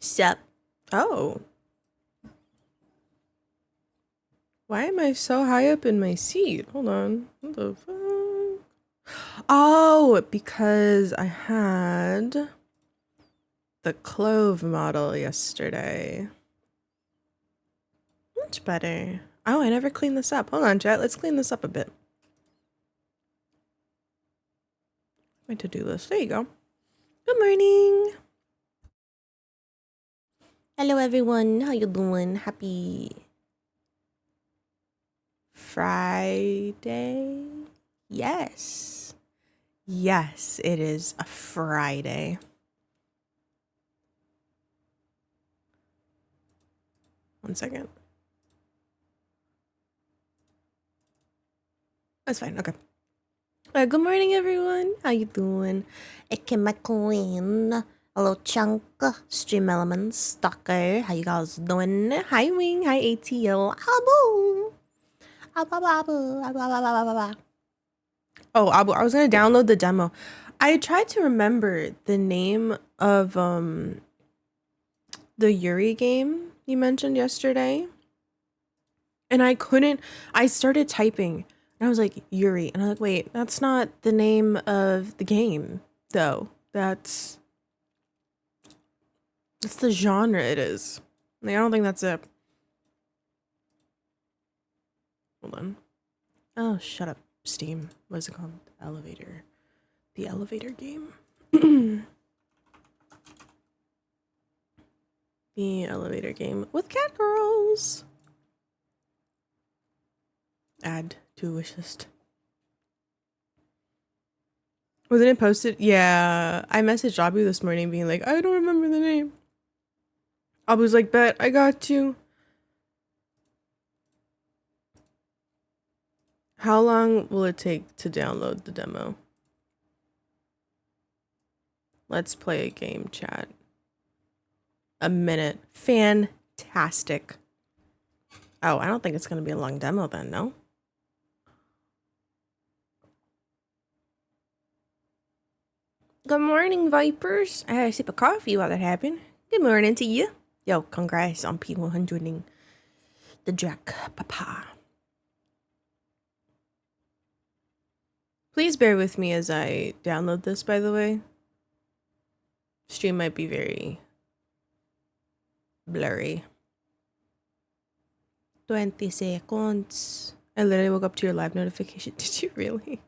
Sup? Oh. Why am I so high up in my seat? Hold on. What the fuck? Oh, because I had the clove model yesterday. Much better. Oh, I never cleaned this up. Hold on, chat. Let's clean this up a bit. My to-do list. There you go. Good morning. Hello everyone, how you doing? Happy Friday? Yes. Yes, it is a Friday. One second. That's fine. Okay. Good morning, everyone. How you doing? Ike McQueen. Hello Chunk, Stream Elements, Stalker. How you guys doing? Hi, Wing. Hi, ATL. Abu! Abu, abu, abu, abu, abu, abu. Oh, I was gonna download the demo. I tried to remember the name of the Yuri game you mentioned yesterday, and I couldn't. I started typing, and I was like Yuri, and I'm like, wait, that's not the name of the game, though. That's the genre it is. Like, I don't think that's it. Hold on. Oh, shut up, Steam. What is it called? Elevator. The elevator game. The elevator game with CatGirls. Add to wish list. Wasn't it posted? Yeah. I messaged Abu this morning being like, I don't remember the name. Abu's like, bet, I got you. How long will it take to download the demo? Let's play a game, chat. A minute. Fantastic. Oh, I don't think it's going to be a long demo then, no? Good morning, Vipers. I had a sip of coffee while that happened. Good morning to you. Yo, congrats on P100ing the Jack Papa. Please bear with me as I download this, by the way. Stream might be very blurry. 20 seconds. I literally woke up to your live notification. Did you really?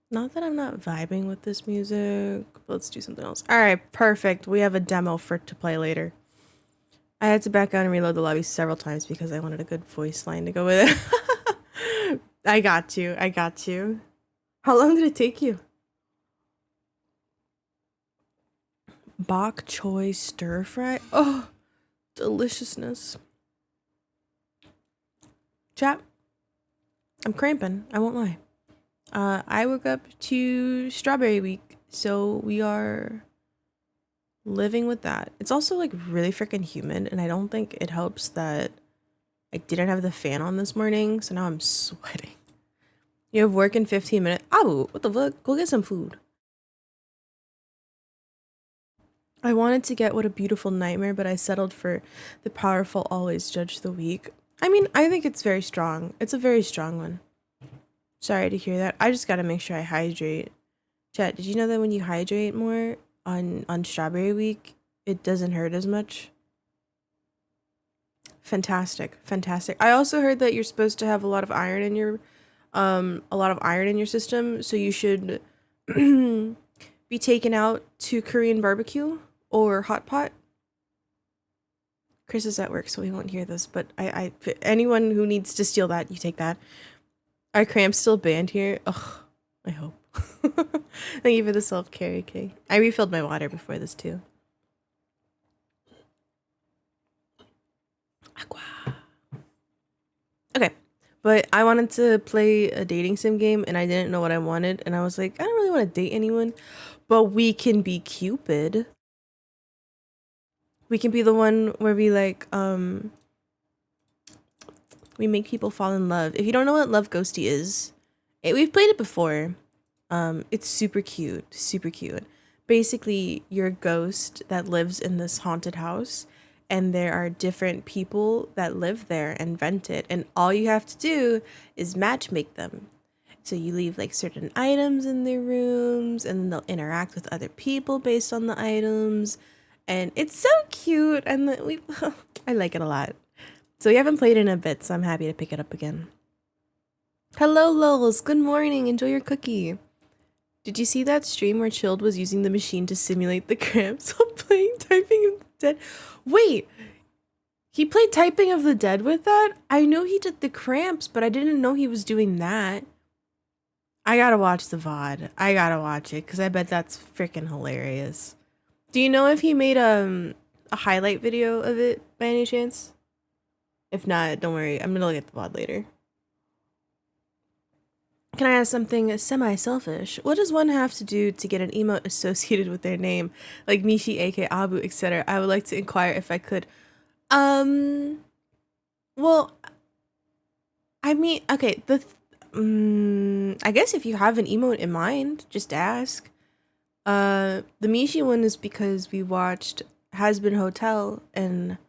Not that I'm not vibing with this music. Let's do something else. All right, perfect. We have a demo to play later. I had to back out and reload the lobby several times because I wanted a good voice line to go with it. I got you. I got you. How long did it take you? Bok choy stir fry. Oh, deliciousness. Chat, I'm cramping. I won't lie. I woke up to strawberry week, so we are living with that. It's also like really freaking humid, and I don't think it helps that I didn't have the fan on this morning, so now I'm sweating. You have work in 15 minutes. Oh, what the fuck? Go get some food. I wanted to get What a Beautiful Nightmare, but I settled for The Powerful Always Judge the Weak. I mean, I think it's very strong. It's a very strong one. Sorry to hear that. I just gotta make sure I hydrate. Chat, did you know that when you hydrate more on Strawberry Week, it doesn't hurt as much? Fantastic, fantastic. I also heard that you're supposed to have a lot of iron in your system, so you should be taken out to Korean barbecue or hot pot. Chris is at work, so he won't hear this, but anyone who needs to steal that, you take that. Are cramps still banned here? Ugh, I hope. Thank you for the self-care, okay? I refilled my water before this too. Aqua. Okay, but I wanted to play a dating sim game and I didn't know what I wanted, and I was like, I don't really want to date anyone, but we can be Cupid. We can be the one where we like we make people fall in love. If you don't know what Love Ghostie is, we've played it before. It's super cute, super cute. Basically, you're a ghost that lives in this haunted house, and there are different people that live there and rent it, and all you have to do is match make them. So you leave like certain items in their rooms, and then they'll interact with other people based on the items, and it's so cute. And we, I like it a lot. So we haven't played in a bit, so I'm happy to pick it up again. Hello, Lols. Good morning. Enjoy your cookie. Did you see that stream where Chilled was using the machine to simulate the cramps while playing Typing of the Dead? Wait, he played Typing of the Dead with that? I knew he did the cramps, but I didn't know he was doing that. I gotta watch the VOD. I gotta watch it, because I bet that's freaking hilarious. Do you know if he made a highlight video of it by any chance? If not, don't worry. I'm gonna look at the VOD later. Can I ask something semi-selfish? What does one have to do to get an emote associated with their name? Like Mishi, AK, Abu, etc. I would like to inquire if I could. Well, I mean, okay, I guess if you have an emote in mind, just ask. The Mishi one is because we watched Has Been Hotel, and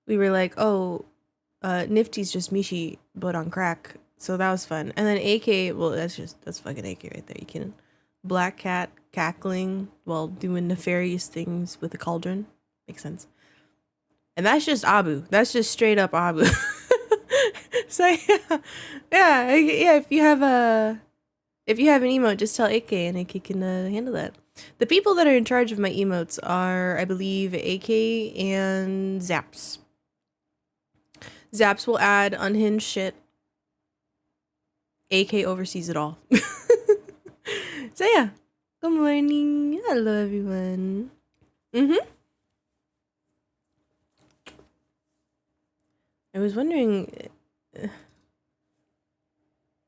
we were like, oh, Nifty's just Mishi, but on crack. So that was fun. And then AK, well, that's fucking AK right there. You can black cat cackling while doing nefarious things with a cauldron. Makes sense. And that's just Abu. That's just straight up Abu. So yeah. If you have an emote, just tell AK and AK can handle that. The people that are in charge of my emotes are, I believe, AK and Zaps. Zaps will add unhinged shit. AK oversees it all. So yeah. Good morning. Hello, everyone. I was wondering.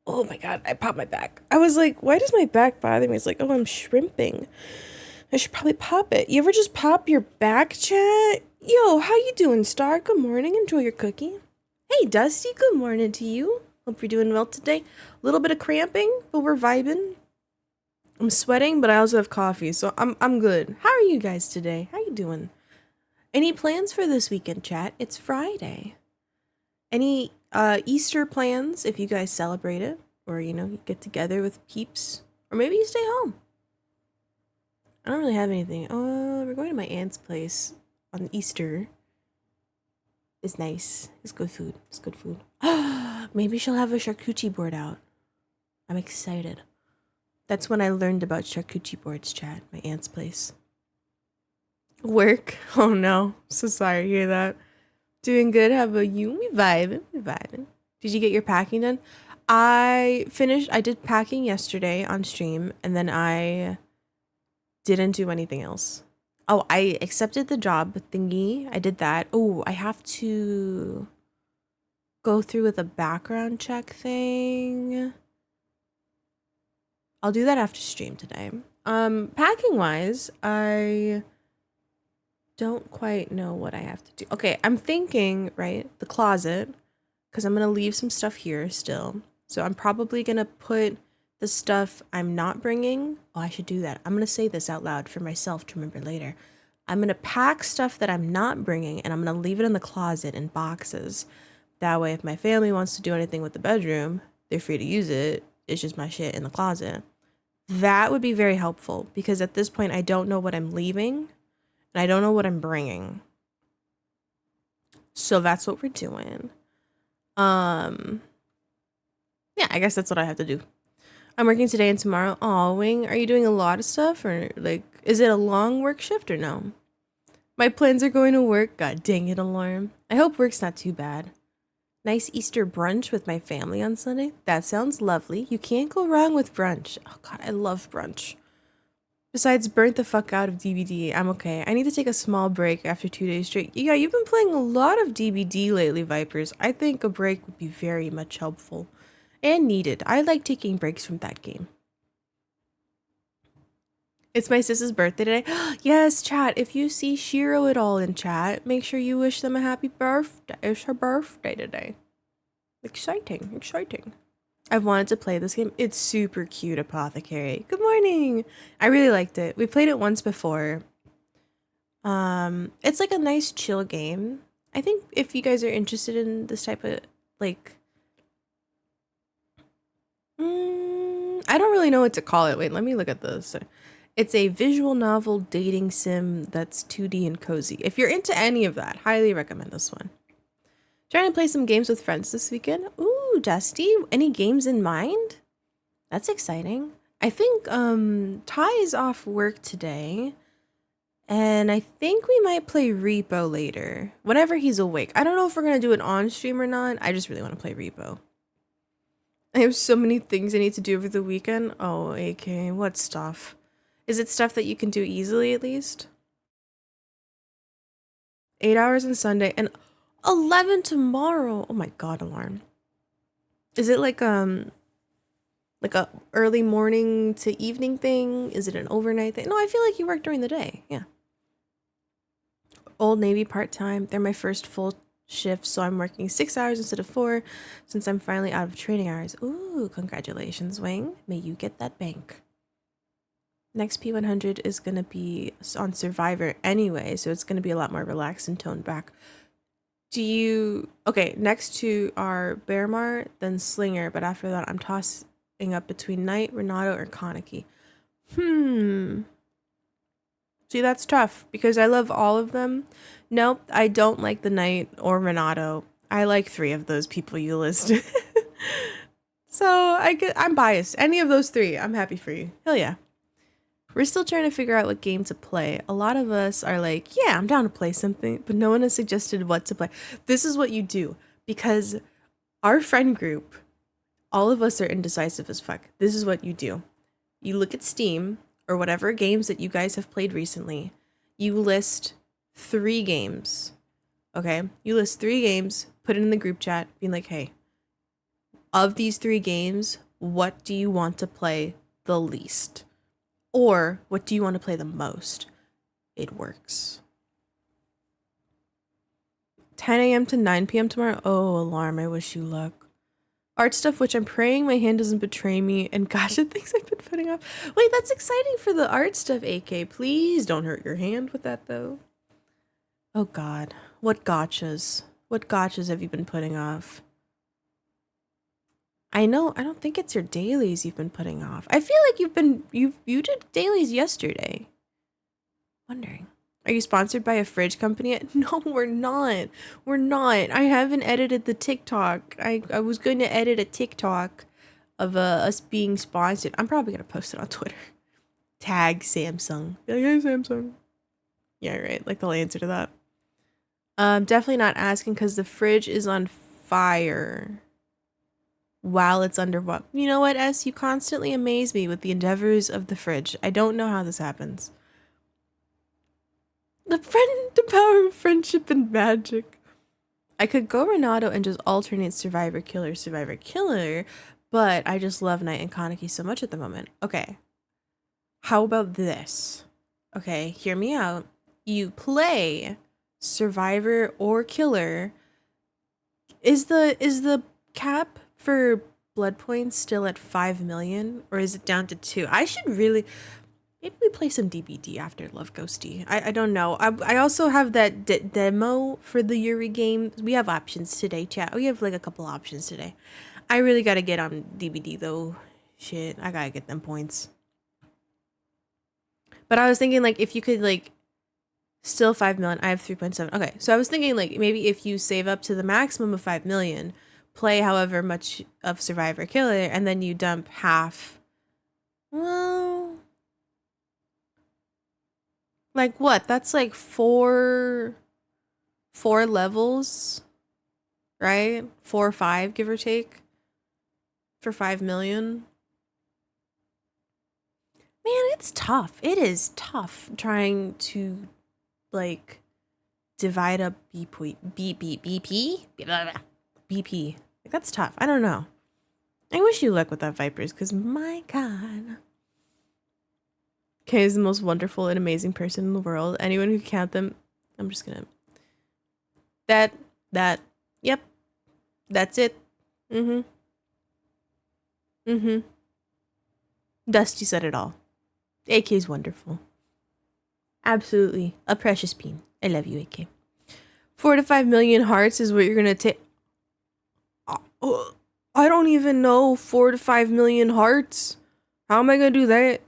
Oh my god, I popped my back. I was like, why does my back bother me? It's like, oh, I'm shrimping. I should probably pop it. You ever just pop your back, chat? Yo, how you doing, Star? Good morning. Enjoy your cookie. Hey, Dusty. Good morning to you. Hope you're doing well today. A little bit of cramping, but we're vibing. I'm sweating, but I also have coffee, so I'm good. How are you guys today? How you doing? Any plans for this weekend, chat? It's Friday. Any Easter plans if you guys celebrate it, or you get together with peeps, or maybe you stay home? I don't really have anything. We're going to my aunt's place on Easter. It's nice. It's good food. It's good food. Maybe she'll have a charcuterie board out. I'm excited. That's when I learned about charcuterie boards, chat. My aunt's place. Work? Oh no. So sorry to hear that. Doing good. How about you? We vibing. Did you get your packing done? I did packing yesterday on stream, and then I didn't do anything else. Oh, I accepted the job thingy. I did that. Oh, I have to go through with a background check thing. I'll do that after stream today. Packing wise, I don't quite know what I have to do. Okay, I'm thinking, right, the closet, because I'm gonna leave some stuff here still. So I'm probably gonna put the stuff I'm not bringing. Oh, I should do that. I'm gonna say this out loud for myself to remember later. I'm gonna pack stuff that I'm not bringing, and I'm gonna leave it in the closet in boxes. That way, if my family wants to do anything with the bedroom, they're free to use it. It's just my shit in the closet. That would be very helpful, because at this point, I don't know what I'm leaving, and I don't know what I'm bringing. So that's what we're doing. Yeah, I guess that's what I have to do. I'm working today and tomorrow. Aw, Wing, are you doing a lot of stuff, or like, is it a long work shift or no? My plans are going to work. God dang it, alarm. I hope work's not too bad. Nice Easter brunch with my family on Sunday. That sounds lovely. You can't go wrong with brunch. Oh god, I love brunch. Besides, burnt the fuck out of DBD. I'm okay. I need to take a small break after 2 days straight. Yeah, you've been playing a lot of DBD lately, Vipers. I think a break would be very much helpful. And needed. I like taking breaks from that game. It's my sister's birthday today. Yes, chat. If you see Shiro at all in chat, make sure you wish them a happy birthday. It's her birthday today. Exciting. I've wanted to play this game. It's super cute, Apothecary. Good morning. I really liked it. We played it once before. It's like a nice chill game. I think if you guys are interested in this type of like I don't really know what to call it. Wait, let me look at this. It's a visual novel dating sim that's 2D and cozy. If you're into any of that, highly recommend this one. Trying to play some games with friends this weekend. Ooh, Dusty, any games in mind? That's exciting. I think Ty is off work today, and I think we might play Repo later, whenever he's awake. I don't know if we're gonna do it on stream or not. I just really want to play Repo. I have so many things I need to do over the weekend. Oh, AK, what stuff? Is it stuff that you can do easily at least? 8 hours on Sunday and 11 tomorrow. Oh my god, alarm. Is it like a early morning to evening thing? Is it an overnight thing? No, I feel like you work during the day. Yeah. Old Navy part-time. They're my first full shift, so I'm working 6 hours instead of 4 since I'm finally out of training hours. Ooh, congratulations, Wing. May you get that bank. Next P100 is going to be on Survivor anyway, so it's going to be a lot more relaxed and toned back. Okay, next two are Bearmar, then Slinger, but after that I'm tossing up between Knight, Renato, or Kaneki. See, that's tough because I love all of them. Nope, I don't like the Knight or Renato. I like 3 of those people you listed. So I'm biased. Any of those 3, I'm happy for you. Hell yeah. We're still trying to figure out what game to play. A lot of us are like, yeah, I'm down to play something, but no one has suggested what to play. This is what you do because our friend group, all of us are indecisive as fuck. This is what you do. You look at Steam or whatever games that you guys have played recently. You list 3 games. Okay? You list 3 games, put it in the group chat, being like, hey, of these 3 games, what do you want to play the least? Or what do you want to play the most? It works. 10 a.m. to 9 p.m. tomorrow? Oh, alarm, I wish you luck. Art stuff, which I'm praying my hand doesn't betray me, and gosh, it things I've been putting off. Wait, that's exciting for the art stuff, AK. Please don't hurt your hand with that, though. Oh, God. What gotchas? What gotchas have you been putting off? I know, I don't think it's your dailies you've been putting off. I feel like you did dailies yesterday. Wondering. Are you sponsored by a fridge company yet? No, we're not. We're not. I haven't edited the TikTok. I was going to edit a TikTok of us being sponsored. I'm probably going to post it on Twitter. Tag Samsung. Yeah, Samsung. Yeah, right. Like they'll answer to that. Definitely not asking because the fridge is on fire while it's under what? You know what, S? You constantly amaze me with the endeavors of the fridge. I don't know how this happens. The power of friendship and magic. I could go Renato and just alternate survivor, killer, but I just love Knight and Kaneki so much at the moment. Okay. How about this? Okay, hear me out. You play survivor or killer. Is the cap for blood points still at 5 million or is it down to 2? I should really maybe we play some DBD after Love Ghostie. I don't know. I also have that demo for the Yuri game. We have options today, chat. We have like a couple options today. I really gotta get on DBD though. Shit, I gotta get them points. But I was thinking like if you could like still 5 million. I have 3.7. Okay, so I was thinking like maybe if you save up to the maximum of 5 million, play however much of Survivor Killer, and then you dump half. Well, like what? That's like four levels, right? 4 or 5, give or take, for 5 million. Man, it's tough. It is tough trying to like divide up BP. Like, that's tough. I don't know. I wish you luck with that Vipers, because my God. Kay is the most wonderful and amazing person in the world. Anyone who can count them, I'm just gonna. Yep. That's it. Mm-hmm. Dusty said it all. AK is wonderful. Absolutely. A precious bean. I love you, AK. 4 to 5 million hearts is what you're gonna take. I don't even know 4 to 5 million hearts. How am I gonna do that?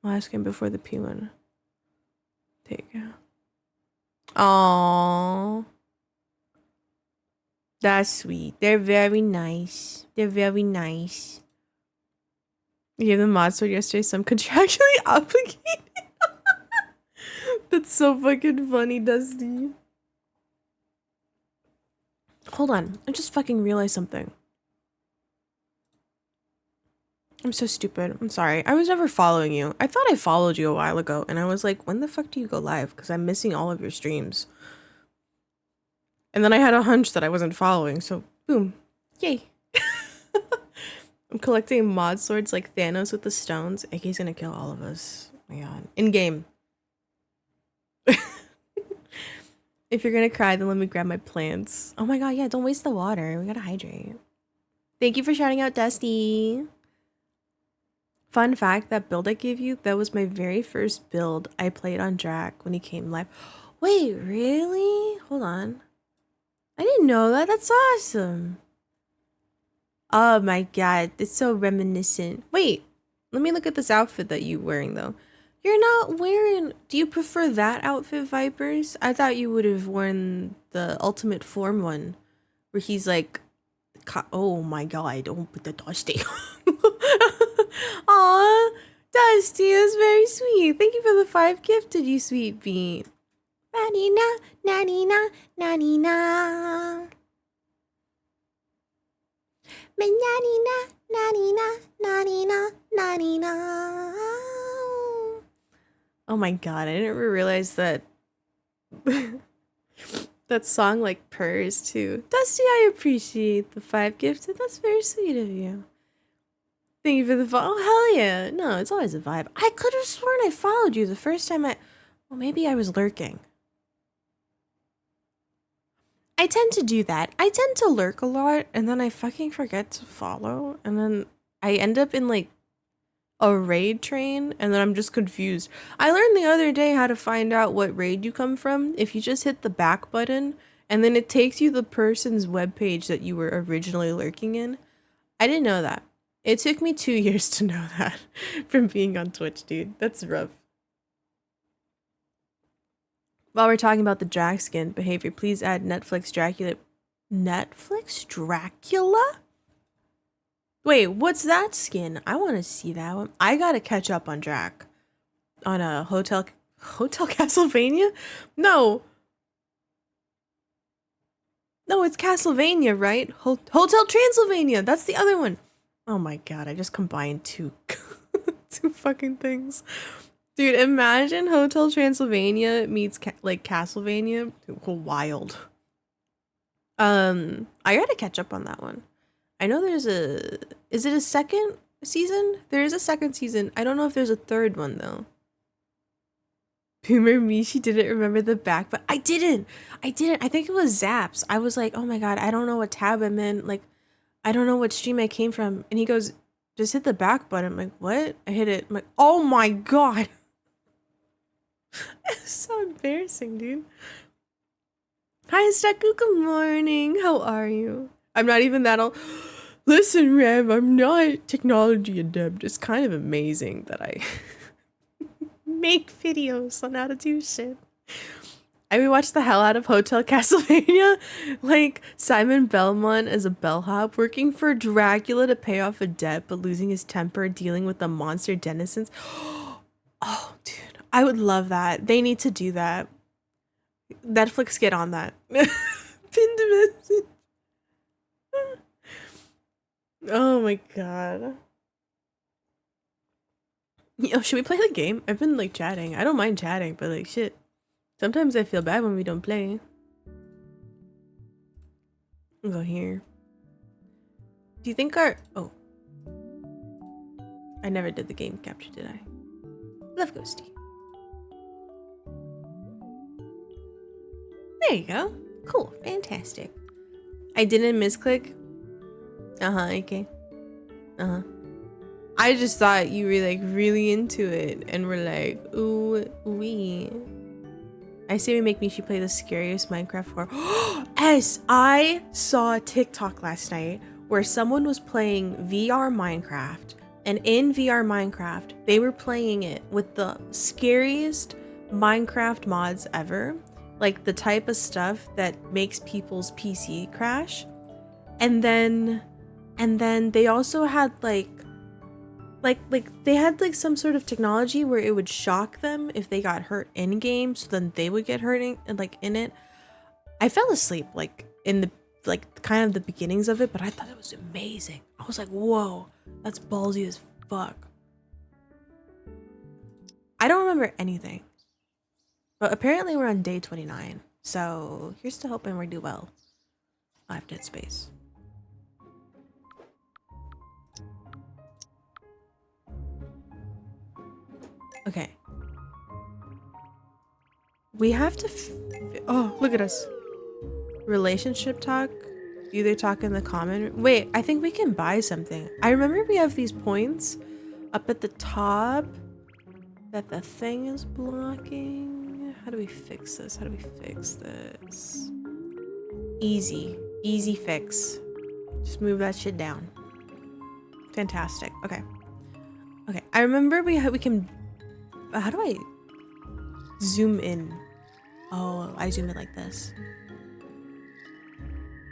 I'll ask him before the P1. Take it. Aww. That's sweet. They're very nice. They're very nice. You gave them mod sword yesterday, some contractually obligated. That's so fucking funny, Dusty. Hold on. I just fucking realized something. I'm so stupid. I'm sorry. I was never following you. I thought I followed you a while ago, and I was like, when the fuck do you go live? Because I'm missing all of your streams. And then I had a hunch that I wasn't following, so boom. Yay. I'm collecting mod swords like Thanos with the stones. AK's gonna kill all of us. Oh my god. In game. If you're gonna cry, then let me grab my plants. Oh my god, yeah, don't waste the water. We gotta hydrate. Thank you for shouting out Dusty. Fun fact, that build I gave you, that was my very first build I played on Drac when he came live. Wait, really? Hold on. I didn't know that. That's awesome. Oh my god, it's so reminiscent. Wait, let me look at this outfit that you're wearing though. You're not wearing... Do you prefer that outfit, Vipers? I thought you would have worn the Ultimate Form one. Where he's like... Oh my god, don't put the Dusty. Aw, Dusty, that's very sweet. Thank you for the 5 gifted, you sweet bean. Na-ni-na, na-ni-na, na-ni-na. Na-ni-na, na-ni-na, na-ni-na, na-ni-na. Oh my god, I didn't realize that that song like purrs too. Dusty, I appreciate the 5 gifted. That's very sweet of you. Thank you for the follow. Oh, hell yeah. No, it's always a vibe. I could have sworn I followed you the first time well, maybe I was lurking. I tend to do that. I tend to lurk a lot and then I fucking forget to follow. And then I end up in like a raid train and then I'm just confused. I learned the other day how to find out what raid you come from if you just hit the back button and then it takes you the person's webpage that you were originally lurking in. I didn't know that. It took me 2 years to know that from being on Twitch, dude. That's rough. While we're talking about the drag skin behavior, please add Netflix Dracula. Netflix Dracula? Wait, what's that skin? I want to see that one. I gotta catch up on Drac. On a Hotel Castlevania? No. No, it's Castlevania, right? Hotel Transylvania. That's the other one. Oh my god, I just combined two fucking things. Dude, imagine Hotel Transylvania meets like Castlevania. Wild. I gotta catch up on that one. I know there's is it a second season? There is a second season. I don't know if there's a third one though. Boomer me, she didn't remember the back, but I didn't. I think it was Zaps. I was like, oh my god, I don't know what tab I'm in. Like, I don't know what stream I came from. And he goes, just hit the back button. I'm like, what? I hit it. I'm like, oh my god. It's so embarrassing, dude. Hi, Staku. Good morning. How are you? I'm not even that old. Listen, Rev, I'm not technology adept. It's kind of amazing that I make videos on how to do shit. I rewatched the hell out of Hotel Castlevania. Like, Simon Belmont as a bellhop working for Dracula to pay off a debt, but losing his temper, dealing with the monster denizens. Oh, dude. I would love that. They need to do that. Netflix, get on that. Pinned message. Oh my god. Yo, should we play the game? I've been like chatting. I don't mind chatting, but like shit. Sometimes I feel bad when we don't play. I'll go here. Do you think oh. I never did the game capture, did I? Love Ghostie. There you go. Cool. Fantastic. I didn't misclick. Okay. I just thought you were like really into it and were like, ooh, wee. I say we make Mishi play the scariest Minecraft for. Yes, I saw a TikTok last night where someone was playing VR Minecraft, and in VR Minecraft, they were playing it with the scariest Minecraft mods ever, like the type of stuff that makes people's PC crash. And then they also had like they had like some sort of technology where it would shock them if they got hurt in game, so then they would get hurting like in it. I fell asleep like in the like kind of the beginnings of it, but I thought it was amazing. I was like, whoa, that's ballsy as fuck. I don't remember anything, but apparently we're on day 29, so here's to hoping we do well. I have dead space. Okay. We have to oh, look at us. Relationship talk. Either talk in the comment. Wait, I think we can buy something. I remember we have these points up at the top that the thing is blocking. How do we fix this? How do we fix this? Easy. Easy fix. Just move that shit down. Fantastic. Okay. Okay. I remember we can... How do I zoom in? Oh, I zoom in like this.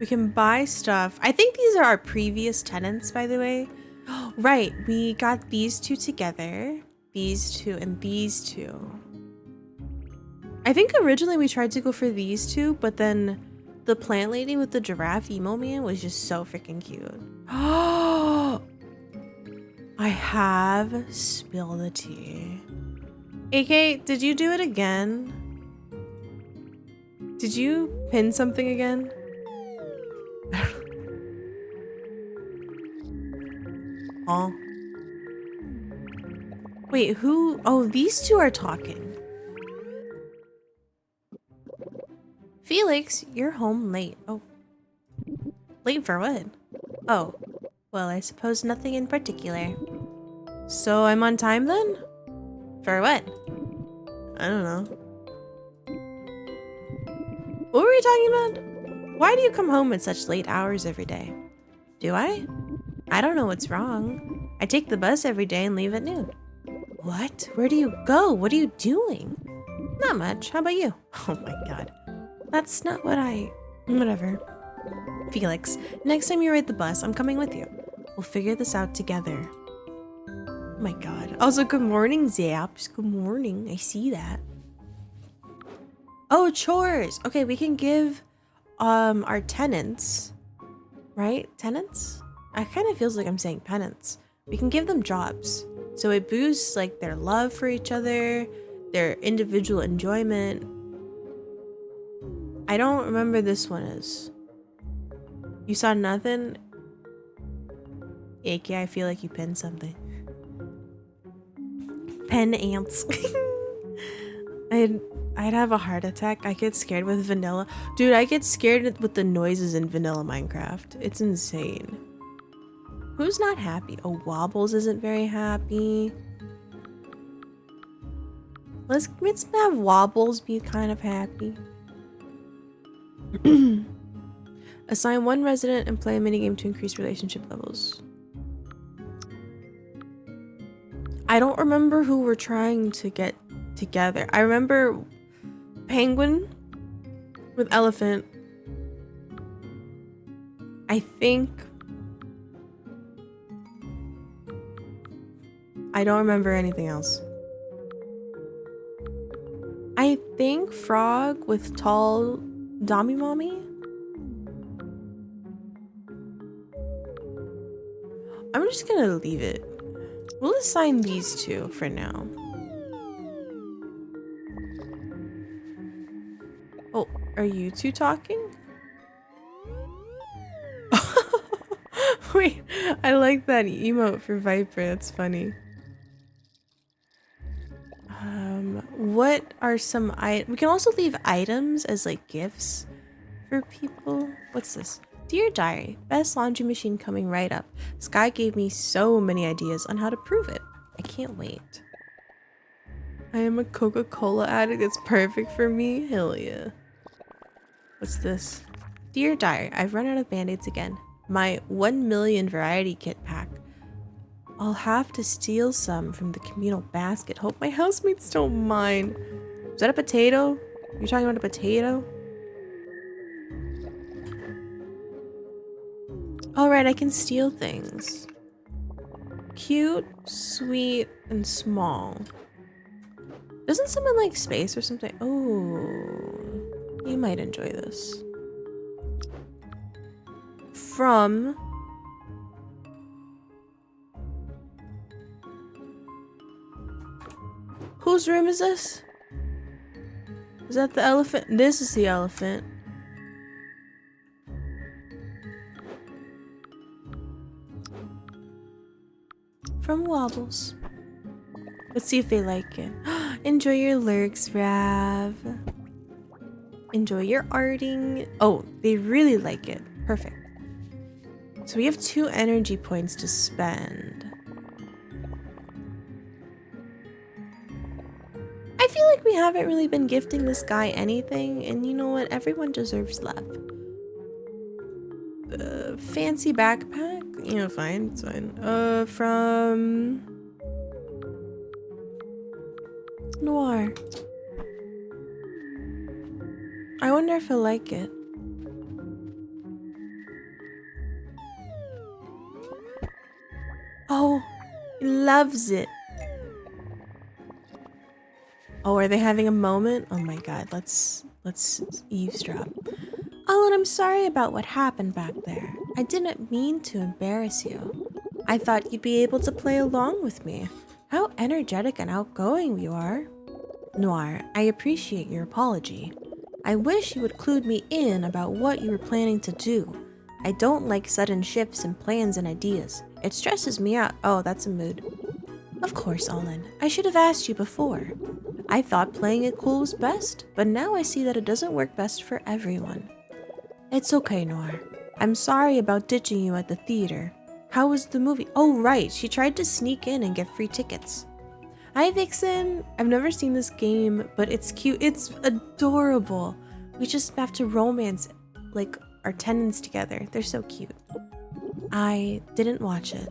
We can buy stuff. I think these are our previous tenants, by the way. Right, we got these two together. These two and these two. I think originally we tried to go for these two, but then the plant lady with the giraffe emo man was just so freaking cute. Oh, I have spilled the tea. AK, did you do it again? Did you pin something again? Oh. Wait, who? Oh, these two are talking. Felix, you're home late. Oh. Late for what? Oh. Well, I suppose nothing in particular. So I'm on time then? For what? I don't know. What were we talking about? Why do you come home at such late hours every day? Do I? I don't know what's wrong. I take the bus every day and leave at noon. What? Where do you go? What are you doing? Not much. How about you? Oh my god. That's not what I... Whatever. Felix, next time you ride the bus, I'm coming with you. We'll figure this out together. Oh my god. Also, good morning, Zaps. Good morning. I see that. Oh, chores. Okay, we can give our tenants, right? Tenants? I kind of feels like I'm saying penance. We can give them jobs. So it boosts like their love for each other, their individual enjoyment. I don't remember this one is. You saw nothing? AK, I feel like you pinned something. Pen ants. I'd have a heart attack. I get scared with vanilla. Dude, I get scared with the noises in vanilla Minecraft. It's insane. Who's not happy? Oh, Wobbles isn't very happy. Let's have Wobbles be kind of happy. Assign one resident and play a minigame to increase relationship levels. I don't remember who we're trying to get together. I remember Penguin with Elephant. I think... I don't remember anything else. I think Frog with Tall Dommy Mommy. I'm just gonna leave it. We'll assign these two for now. Oh, are you two talking? Wait, I like that emote for Viper. That's funny. What are some we can also leave items as like gifts for people. What's this? Dear Diary, best laundry machine coming right up. Sky gave me so many ideas on how to prove it. I can't wait. I am a Coca-Cola addict. It's perfect for me. Hell yeah. What's this? Dear Diary, I've run out of band-aids again. My 1 million variety kit pack. I'll have to steal some from the communal basket. Hope my housemates don't mind. Is that a potato? You're talking about a potato? Alright, I can steal things. Cute, sweet, and small. Doesn't someone like space or something? Oh, you might enjoy this. From whose room is this? Is that the elephant? This is the elephant. From Wobbles. Let's see if they like it. Enjoy your lurks, Rav. Enjoy your arting. Oh, they really like it. Perfect. So we have 2 energy points to spend. I feel like we haven't really been gifting this guy anything, and you know what? Everyone deserves love. Fancy backpack? You know, fine, it's fine. From Noir. I wonder if he'll like it. Oh, he loves it. Oh, are they having a moment? Oh my god, let's eavesdrop. Alan, I'm sorry about what happened back there. I didn't mean to embarrass you. I thought you'd be able to play along with me. How energetic and outgoing you are. Noir, I appreciate your apology. I wish you would clue me in about what you were planning to do. I don't like sudden shifts in plans and ideas. It stresses me out. Oh, that's a mood. Of course, Alan. I should have asked you before. I thought playing it cool was best, but now I see that it doesn't work best for everyone. It's okay, Noir. I'm sorry about ditching you at the theater. How was the movie? Oh, right. She tried to sneak in and get free tickets. Hi, Vixen. I've never seen this game, but it's cute. It's adorable. We just have to romance, like, our tenants together. They're so cute. I didn't watch it.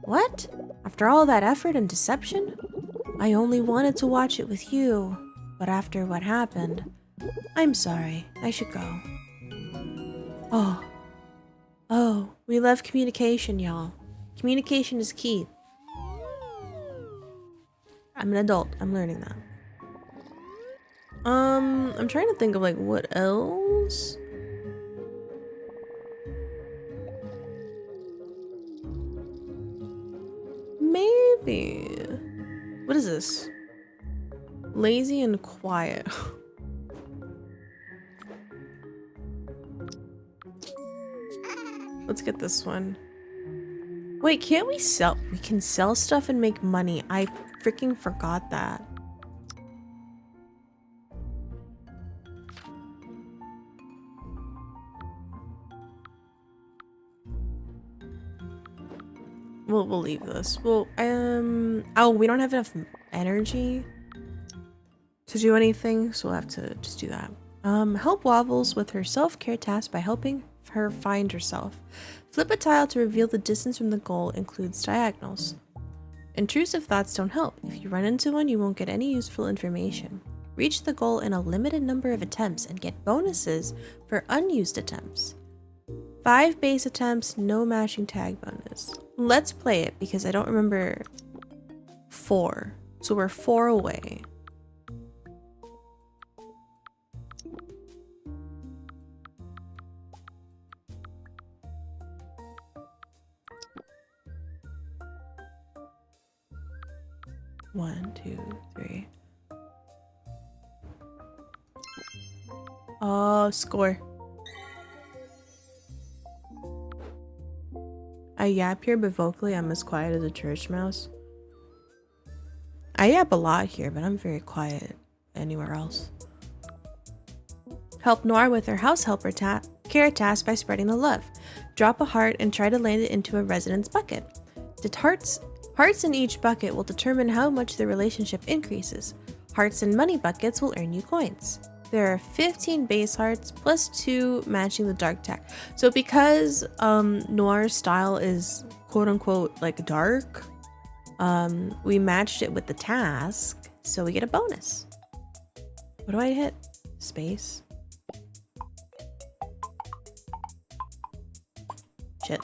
What? After all that effort and deception? I only wanted to watch it with you, but after what happened, I'm sorry. I should go. Oh, we love communication, y'all. Communication is key. I'm an adult. I'm learning that. I'm trying to think of like what else? Maybe. What is this? Lazy and quiet. Let's get this one. Wait, can't we sell? We can sell stuff and make money. I freaking forgot that. We'll leave this. Well, oh, we don't have enough energy to do anything, so we'll have to just do that. Help Wobbles with her self-care task by helping her find herself. Flip a tile to reveal the distance from the goal includes diagonals. Intrusive thoughts don't help. If you run into one, you won't get any useful information. Reach the goal in a limited number of attempts and get bonuses for unused attempts. 5 base attempts, no matching tag bonus. Let's play it because I don't remember 4. So we're 4 away. One, 2, 3. Oh, score. I yap here, but vocally I'm as quiet as a church mouse. I yap a lot here, but I'm very quiet anywhere else. Help Noir with her house helper care a task by spreading the love. Drop a heart and try to land it into a residence bucket. The hearts in each bucket will determine how much the relationship increases. Hearts in money buckets will earn you coins. There are 15 base hearts plus 2 matching the dark tack. So because Noir's style is quote unquote like dark, we matched it with the task, so we get a bonus. What do I hit? Space. Shit.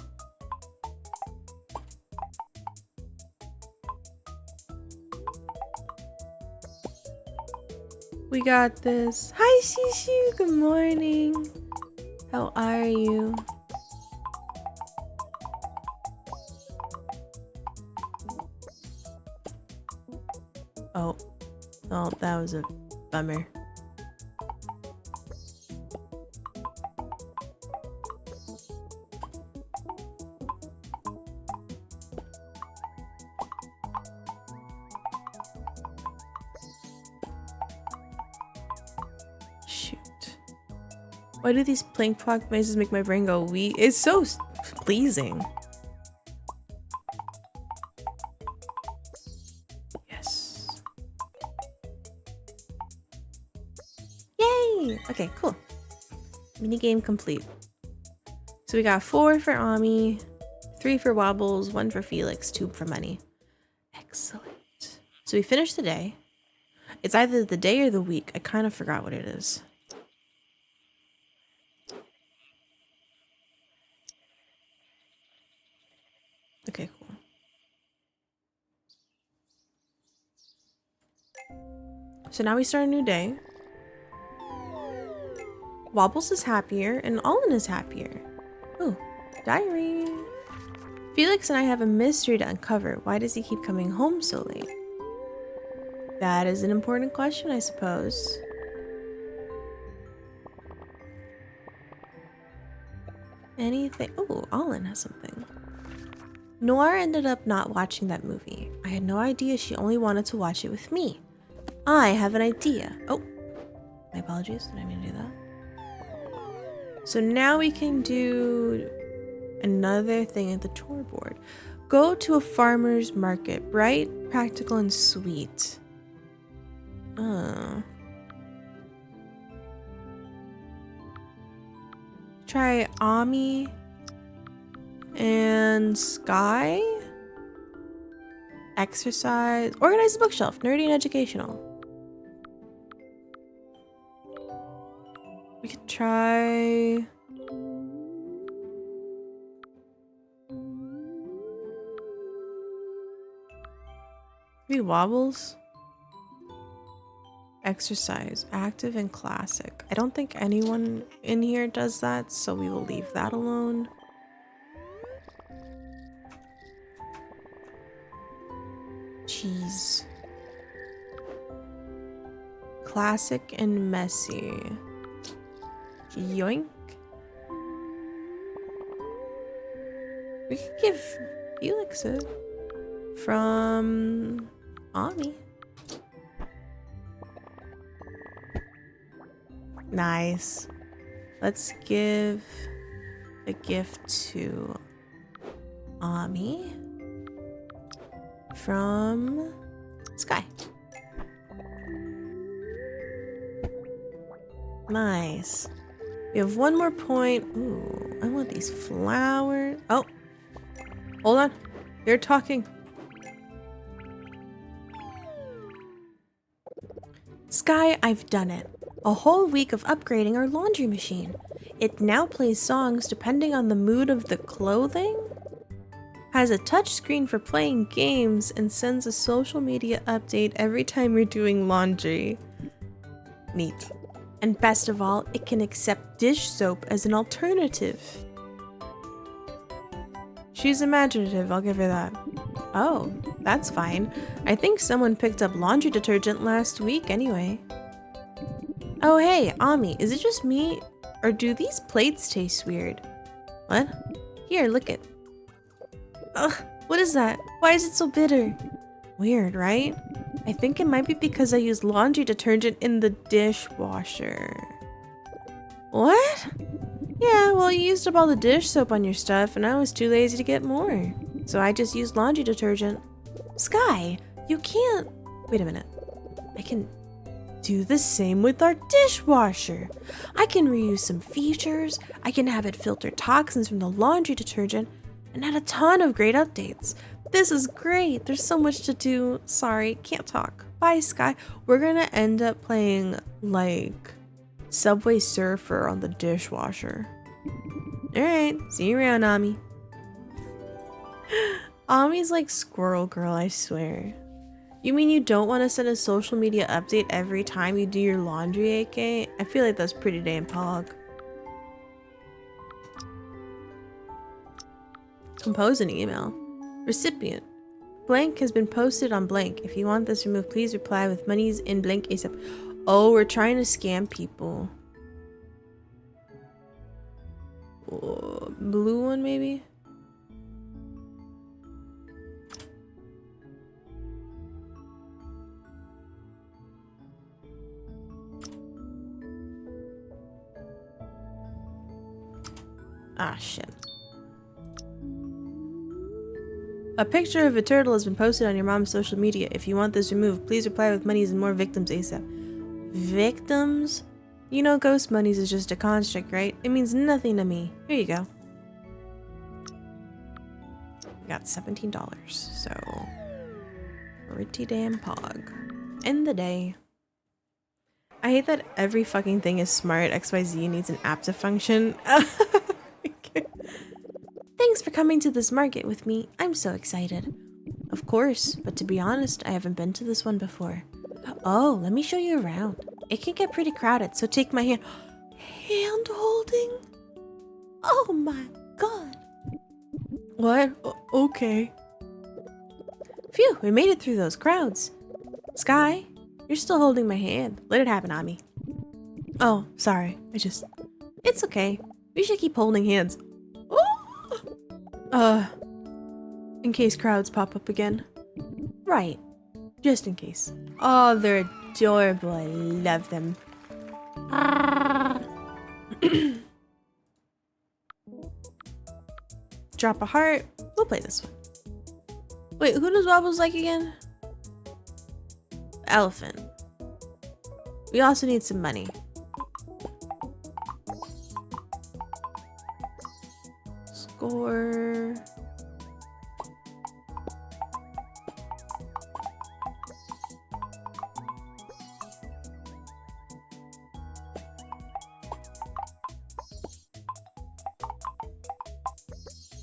We got this. Hi, Shishu. Good morning. How are you? Oh, that was a bummer. Shoot. Why do these plank clock noises make my brain go wee? It's so pleasing. Yes. Yay! Okay, cool. Minigame complete. So we got 4 for Ami, 3 for Wobbles, 1 for Felix, 2 for money. Excellent. So we finished the day. It's either the day or the week. I kind of forgot what it is. Okay, cool. So now we start a new day. Wobbles is happier and Olin is happier. Ooh, diary. Felix and I have a mystery to uncover. Why does he keep coming home so late? That is an important question, I suppose. Anything? Oh, Olin has something. Noir ended up not watching that movie. I had no idea she only wanted to watch it with me. I have an idea. Oh, my apologies. Did I mean to do that? So now we can do another thing at the chore board. Go to a farmer's market. Bright, practical, and sweet. Try Ami and Sky. Exercise. Organize the bookshelf. Nerdy and educational. We could try... maybe Wobbles? Exercise. Active and classic. I don't think anyone in here does that, so we will leave that alone. Jeez. Classic and messy. Yoink. We could give Felix it from Ami. Nice. Let's give a gift to Ami from Sky. Nice. We have 1 more point. Ooh, I want these flowers. Oh, hold on. You're talking. Sky, I've done it. A whole week of upgrading our laundry machine. It now plays songs depending on the mood of the clothing, has a touch screen for playing games, and sends a social media update every time you're doing laundry. Neat. And best of all, it can accept dish soap as an alternative. She's imaginative, I'll give her that. Oh, that's fine. I think someone picked up laundry detergent last week anyway. Oh hey, Ami, is it just me? Or do these plates taste weird? What? Here, look it. Ugh, what is that? Why is it so bitter? Weird, right? I think it might be because I use laundry detergent in the dishwasher. What? Yeah, well, you used up all the dish soap on your stuff, and I was too lazy to get more. So I just used laundry detergent. Sky, you can't... Wait a minute. I can do the same with our dishwasher. I can reuse some features, I can have it filter toxins from the laundry detergent, and add a ton of great updates. This is great. There's so much to do. Sorry, can't talk. Bye, Sky. We're gonna end up playing, like, Subway Surfer on the dishwasher. Alright, see you around, Ami. Ami's like Squirrel Girl, I swear. You mean you don't want to send a social media update every time you do your laundry, AK? I feel like that's pretty damn pog. Compose an email. Recipient. Blank has been posted on blank. If you want this removed, please reply with monies in blank ASAP. Oh, we're trying to scam people. Oh, blue one, maybe? Ah, shit. A picture of a turtle has been posted on your mom's social media. If you want this removed, please reply with monies and more victims ASAP. Victims? You know ghost monies is just a construct, right? It means nothing to me. Here you go. We got $17, so pretty damn pog. End the day. I hate that every fucking thing is smart. XYZ needs an app to function. Thanks for coming to this market with me. I'm so excited. Of course, but to be honest, I haven't been to this one before. Oh, let me show you around. It can get pretty crowded, so take my hand. Hand holding? Oh my god. What? Okay. Phew, we made it through those crowds. Sky, you're still holding my hand. Let it happen, Ami. Oh, sorry. It's okay. We should keep holding hands. In case crowds pop up again. Right. Just in case. Oh, they're adorable. I love them. Drop a heart. We'll play this one. Wait, who does Wobbles like again? Elephant. We also need some money. Score.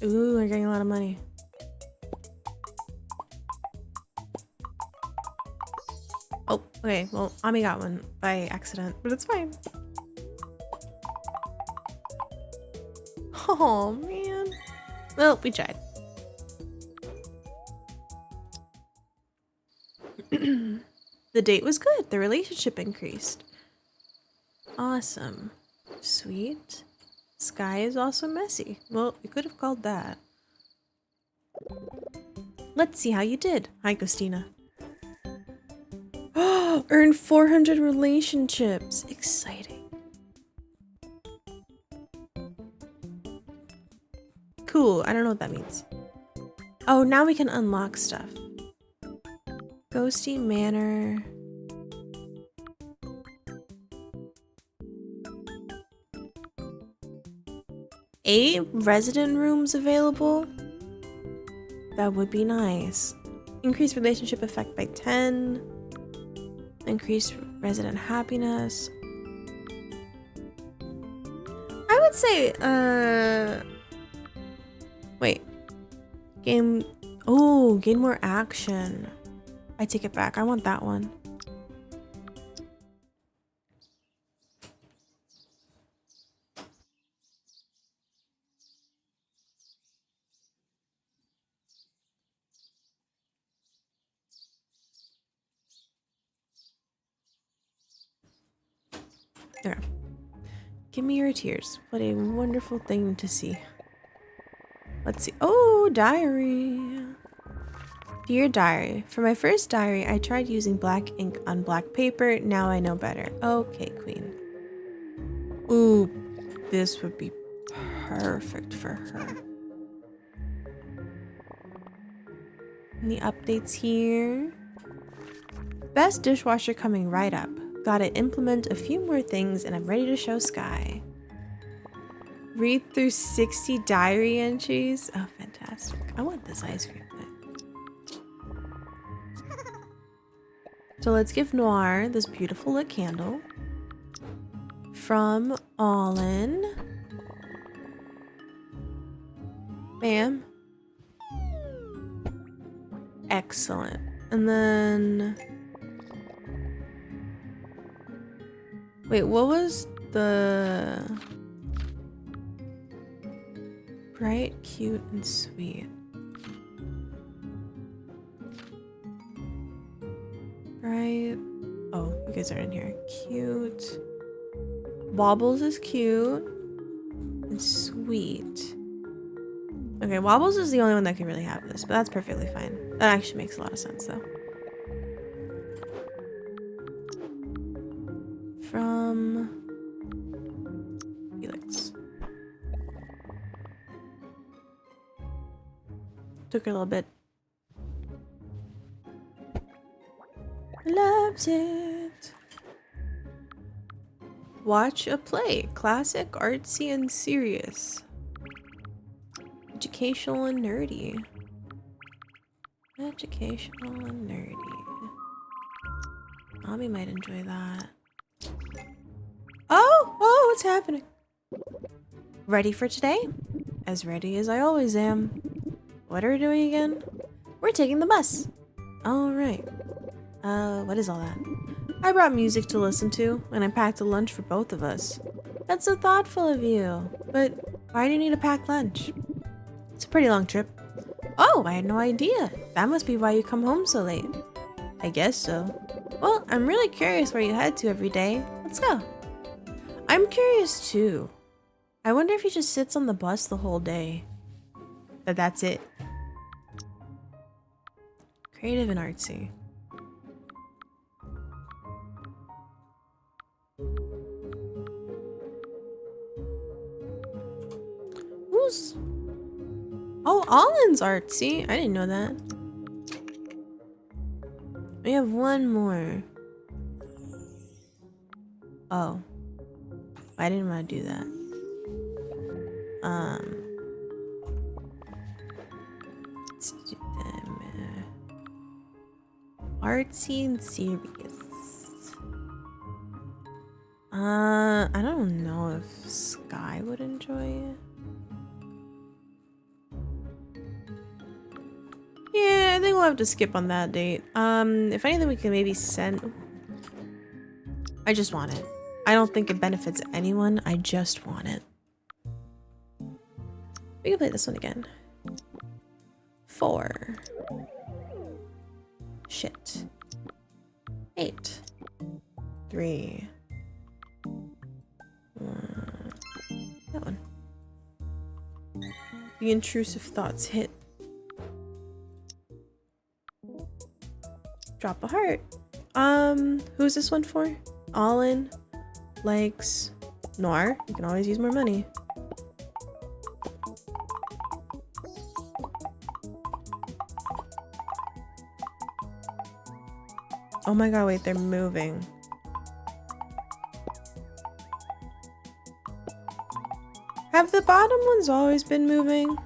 Ooh, we're getting a lot of money. Oh, okay. Well, Ami got one by accident, but it's fine. Oh, man. Well, we tried. The date was good. The relationship increased. Awesome. Sweet. Sky is also messy. Well, we could have called that. Let's see how you did. Hi, Ghostina. Earn 400 relationships. Exciting. Cool. I don't know what that means. Oh, now we can unlock stuff. Ghosty Manor. Eight resident rooms available? That would be nice. Increase relationship effect by 10. Increase resident happiness. I would say, wait. Gain more action. I take it back. I want that one. There. Give me your tears. What a wonderful thing to see. Let's see. Oh, diary. Dear diary. For my first diary, I tried using black ink on black paper. Now I know better. Okay, queen. Ooh, this would be perfect for her. Any updates here? Best dishwasher coming right up. Gotta implement a few more things and I'm ready to show Sky. Read through 60 diary entries. Oh, fantastic. I want this ice cream thing. So let's give Noir this beautiful lit candle. From Allin. Bam. Excellent. And then... Wait, what was the... Bright, cute, and sweet. Bright. Oh, you guys are in here. Cute. Wobbles is cute. And sweet. Okay, Wobbles is the only one that can really have this, but that's perfectly fine. That actually makes a lot of sense, though. From Felix. Took her a little bit. Loves it. Watch a play. Classic, artsy, and serious. Educational and nerdy. Educational and nerdy. Mommy might enjoy that. Oh, what's happening? Ready for today? As ready as I always am. What are we doing again? We're taking the bus. All right. What is all that? I brought music to listen to, and I packed a lunch for both of us. That's so thoughtful of you. But why do you need a packed lunch? It's a pretty long trip. Oh, I had no idea. That must be why you come home so late. I guess so. Well, I'm really curious where you head to every day. Let's go. I'm curious too. I wonder if he just sits on the bus the whole day. That's it. Creative and artsy. Who's... Oh, Allen's artsy. I didn't know that. We have one more. Oh. I didn't want to do that. Let's do them. Artsy and serious. I don't know if Sky would enjoy it. Yeah, I think we'll have to skip on that date. If anything, we can maybe send... I just want it. I don't think it benefits anyone. I just want it. We can play this one again. 4. Shit. 8. 3. 1. That one. The intrusive thoughts hit. Drop a heart. Who's this one for? Allin likes Noir. You can always use more money. Oh my god, wait, they're moving. Have the bottom ones always been moving?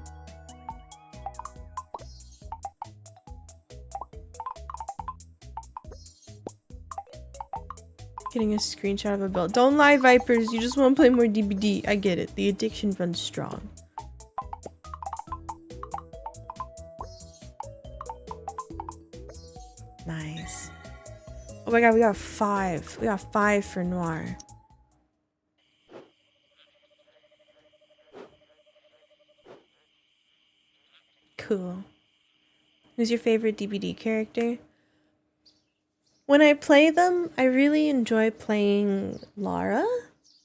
Getting a screenshot of a bill. Don't lie, Vipers. You just want to play more DBD. I get it. The addiction runs strong. Nice. Oh my god, we got 5. We got 5 for Noir. Cool. Who's your favorite DBD character? When I play them, I really enjoy playing Lara,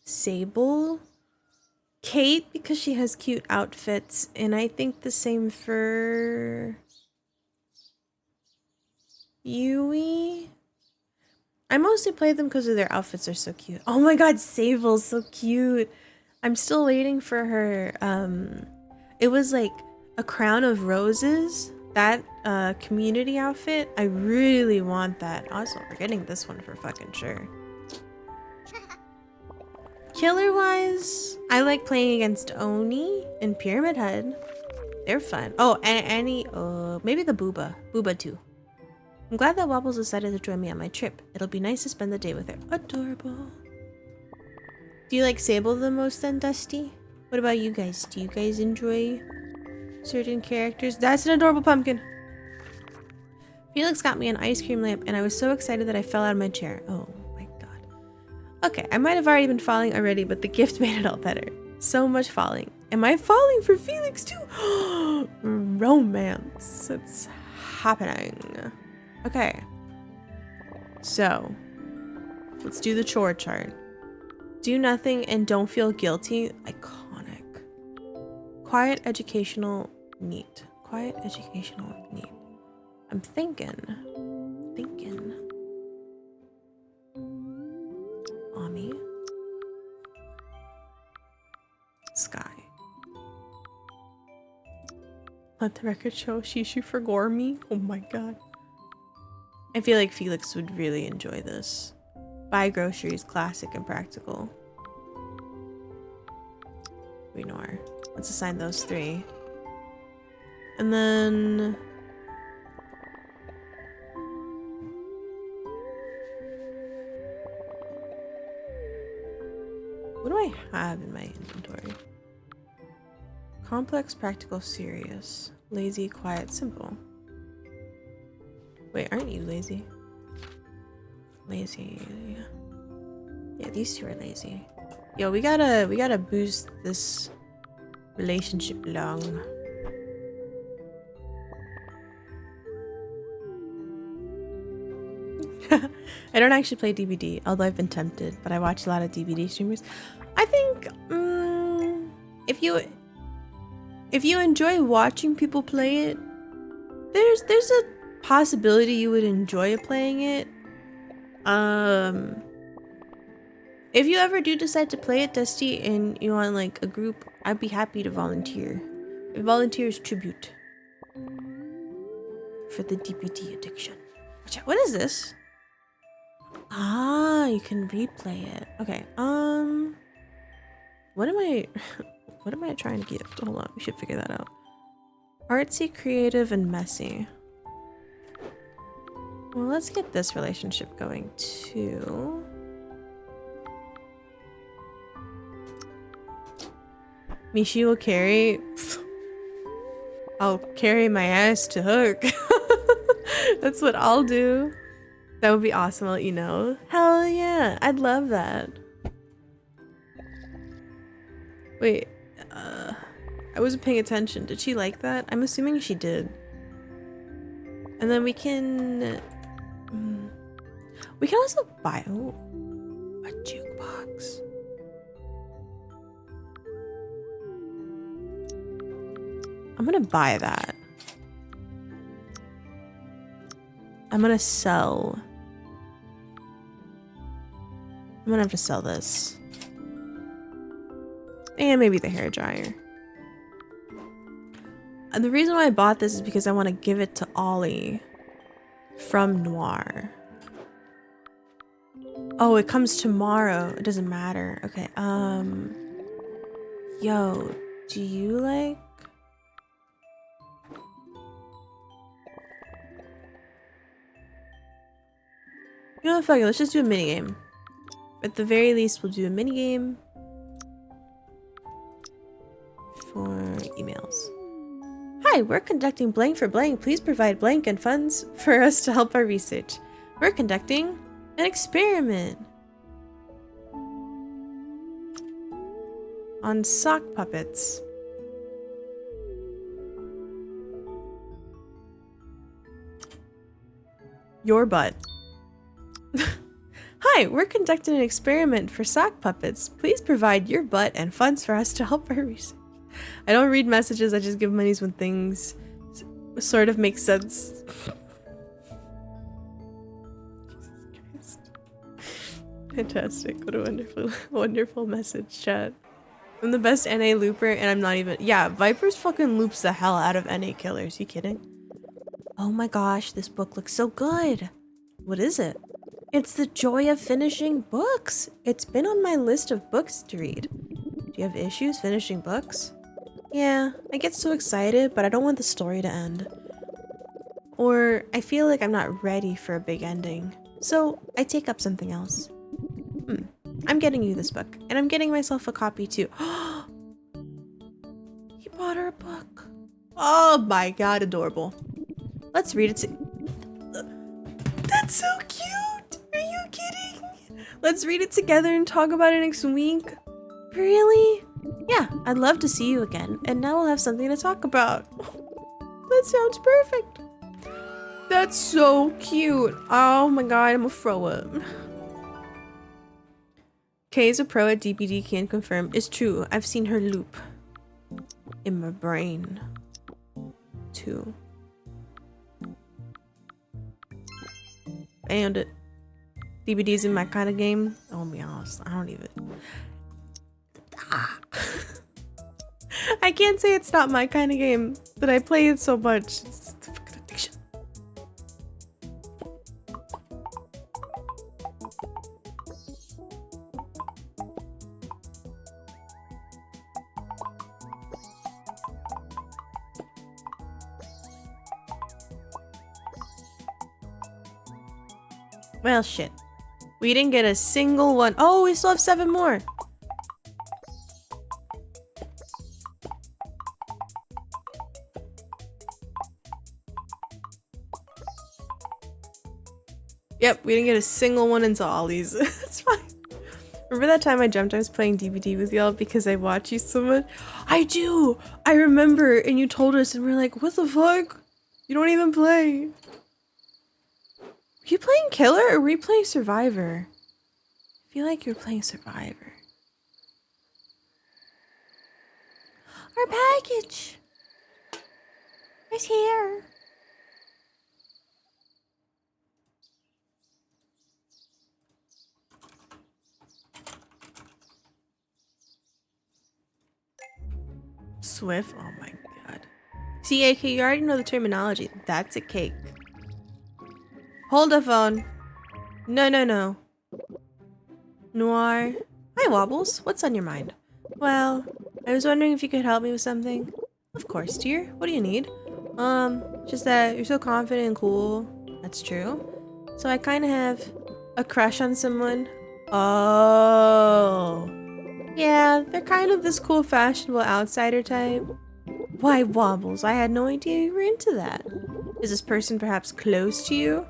Sable, Kate because she has cute outfits, and I think the same for Yui. I mostly play them because of their outfits are so cute. Oh my god, Sable's so cute. I'm still waiting for her. It was like a crown of roses. That community outfit. I really want that. Also, we're getting this one for fucking sure. Killer wise, I like playing against Oni and Pyramid Head. They're fun. Oh, and Annie. Maybe the Booba too. I'm glad that Wobbles decided to join me on my trip. It'll be nice to spend the day with her. Adorable. Do you like Sable the most then, Dusty? What about you guys? Do you guys enjoy certain characters? That's an adorable pumpkin. Felix got me an ice cream lamp and I was so excited that I fell out of my chair. Oh my god. Okay, I might have already been falling already, but the gift made it all better. So much falling. Am I falling for Felix too? Romance. It's happening. Okay. So, let's do the chore chart. Do nothing and don't feel guilty. Iconic. Quiet, educational, neat. Quiet, educational, neat. I'm thinking. Ami. Sky. Let the record show Shishu forgore me. Oh my god. I feel like Felix would really enjoy this. Buy groceries, classic and practical. We know her. Let's assign those 3. And then... what do I have in my inventory? Complex, practical, serious. Lazy, quiet, simple. Wait, aren't you lazy? Lazy. Yeah, these 2 are lazy. Yo, we gotta boost this relationship along. I don't actually play DBD, although I've been tempted, but I watch a lot of DBD streamers. I think if you enjoy watching people play it, there's a possibility you would enjoy playing it. If you ever do decide to play it, Dusty, and you want like a group, I'd be happy to volunteer. A volunteer's tribute for the DBD addiction. What is this? Ah, you can replay it. Okay. What am I trying to gift? Hold on, we should figure that out. Artsy, creative, and messy. Well, let's get this relationship going too. Mishi will carry. I'll carry my ass to hook. That's what I'll do. That would be awesome. I'll let you know. Hell yeah, I'd love that. Wait, I wasn't paying attention. Did she like that? I'm assuming she did. And then we can also buy a jukebox. I'm gonna buy that. I'm gonna sell. I'm gonna have to sell this. And maybe the hair dryer. And the reason why I bought this is because I want to give it to Ollie from Noir. Oh, it comes tomorrow. It doesn't matter. Okay, yo, do you like... You know what, fuck it, let's just do a minigame. At the very least, we'll do a minigame for emails. Hi, we're conducting blank for blank. Please provide blank and funds for us to help our research. We're conducting an experiment on sock puppets. Your butt. Hi, we're conducting an experiment for sock puppets. Please provide your butt and funds for us to help our research. I don't read messages, I just give monies when things sort of make sense. Jesus Christ. Fantastic. What a wonderful, wonderful message, chat. I'm the best NA looper and I'm not even- Yeah, Viper's fucking loops the hell out of NA killers. You kidding? Oh my gosh, this book looks so good. What is it? It's The Joy of Finishing Books. It's been on my list of books to read. Do you have issues finishing books? Yeah, I get so excited, but I don't want the story to end. Or I feel like I'm not ready for a big ending. So I take up something else. I'm getting you this book, and I'm getting myself a copy too. He bought her a book. Oh my god, adorable. Let's read it. That's so cute. Are you kidding? Let's read it together and talk about it next week. Really? Yeah, I'd love to see you again, and now we'll have something to talk about. That sounds perfect. That's so cute. Oh my god, I'm a throw up. Kay's a pro at DBD, can confirm. It's true. I've seen her loop in my brain too. And DBD's in my kind of game. I'll be honest, I don't even. I can't say it's not my kind of game, but I play it so much. It's a fucking addiction. Well, shit. We didn't get a single one. Oh, we still have 7 more. Yep, we didn't get a single one into Ollie's. It's fine. Remember that time I jumped? I was playing DVD with y'all because I watch you so much? I do! I remember, and you told us, and we are like, what the fuck? You don't even play. Were you playing Killer or were you playing Survivor? I feel like you're playing Survivor. Our package! It's here. Swift? Oh my god. See, AK, you already know the terminology. That's a cake. Hold the phone. No, no, no. Noir. Hi, Wobbles. What's on your mind? Well, I was wondering if you could help me with something. Of course, dear. What do you need? Just that you're so confident and cool. That's true. So I kind of have a crush on someone. Oh. Yeah, they're kind of this cool, fashionable outsider type. Why, Wobbles, I had no idea you were into that. Is this person perhaps close to you?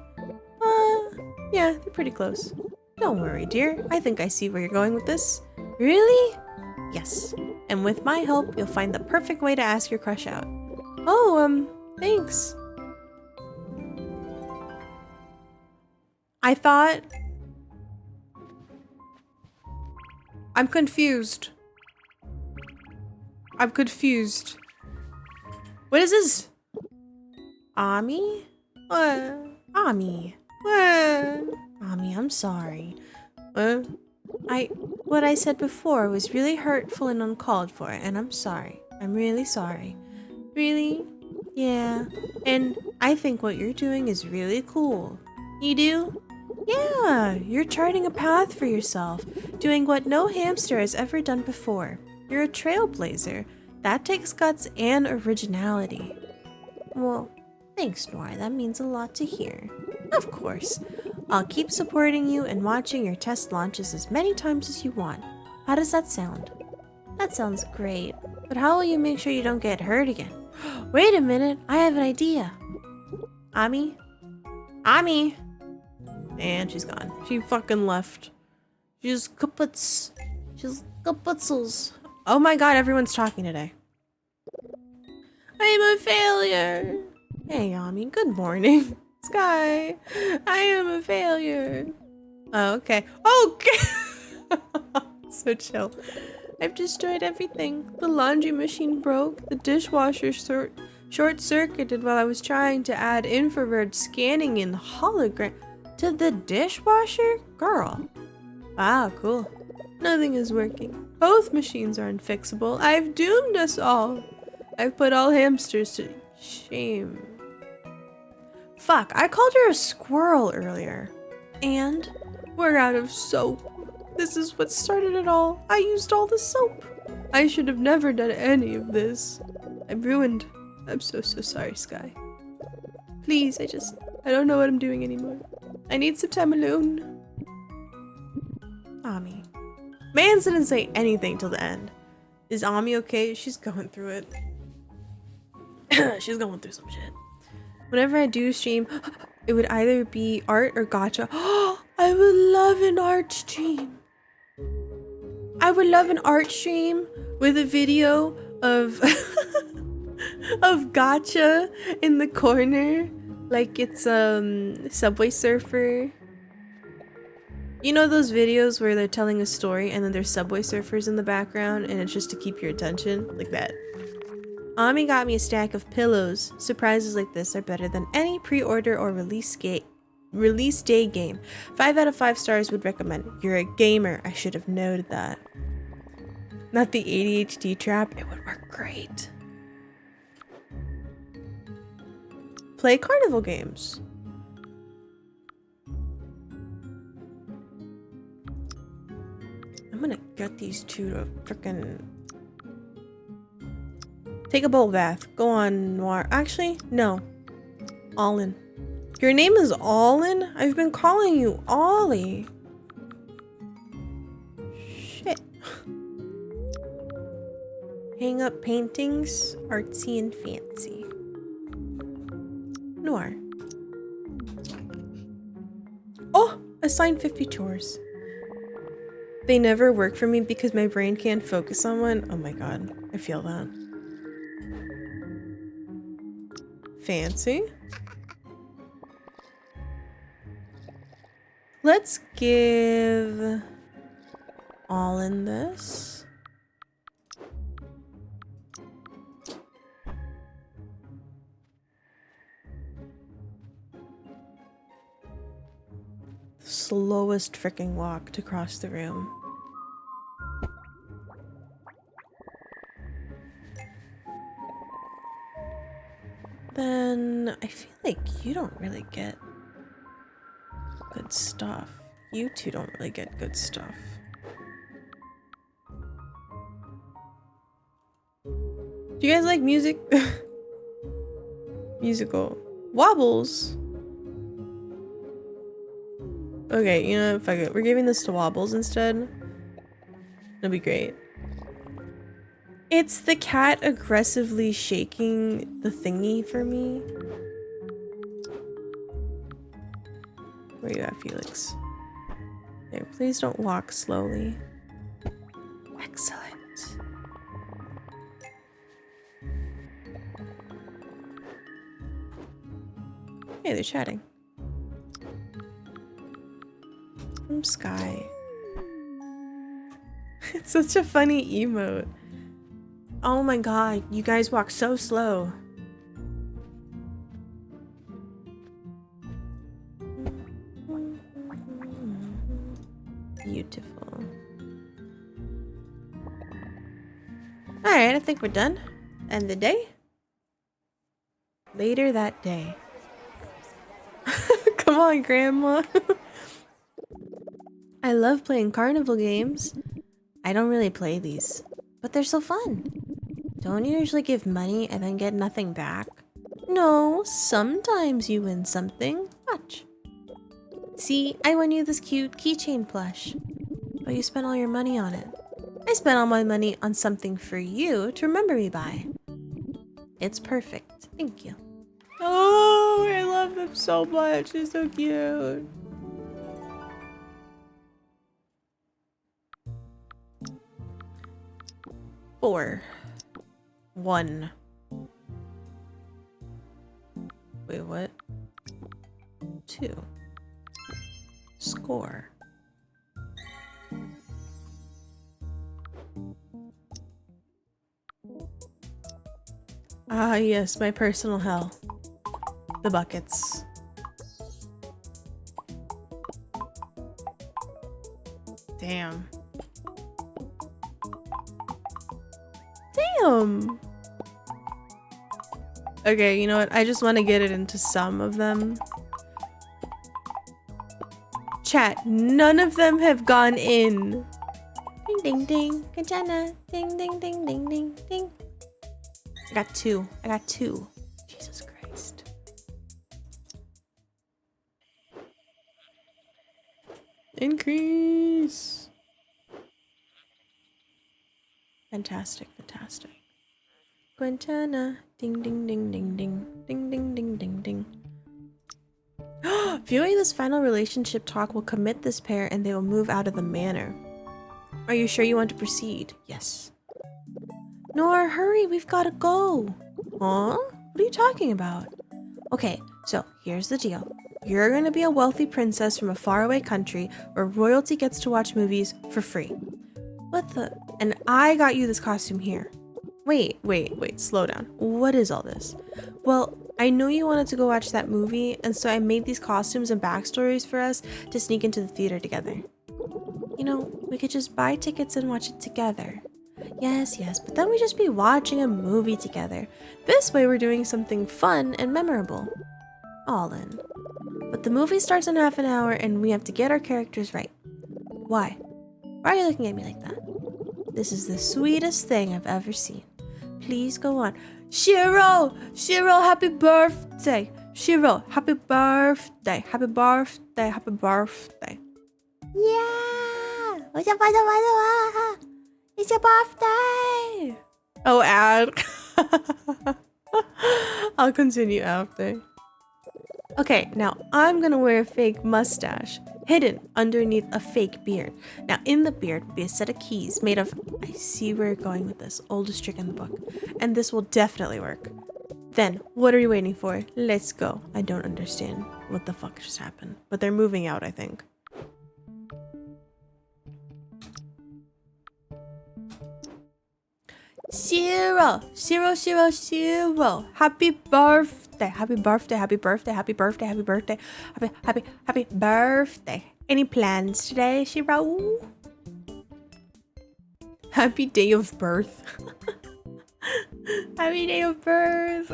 Yeah, they're pretty close. Don't worry, dear. I think I see where you're going with this. Really? Yes. And with my help, you'll find the perfect way to ask your crush out. Oh, thanks. I thought... I'm confused. I'm confused. What is this? Ami? What? Ami? What? Ami, I'm sorry. What I said before was really hurtful and uncalled for, and I'm sorry. I'm really sorry. Really? Yeah. And I think what you're doing is really cool. You do? Yeah, you're charting a path for yourself, doing what no hamster has ever done before. You're a trailblazer. That takes guts and originality. Well, thanks, Noir. That means a lot to hear. Of course. I'll keep supporting you and watching your test launches as many times as you want. How does that sound? That sounds great. But how will you make sure you don't get hurt again? Wait a minute. I have an idea. Ami? Ami! And she's gone. She fucking left. She's kaputs. She's kaputzels. Oh my god, everyone's talking today. I'm a failure. Hey, Ami. Good morning. Sky. I am a failure. Oh, okay. Okay. So chill. I've destroyed everything. The laundry machine broke. The dishwasher short-circuited while I was trying to add infrared scanning in hologram to the dishwasher? Girl. Wow, cool. Nothing is working. Both machines are unfixable. I've doomed us all. I've put all hamsters to shame. Fuck, I called her a squirrel earlier. And we're out of soap. This is what started it all. I used all the soap. I should have never done any of this. I'm ruined. I'm so sorry, Sky. Please, I don't know what I'm doing anymore. I need some time alone. Ami. Mans didn't say anything till the end. Is Ami okay? She's going through it. She's going through some shit. Whenever I do stream, it would either be art or gacha. I would love an art stream. I would love an art stream with a video of of gacha in the corner, like it's Subway Surfer. You know those videos where they're telling a story and then there's Subway Surfers in the background and it's just to keep your attention? Like that. Ami got me a stack of pillows. Surprises like this are better than any pre-order or release day game. 5 out of 5 stars would recommend. You're a gamer. I should have noted that. Not the ADHD trap. It would work great. Play carnival games. I'm gonna get these two to frickin' take a bubble bath. Go on, Noir. Actually, no. Allin. Your name is Allin? I've been calling you Ollie. Shit. Hang up paintings, artsy and fancy. Noir. Oh! Assign 50 chores. They never work for me because my brain can't focus on one. Oh my god, I feel that. Fancy. Let's give all in this. Slowest freaking walk to cross the room. Then I feel like you don't really get good stuff. You two don't really get good stuff. Do you guys like music? Musical. Wobbles. Okay, you know, fuck it. We're giving this to Wobbles instead. It'll be great. It's the cat aggressively shaking the thingy for me. Where you at, Felix? There, please don't walk slowly. Excellent. Hey, they're chatting. From Sky. It's such a funny emote. Oh my god, you guys walk so slow. Beautiful. Alright, I think we're done. End the day. Later that day. Come on, Grandma. I love playing carnival games. I don't really play these, but they're so fun. Don't you usually give money and then get nothing back? No, sometimes you win something. Watch. See, I won you this cute keychain plush, but you spent all your money on it. I spent all my money on something for you to remember me by. It's perfect. Thank you. Oh, I love them so much. They're so cute. Four. 1. Wait, what? 2. Score. Ah, yes, my personal hell. The buckets. Damn. Damn. Okay, you know what? I just want to get it into some of them. Chat, none of them have gone in. Ding ding ding. Kajana. Ding ding ding ding ding ding. I got two. Jesus Christ. Increase. Fantastic. Quintana. Ding ding ding ding ding. Ding ding ding ding ding. Viewing this final relationship talk will commit this pair and they will move out of the manor. Are you sure you want to proceed? Yes. Nor, hurry, we've gotta go. Huh? What are you talking about? Okay, so here's the deal. You're gonna be a wealthy princess from a faraway country where royalty gets to watch movies for free. What the? And I got you this costume here. Wait, slow down. What is all this? Well, I know you wanted to go watch that movie, and so I made these costumes and backstories for us to sneak into the theater together. You know, we could just buy tickets and watch it together. Yes, but then we'd just be watching a movie together. This way we're doing something fun and memorable. All in. But the movie starts in half an hour and we have to get our characters right. Why? Why are you looking at me like that? This is the sweetest thing I've ever seen. Please go on. Shiro, happy birthday. Shiro, happy birthday. Yeah. It's your birthday. Oh, ad. I'll continue after. Okay, now I'm gonna wear a fake mustache hidden underneath a fake beard. Now in the beard will be a set of keys made of, I see where you're going with this, oldest trick in the book. And this will definitely work. Then, what are you waiting for? Let's go. I don't understand what the fuck just happened. But they're moving out, I think. Shiro. Happy birthday. Happy birthday. Any plans today, Shiro? Happy day of birth. Happy day of birth.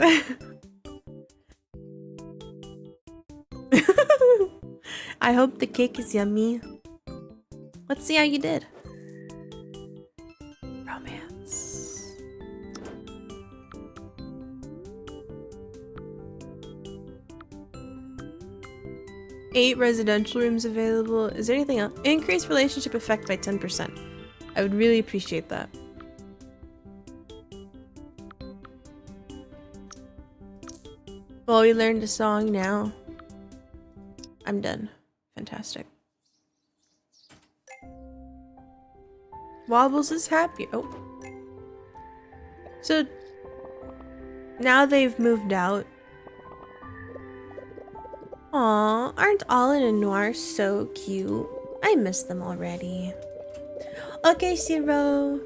I hope the cake is yummy. Let's see how you did. Romance. Eight residential rooms available. Is there anything else? Increase relationship effect by 10%. I would really appreciate that. Well, we learned a song now. I'm done. Fantastic. Wobbles is happy. Oh. So now they've moved out. Aw, aren't Allen and Noir so cute? I miss them already. Okay, Shiro.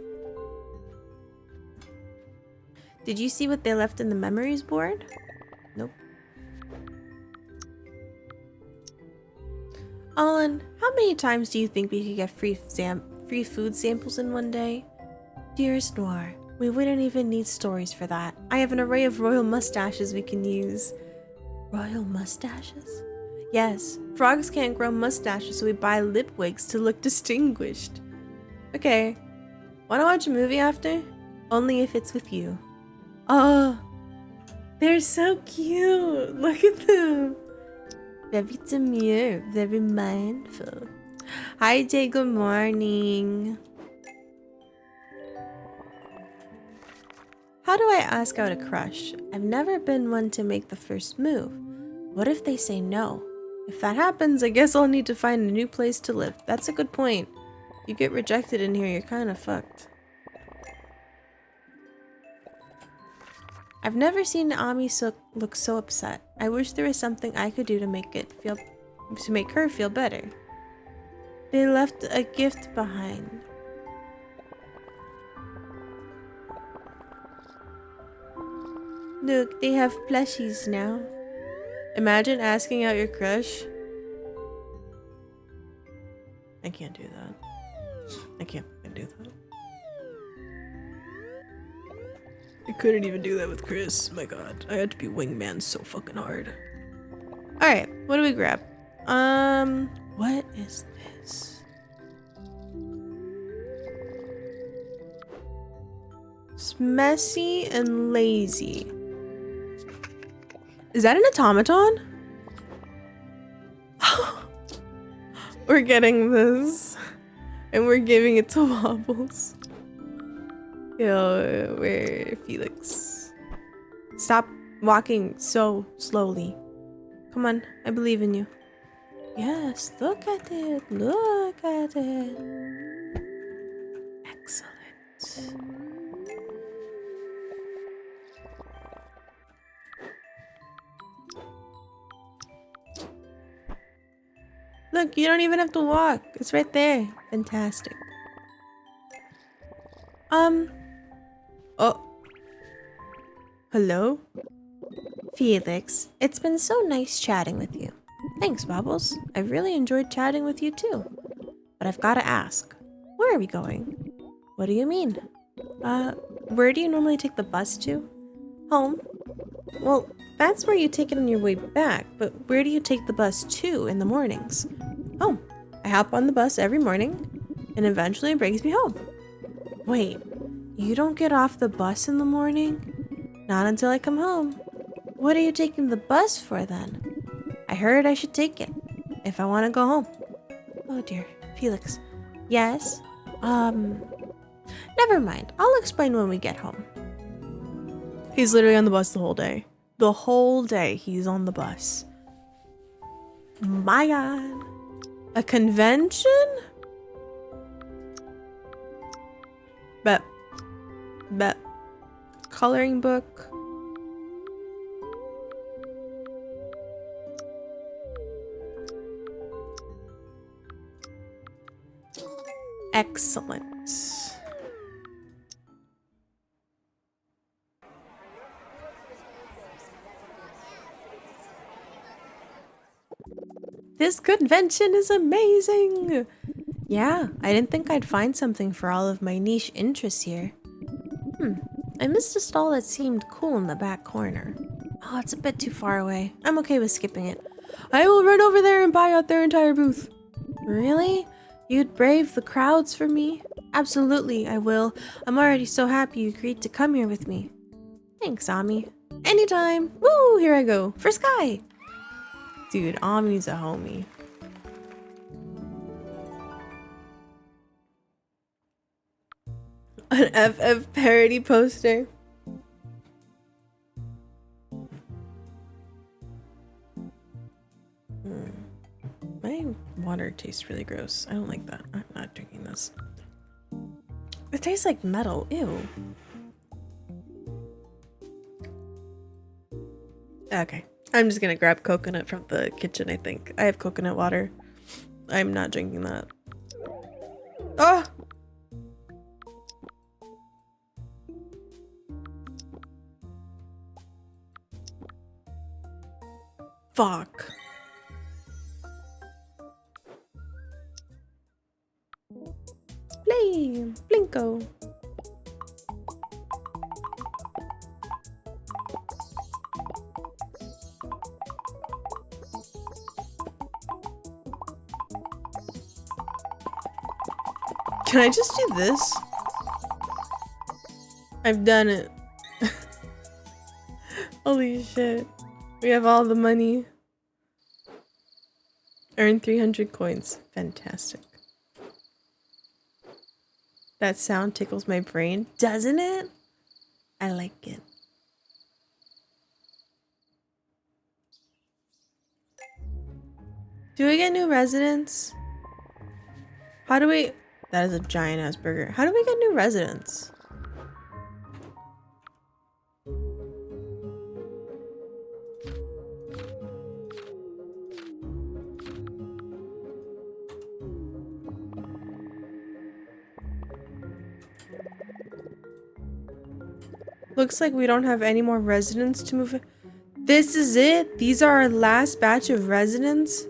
Did you see what they left in the memories board? Nope. Allen, how many times do you think we could get free food samples in one day? Dearest Noir, we wouldn't even need stories for that. I have an array of royal mustaches we can use. Royal mustaches? Yes, frogs can't grow mustaches, so we buy lip wigs to look distinguished. Okay, wanna watch a movie after? Only if it's with you. Oh, they're so cute. Look at them. Very demure, very mindful. Hi, Jay, good morning. How do I ask out a crush? I've never been one to make the first move. What if they say no? If that happens, I guess I'll need to find a new place to live. That's a good point. You get rejected in here, you're kind of fucked. I've never seen Ami look so upset. I wish there was something I could do to make her feel better. They left a gift behind. Look, they have plushies now. Imagine asking out your crush. I can't do that. I can't do that. I couldn't even do that with Chris. My god. I had to be wingman so fucking hard. Alright, what do we grab? What is this? It's messy and lazy. Is that an automaton? We're getting this. And we're giving it to Wobbles. Yo, where Felix? Stop walking so slowly. Come on, I believe in you. Yes, look at it. Look at it. Excellent. Look, you don't even have to walk. It's right there. Fantastic. Oh. Hello? Felix, it's been so nice chatting with you. Thanks, Bubbles. I really enjoyed chatting with you too. But I've got to ask, where are we going? What do you mean? Where do you normally take the bus to? Home. Well, that's where you take it on your way back, but where do you take the bus to in the mornings? Home. I hop on the bus every morning, and eventually it brings me home. Wait, you don't get off the bus in the morning? Not until I come home. What are you taking the bus for then? I heard I should take it if I want to go home. Oh dear. Felix. Yes? Never mind. I'll explain when we get home. He's literally on the bus the whole day. The whole day he's on the bus. My god. A convention? Bet. Coloring book. Excellent. This convention is amazing! Yeah, I didn't think I'd find something for all of my niche interests here. I missed a stall that seemed cool in the back corner. Oh, it's a bit too far away. I'm okay with skipping it. I will run over there and buy out their entire booth. Really? You'd brave the crowds for me? Absolutely, I will. I'm already so happy you agreed to come here with me. Thanks, Ami. Anytime. Woo, here I go. For Sky. Dude, Ami's a homie. An FF parody poster. My water tastes really gross. I don't like that. I'm not drinking this. It tastes like metal. Ew. Okay. I'm just gonna grab coconut from the kitchen, I think. I have coconut water. I'm not drinking that. Oh! Fuck. Play! Blinko! Can I just do this? I've done it. Holy shit. We have all the money. Earn 300 coins. Fantastic. That sound tickles my brain, doesn't it? I like it. Do we get new residents? How do we... That is a giant ass burger. How do we get new residents? Looks like we don't have any more residents to move in. This is it? These are our last batch of residents?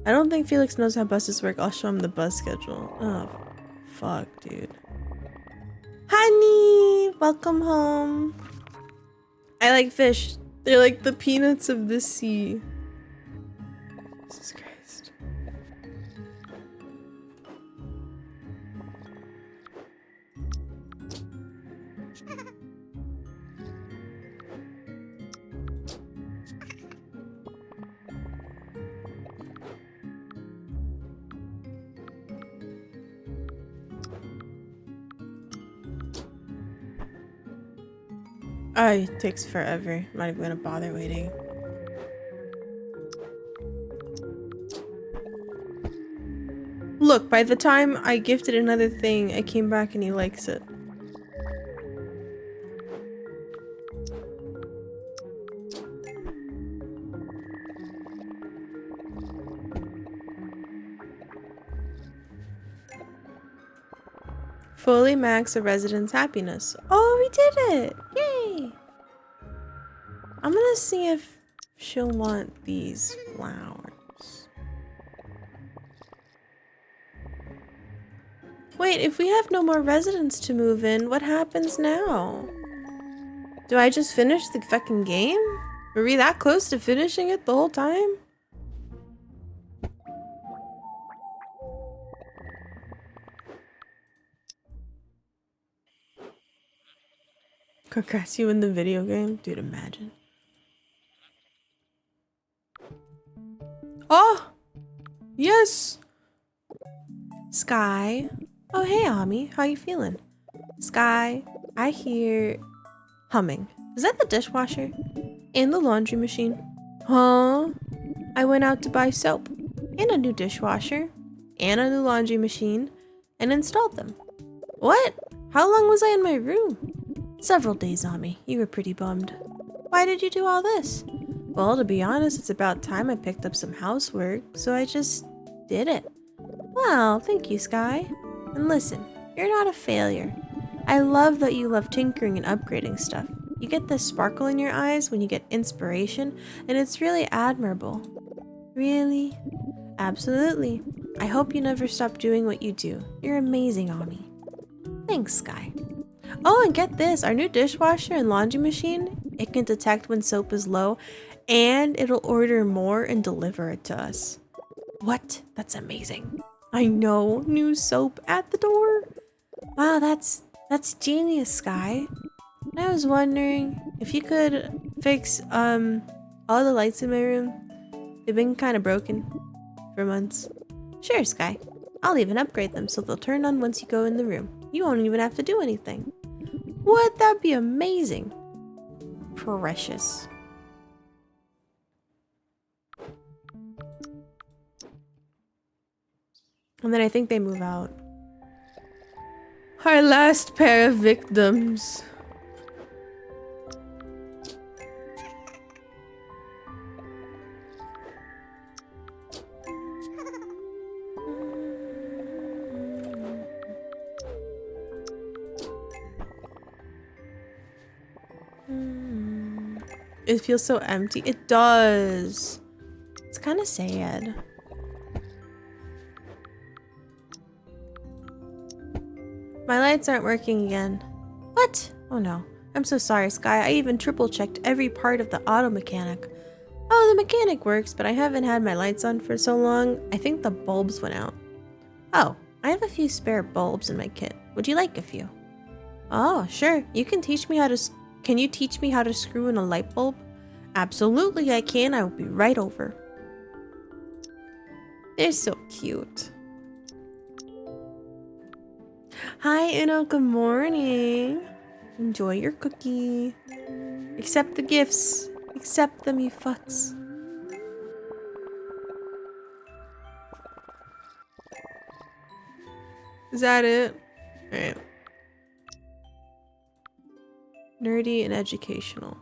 I don't think Felix knows how buses work. I'll show him the bus schedule. Oh, fuck, dude. Honey! Welcome home. I like fish. They're like the peanuts of the sea. Jesus Christ. Oh, it takes forever. I'm not even gonna bother waiting. Look, by the time I gifted another thing, I came back and he likes it. Fully max a resident's happiness. Oh, we did it! Yay! I'm gonna see if she'll want these flowers. Wait, if we have no more residents to move in, what happens now? Do I just finish the fucking game? Were we that close to finishing it the whole time? Congrats, you in the video game? Dude, imagine. Oh! Yes! Sky. Oh, hey, Ami. How you feeling? Sky, I hear humming. Is that the dishwasher? And the laundry machine? Huh? I went out to buy soap. And a new dishwasher. And a new laundry machine. And installed them. What? How long was I in my room? Several days, Ami. You were pretty bummed. Why did you do all this? Well, to be honest, it's about time I picked up some housework, so I just did it. Well, thank you, Sky. And listen, you're not a failure. I love that you love tinkering and upgrading stuff. You get this sparkle in your eyes when you get inspiration, and it's really admirable. Really? Absolutely. I hope you never stop doing what you do. You're amazing, Ami. Thanks, Sky. Oh, and get this, our new dishwasher and laundry machine, it can detect when soap is low, and it'll order more and deliver it to us. What? That's amazing. I know, new soap at the door. Wow, that's genius, Sky. And I was wondering if you could fix all the lights in my room. They've been kind of broken for months. Sure, Sky. I'll even upgrade them so they'll turn on once you go in the room. You won't even have to do anything. What? That'd be amazing. Precious. And then I think they move out. Our last pair of victims. It feels so empty. It does. It's kind of sad. My lights aren't working again. What? Oh no. I'm so sorry, Sky. I even triple checked every part of the auto mechanic. Oh, the mechanic works, but I haven't had my lights on for so long. I think the bulbs went out. Oh, I have a few spare bulbs in my kit. Would you like a few? Oh, sure. You can teach me how to... Can you teach me how to screw in a light bulb? Absolutely, I can. I will be right over. They're so cute. Hi, Uno. Good morning. Enjoy your cookie. Accept the gifts. Accept them, you fucks. Is that it? Alright. Nerdy and educational.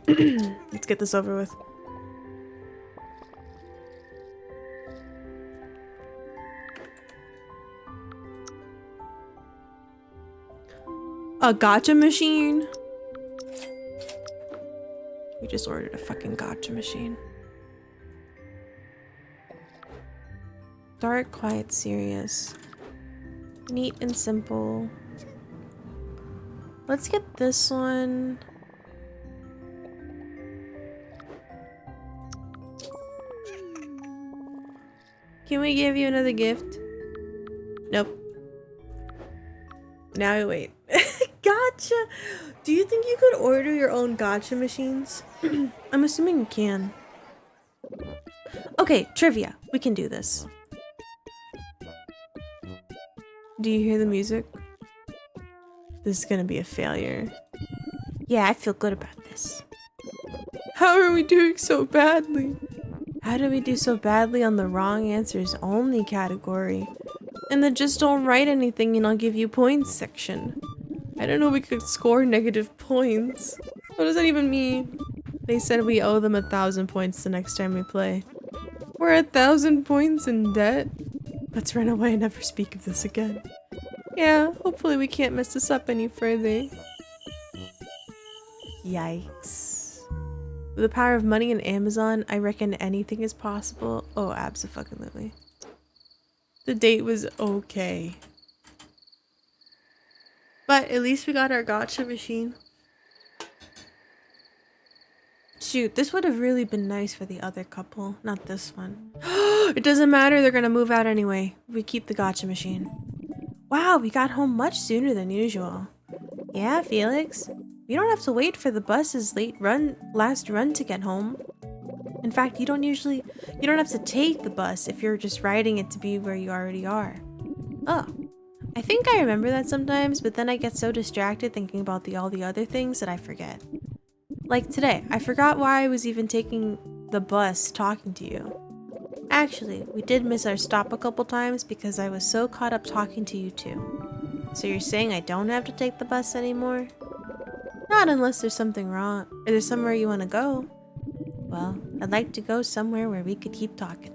Let's get this over with. A gacha machine? We just ordered a fucking gacha machine. Dark, quiet, serious. Neat and simple. Let's get this one. Can we give you another gift? Nope. Now I wait. Gotcha! Do you think you could order your own gotcha machines? I'm assuming you can. Okay, trivia. We can do this. Do you hear the music? This is gonna be a failure. Yeah, I feel good about this. How are we doing so badly? How do we do so badly on the wrong answers only category? And then just don't write anything and I'll give you points section. I don't know we could score negative points. What does that even mean? They said we owe them 1,000 points the next time we play. We're 1,000 points in debt? Let's run away and never speak of this again. Yeah, hopefully we can't mess this up any further. Yikes. With the power of money and Amazon, I reckon anything is possible. Oh, abso-fucking-lutely. The date was okay. But at least we got our gotcha machine. Shoot, this would have really been nice for the other couple, not this one. It doesn't matter, they're gonna move out anyway. We keep the gotcha machine. Wow, we got home much sooner than usual. Yeah, Felix. You don't have to wait for the bus's last run to get home. In fact, you don't have to take the bus if you're just riding it to be where you already are. Oh, I think I remember that sometimes, but then I get so distracted thinking about all the other things that I forget. Like today, I forgot why I was even taking the bus talking to you. Actually, we did miss our stop a couple times because I was so caught up talking to you two. So you're saying I don't have to take the bus anymore? Not unless there's something wrong, or there's somewhere you want to go. Well, I'd like to go somewhere where we could keep talking.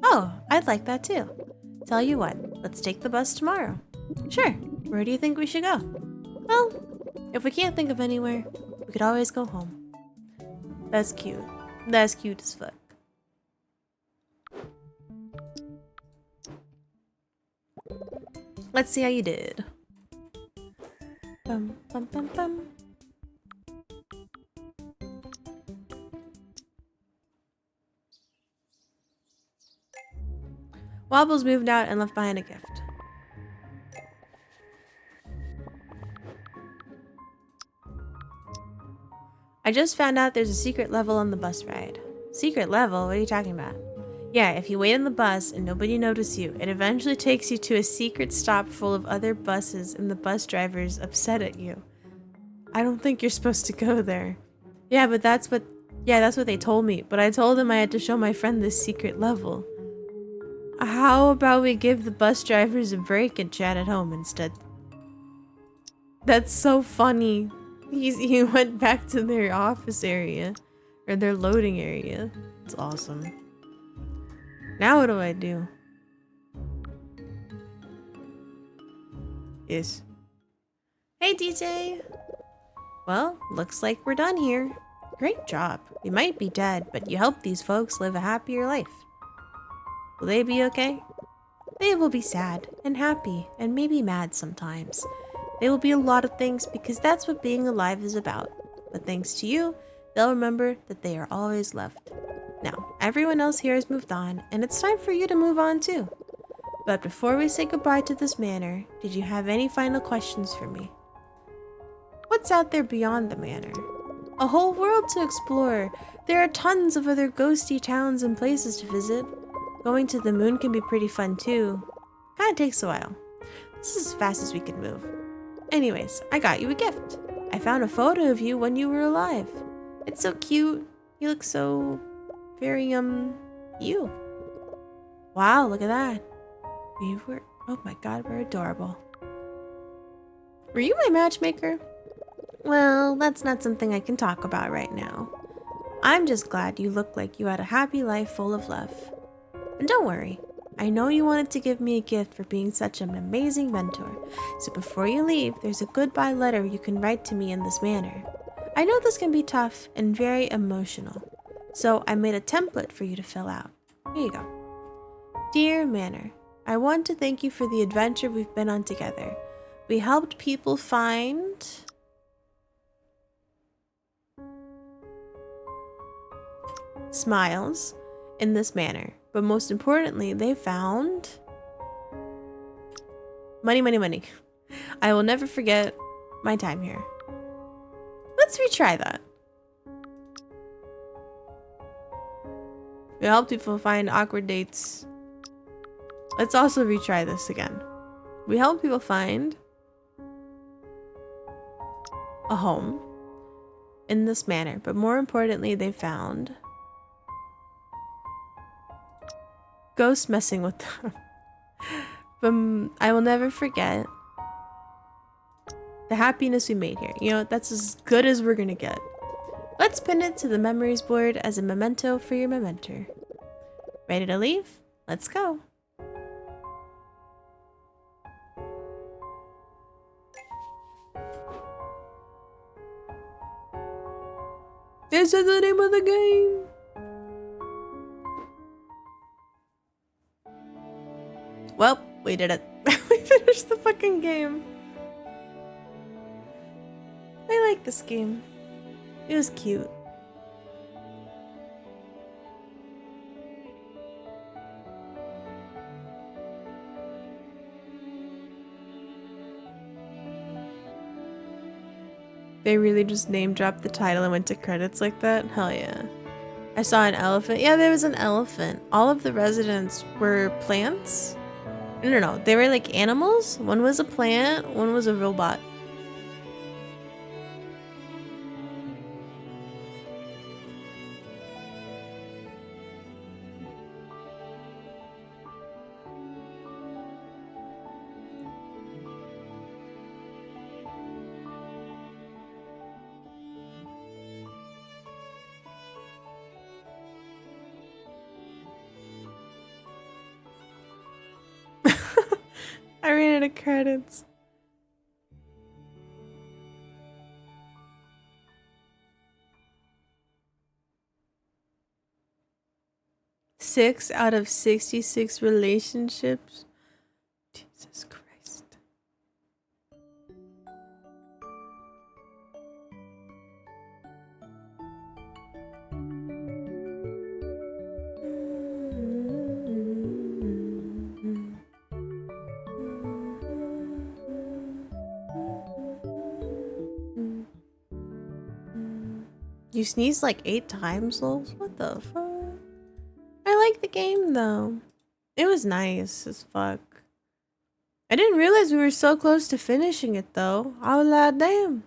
Oh, I'd like that too. Tell you what, let's take the bus tomorrow. Sure, where do you think we should go? Well, if we can't think of anywhere, we could always go home. That's cute. That's cute as fuck. Let's see how you did. Bum, bum, bum, bum. Wobbles moved out and left behind a gift. I just found out there's a secret level on the bus ride. Secret level? What are you talking about? Yeah, if you wait on the bus and nobody notices you, it eventually takes you to a secret stop full of other buses and the bus driver's upset at you. I don't think you're supposed to go there. Yeah, that's what they told me, but I told them I had to show my friend this secret level. How about we give the bus drivers a break and chat at home instead? That's so funny. He went back to their office area, or their loading area. It's awesome. Now what do I do? Yes. Hey DJ! Well, looks like we're done here. Great job. You might be dead, but you helped these folks live a happier life. Will they be okay? They will be sad and happy and maybe mad sometimes. They will be a lot of things because that's what being alive is about. But thanks to you, they'll remember that they are always loved. Now, everyone else here has moved on, and it's time for you to move on too. But before we say goodbye to this manor, did you have any final questions for me? What's out there beyond the manor? A whole world to explore. There are tons of other ghosty towns and places to visit. Going to the moon can be pretty fun too. Kinda takes a while. This is as fast as we can move. Anyways, I got you a gift. I found a photo of you when you were alive. It's so cute. You look so very, you. Wow, look at that. Oh my god, we're adorable. Were you my matchmaker? Well, that's not something I can talk about right now. I'm just glad you look like you had a happy life full of love. And don't worry, I know you wanted to give me a gift for being such an amazing mentor, so before you leave, there's a goodbye letter you can write to me in this manner. I know this can be tough and very emotional, so I made a template for you to fill out. Here you go. Dear Manor, I want to thank you for the adventure we've been on together. We helped people find smiles in this manner. But most importantly, they found money, money, money. I will never forget my time here. Let's retry that. We help people find awkward dates. Let's also retry this again. We help people find a home in this manner, but more importantly, they found ghosts messing with them. But I will never forget the happiness we made here. You know, that's as good as we're gonna get. Let's pin it to the memories board as a memento for your memento. Ready to leave? Let's go. This is the name of the game. Well, we did it. We finished the fucking game. I like this game. It was cute. They really just name dropped the title and went to credits like that? Hell yeah. I saw an elephant. Yeah, there was an elephant. All of the residents were plants. No. They were like animals. One was a plant, one was a robot. I ran out of credits. Six out of 66 relationships. Jesus Christ. You sneezed like 8 times, Lols? What the fuck? I like the game though. It was nice as fuck. I didn't realize we were so close to finishing it though. I was like, damn.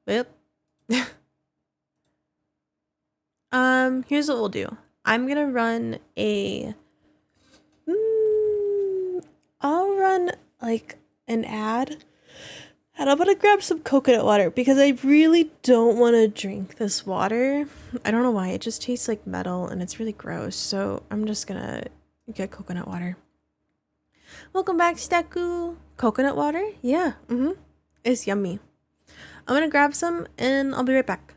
Yep. Here's what we'll do. I'm gonna run a I'll run like an ad. And I'm gonna grab some coconut water because I really don't want to drink this water. I don't know why, it just tastes like metal and it's really gross. So I'm just gonna get coconut water. Welcome back, Staku. Coconut water? Yeah, it's yummy. I'm gonna grab some and I'll be right back.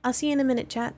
I'll see you in a minute, chat.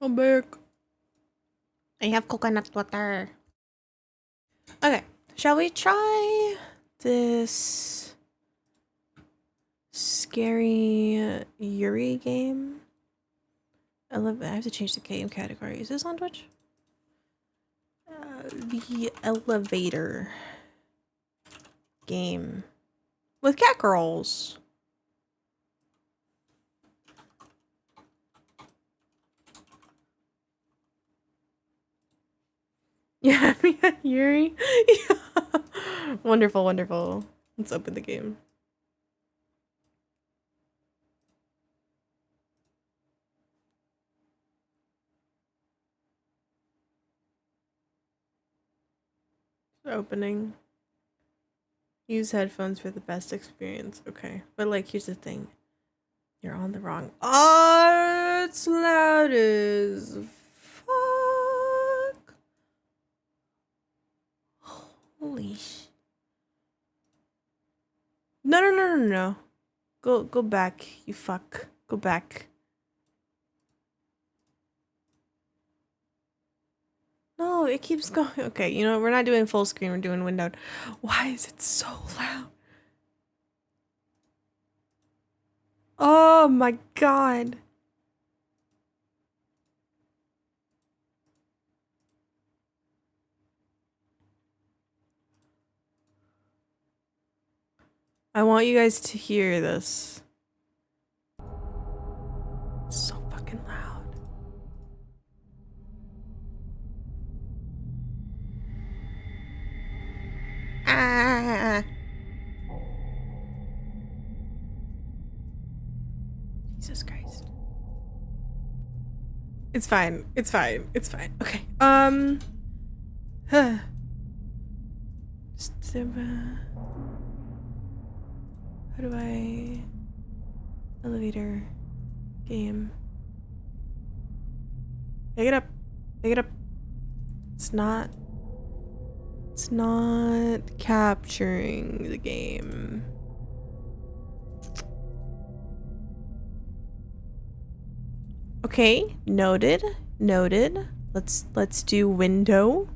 I'm back. I have coconut water. Okay, shall we try this scary Yuri game? I have to change the game category. Is this on Twitch? The elevator game with CatGirls. Yeah, Yuri. Yeah. Wonderful, wonderful. Let's open the game. Opening. Use headphones for the best experience. Okay. But like, here's the thing. You're on the wrong. Oh, it's loud as fuck. Holy sh. No. Go back, you fuck. Go back. No, it keeps going. Okay, you know, we're not doing full screen, we're doing windowed. Why is it so loud? Oh my god. I want you guys to hear this. It's so fucking loud. Ah. Jesus Christ. It's fine. It's fine. It's fine. Okay. Huh. How do I elevator game? Pick it up. Pick it up. It's not capturing the game. Okay, noted. Let's do window.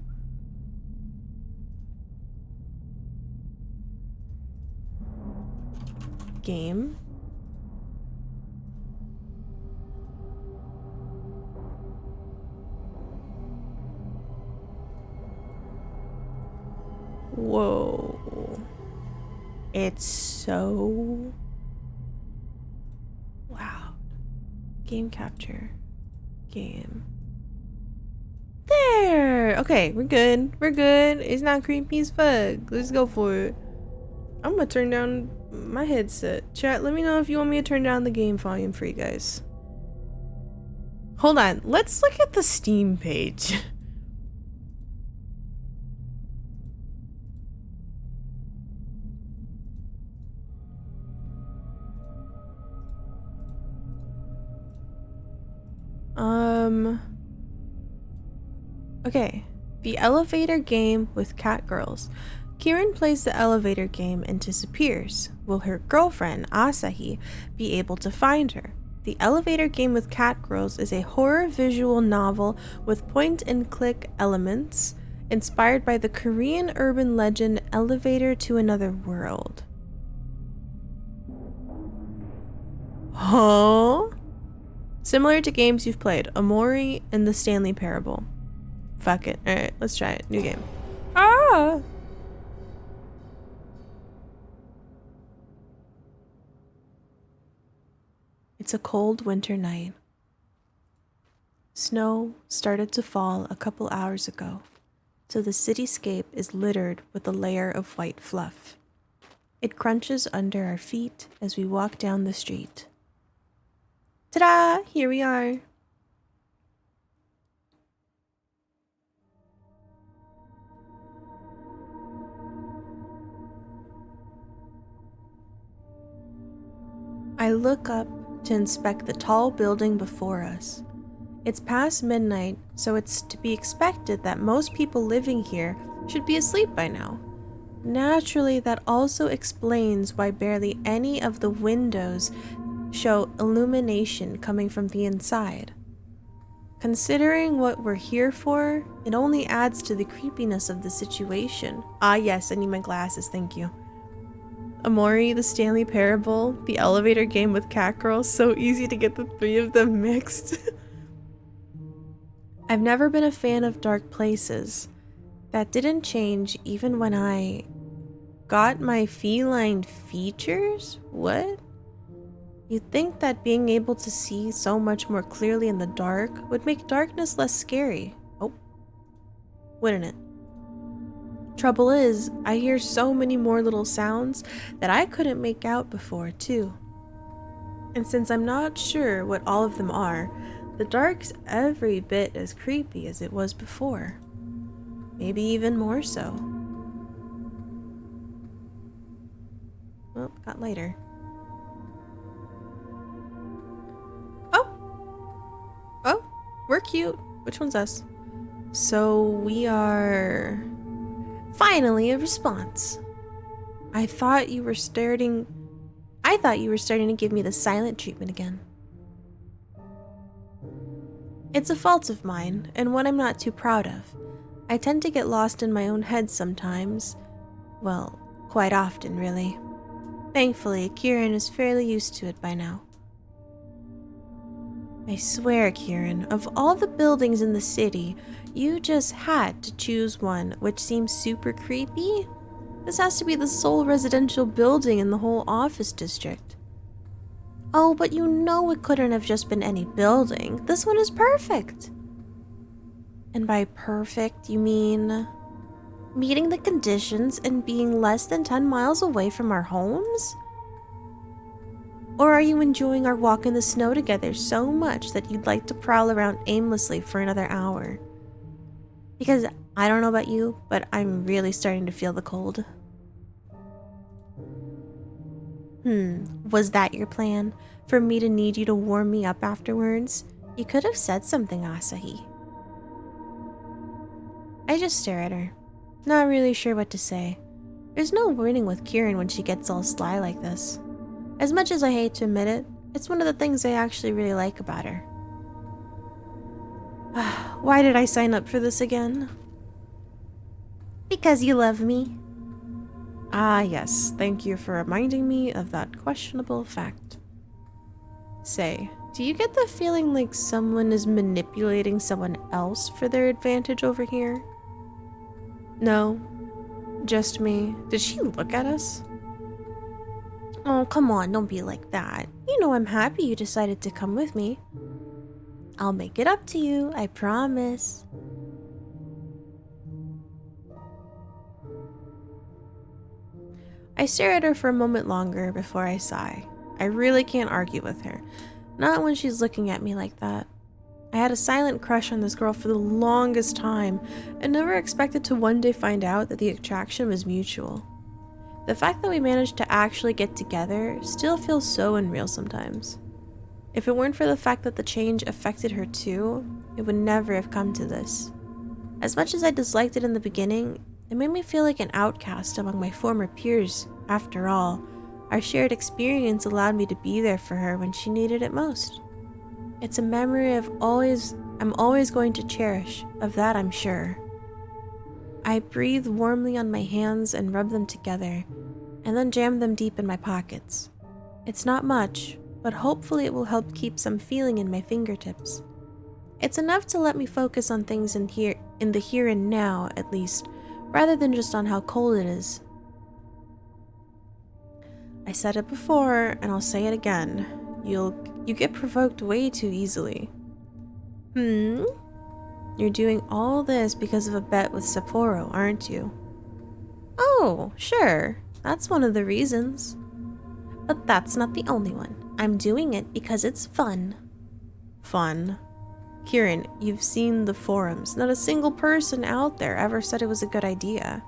Game. Whoa. It's so loud. Game capture. Game. There! Okay, we're good. We're good. It's not creepy as fuck. Let's go for it. I'm gonna turn down my headset. Chat, let me know if you want me to turn down the game volume for you guys. Hold on. Let's look at the Steam page. Okay. The elevator game with CatGirls. Kieran plays the elevator game and disappears. Will her girlfriend, Asahi, be able to find her? The elevator game with CatGirls is a horror visual novel with point-and-click elements inspired by the Korean urban legend Elevator to Another World. Huh? Similar to games you've played, Amori and the Stanley Parable. Fuck it. Alright, let's try it. New game. Ah! It's a cold winter night. Snow started to fall a couple hours ago, so the cityscape is littered with a layer of white fluff. It crunches under our feet as we walk down the street. Ta-da! Here we are. I look up to inspect the tall building before us. It's past midnight, so it's to be expected that most people living here should be asleep by now. Naturally, that also explains why barely any of the windows show illumination coming from the inside. Considering what we're here for, it only adds to the creepiness of the situation. Ah yes, I need my glasses, thank you. Amori, the Stanley Parable, the elevator game with CatGirls, so easy to get the three of them mixed. I've never been a fan of dark places. That didn't change even when I got my feline features? What? You'd think that being able to see so much more clearly in the dark would make darkness less scary. Oh, wouldn't it? Trouble is, I hear so many more little sounds that I couldn't make out before, too. And since I'm not sure what all of them are, the dark's every bit as creepy as it was before. Maybe even more so. Well, got lighter. Oh, we're cute. Which one's us? So we are... Finally, a response. I thought you were starting to give me the silent treatment again. It's a fault of mine, and one I'm not too proud of. I tend to get lost in my own head sometimes. Well, quite often, really. Thankfully, Kieran is fairly used to it by now. I swear, Kieran, of all the buildings in the city, you just had to choose one which seems super creepy. This has to be the sole residential building in the whole office district. Oh, but you know it couldn't have just been any building. This one is perfect. And by perfect, you mean meeting the conditions and being less than 10 miles away from our homes? Or are you enjoying our walk in the snow together so much that you'd like to prowl around aimlessly for another hour? Because I don't know about you, but I'm really starting to feel the cold. Was that your plan? For me to need you to warm me up afterwards? You could have said something, Asahi. I just stare at her, not really sure what to say. There's no winning with Kieran when she gets all sly like this. As much as I hate to admit it, it's one of the things I actually really like about her. Why did I sign up for this again? Because you love me. Ah yes, thank you for reminding me of that questionable fact. Say, do you get the feeling like someone is manipulating someone else for their advantage over here? No, just me. Did she look at us? Oh, come on, don't be like that. You know I'm happy you decided to come with me. I'll make it up to you, I promise. I stare at her for a moment longer before I sigh. I really can't argue with her. Not when she's looking at me like that. I had a silent crush on this girl for the longest time and never expected to one day find out that the attraction was mutual. The fact that we managed to actually get together still feels so unreal sometimes. If it weren't for the fact that the change affected her too, it would never have come to this. As much as I disliked it in the beginning, it made me feel like an outcast among my former peers. After all, our shared experience allowed me to be there for her when she needed it most. It's a memory I'm always going to cherish, of that I'm sure. I breathe warmly on my hands and rub them together, and then jam them deep in my pockets. It's not much, but hopefully it will help keep some feeling in my fingertips. It's enough to let me focus on things in the here and now, at least, rather than just on how cold it is. I said it before, and I'll say it again. You get provoked way too easily. You're doing all this because of a bet with Sapporo, aren't you? Oh, sure. That's one of the reasons. But that's not the only one. I'm doing it because it's fun. Fun? Kieran, you've seen the forums. Not a single person out there ever said it was a good idea.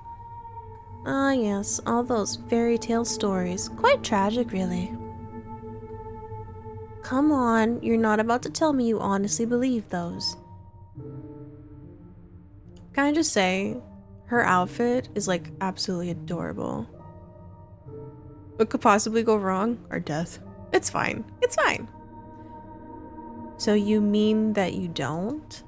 Ah, yes, all those fairy tale stories. Quite tragic, really. Come on, you're not about to tell me you honestly believe those. Can I just say, her outfit is like absolutely adorable. What could possibly go wrong? Our death. It's fine. It's fine. So you mean that you don't?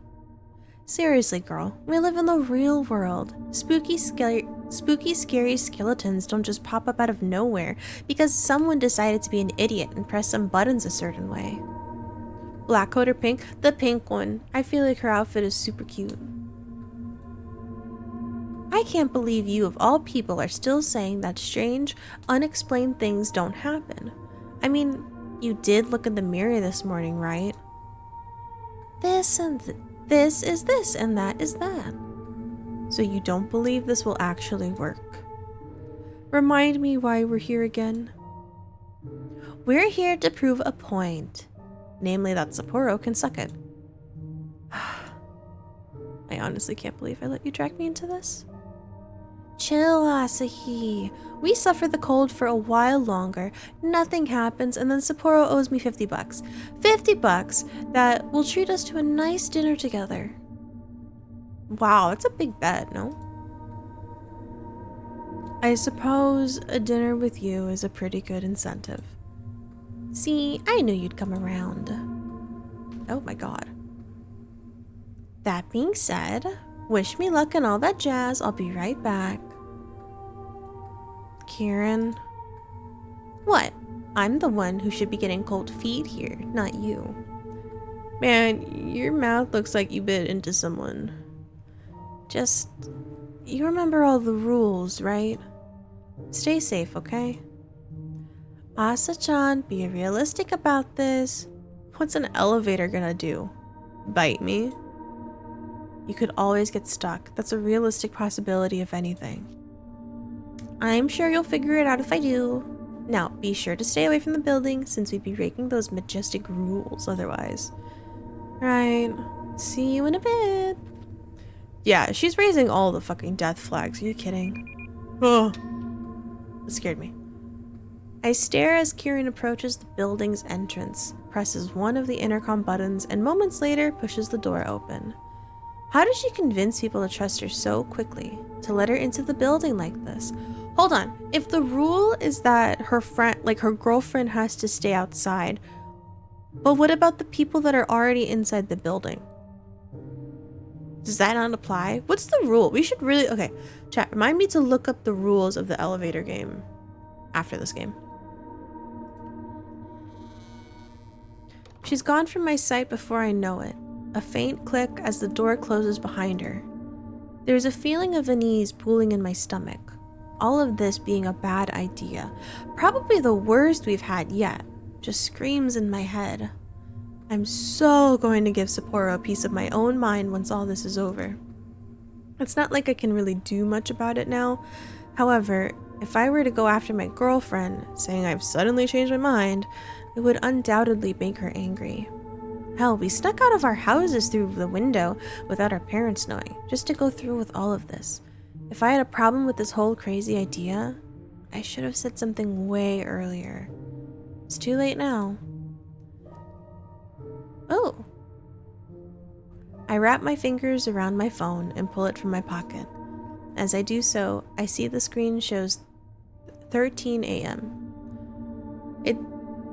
Seriously, girl, we live in the real world. Spooky, scary skeletons don't just pop up out of nowhere because someone decided to be an idiot and press some buttons a certain way. Black coat or pink? The pink one. I feel like her outfit is super cute. I can't believe you, of all people, are still saying that strange, unexplained things don't happen. I mean, you did look in the mirror this morning, right? This and this is this and that is that. So you don't believe this will actually work? Remind me why we're here again. We're here to prove a point. Namely that Sapporo can suck it. I honestly can't believe I let you drag me into this. Chill, Asahi. We suffer the cold for a while longer, nothing happens, and then Sapporo owes me $50. $50 that will treat us to a nice dinner together. Wow, that's a big bet, no? I suppose a dinner with you is a pretty good incentive. See, I knew you'd come around. Oh my god. That being said, wish me luck and all that jazz. I'll be right back. Kieran. What? I'm the one who should be getting cold feet here, not you. Man, your mouth looks like you bit into someone. Just, you remember all the rules, right? Stay safe, okay? Asa-chan, be realistic about this. What's an elevator gonna do? Bite me? You could always get stuck. That's a realistic possibility, if anything. I'm sure you'll figure it out if I do. Now, be sure to stay away from the building since we'd be breaking those majestic rules otherwise. Right. See you in a bit. Yeah, she's raising all the fucking death flags. Are you kidding? Oh, it scared me. I stare as Kieran approaches the building's entrance, presses one of the intercom buttons, and moments later pushes the door open. How does she convince people to trust her so quickly, to let her into the building like this? Hold on, if the rule is that her girlfriend has to stay outside, but what about the people that are already inside the building? Does that not apply? What's the rule? We should really, okay, chat, remind me to look up the rules of the elevator game after this game. She's gone from my sight before I know it. A faint click as the door closes behind her. There's a feeling of unease pooling in my stomach. All of this being a bad idea. Probably the worst we've had yet. Just screams in my head. I'm so going to give Sapporo a piece of my own mind once all this is over. It's not like I can really do much about it now. However, if I were to go after my girlfriend, saying I've suddenly changed my mind, it would undoubtedly make her angry. Hell, we snuck out of our houses through the window without our parents knowing, just to go through with all of this. If I had a problem with this whole crazy idea, I should have said something way earlier. It's too late now. Oh. I wrap my fingers around my phone and pull it from my pocket. As I do so, I see the screen shows 13 a.m. It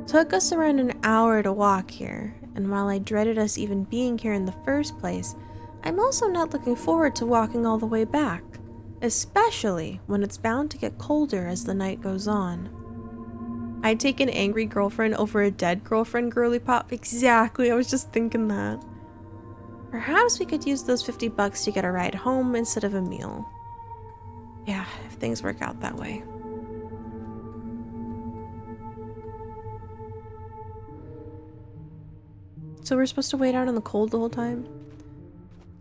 took us around an hour to walk here, and while I dreaded us even being here in the first place, I'm also not looking forward to walking all the way back, especially when it's bound to get colder as the night goes on. I'd take an angry girlfriend over a dead girlfriend, girly pop. Exactly, I was just thinking that. Perhaps we could use those $50 to get a ride home instead of a meal. Yeah, if things work out that way. So we're supposed to wait out in the cold the whole time?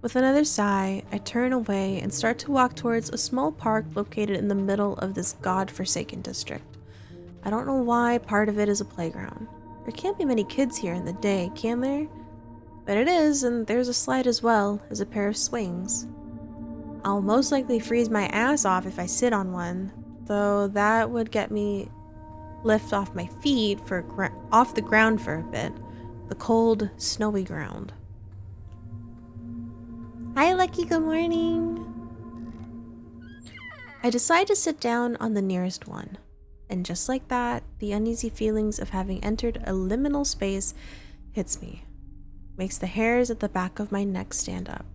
With another sigh, I turn away and start to walk towards a small park located in the middle of this god-forsaken district. I don't know why part of it is a playground. There can't be many kids here in the day, can there? But it is, and there's a slide as well as a pair of swings. I'll most likely freeze my ass off if I sit on one, though that would get me lift off my feet off the ground for a bit. The cold, snowy ground. Hi, Lucky, good morning. I decide to sit down on the nearest one. And just like that, the uneasy feelings of having entered a liminal space hits me. makes the hairs at the back of my neck stand up.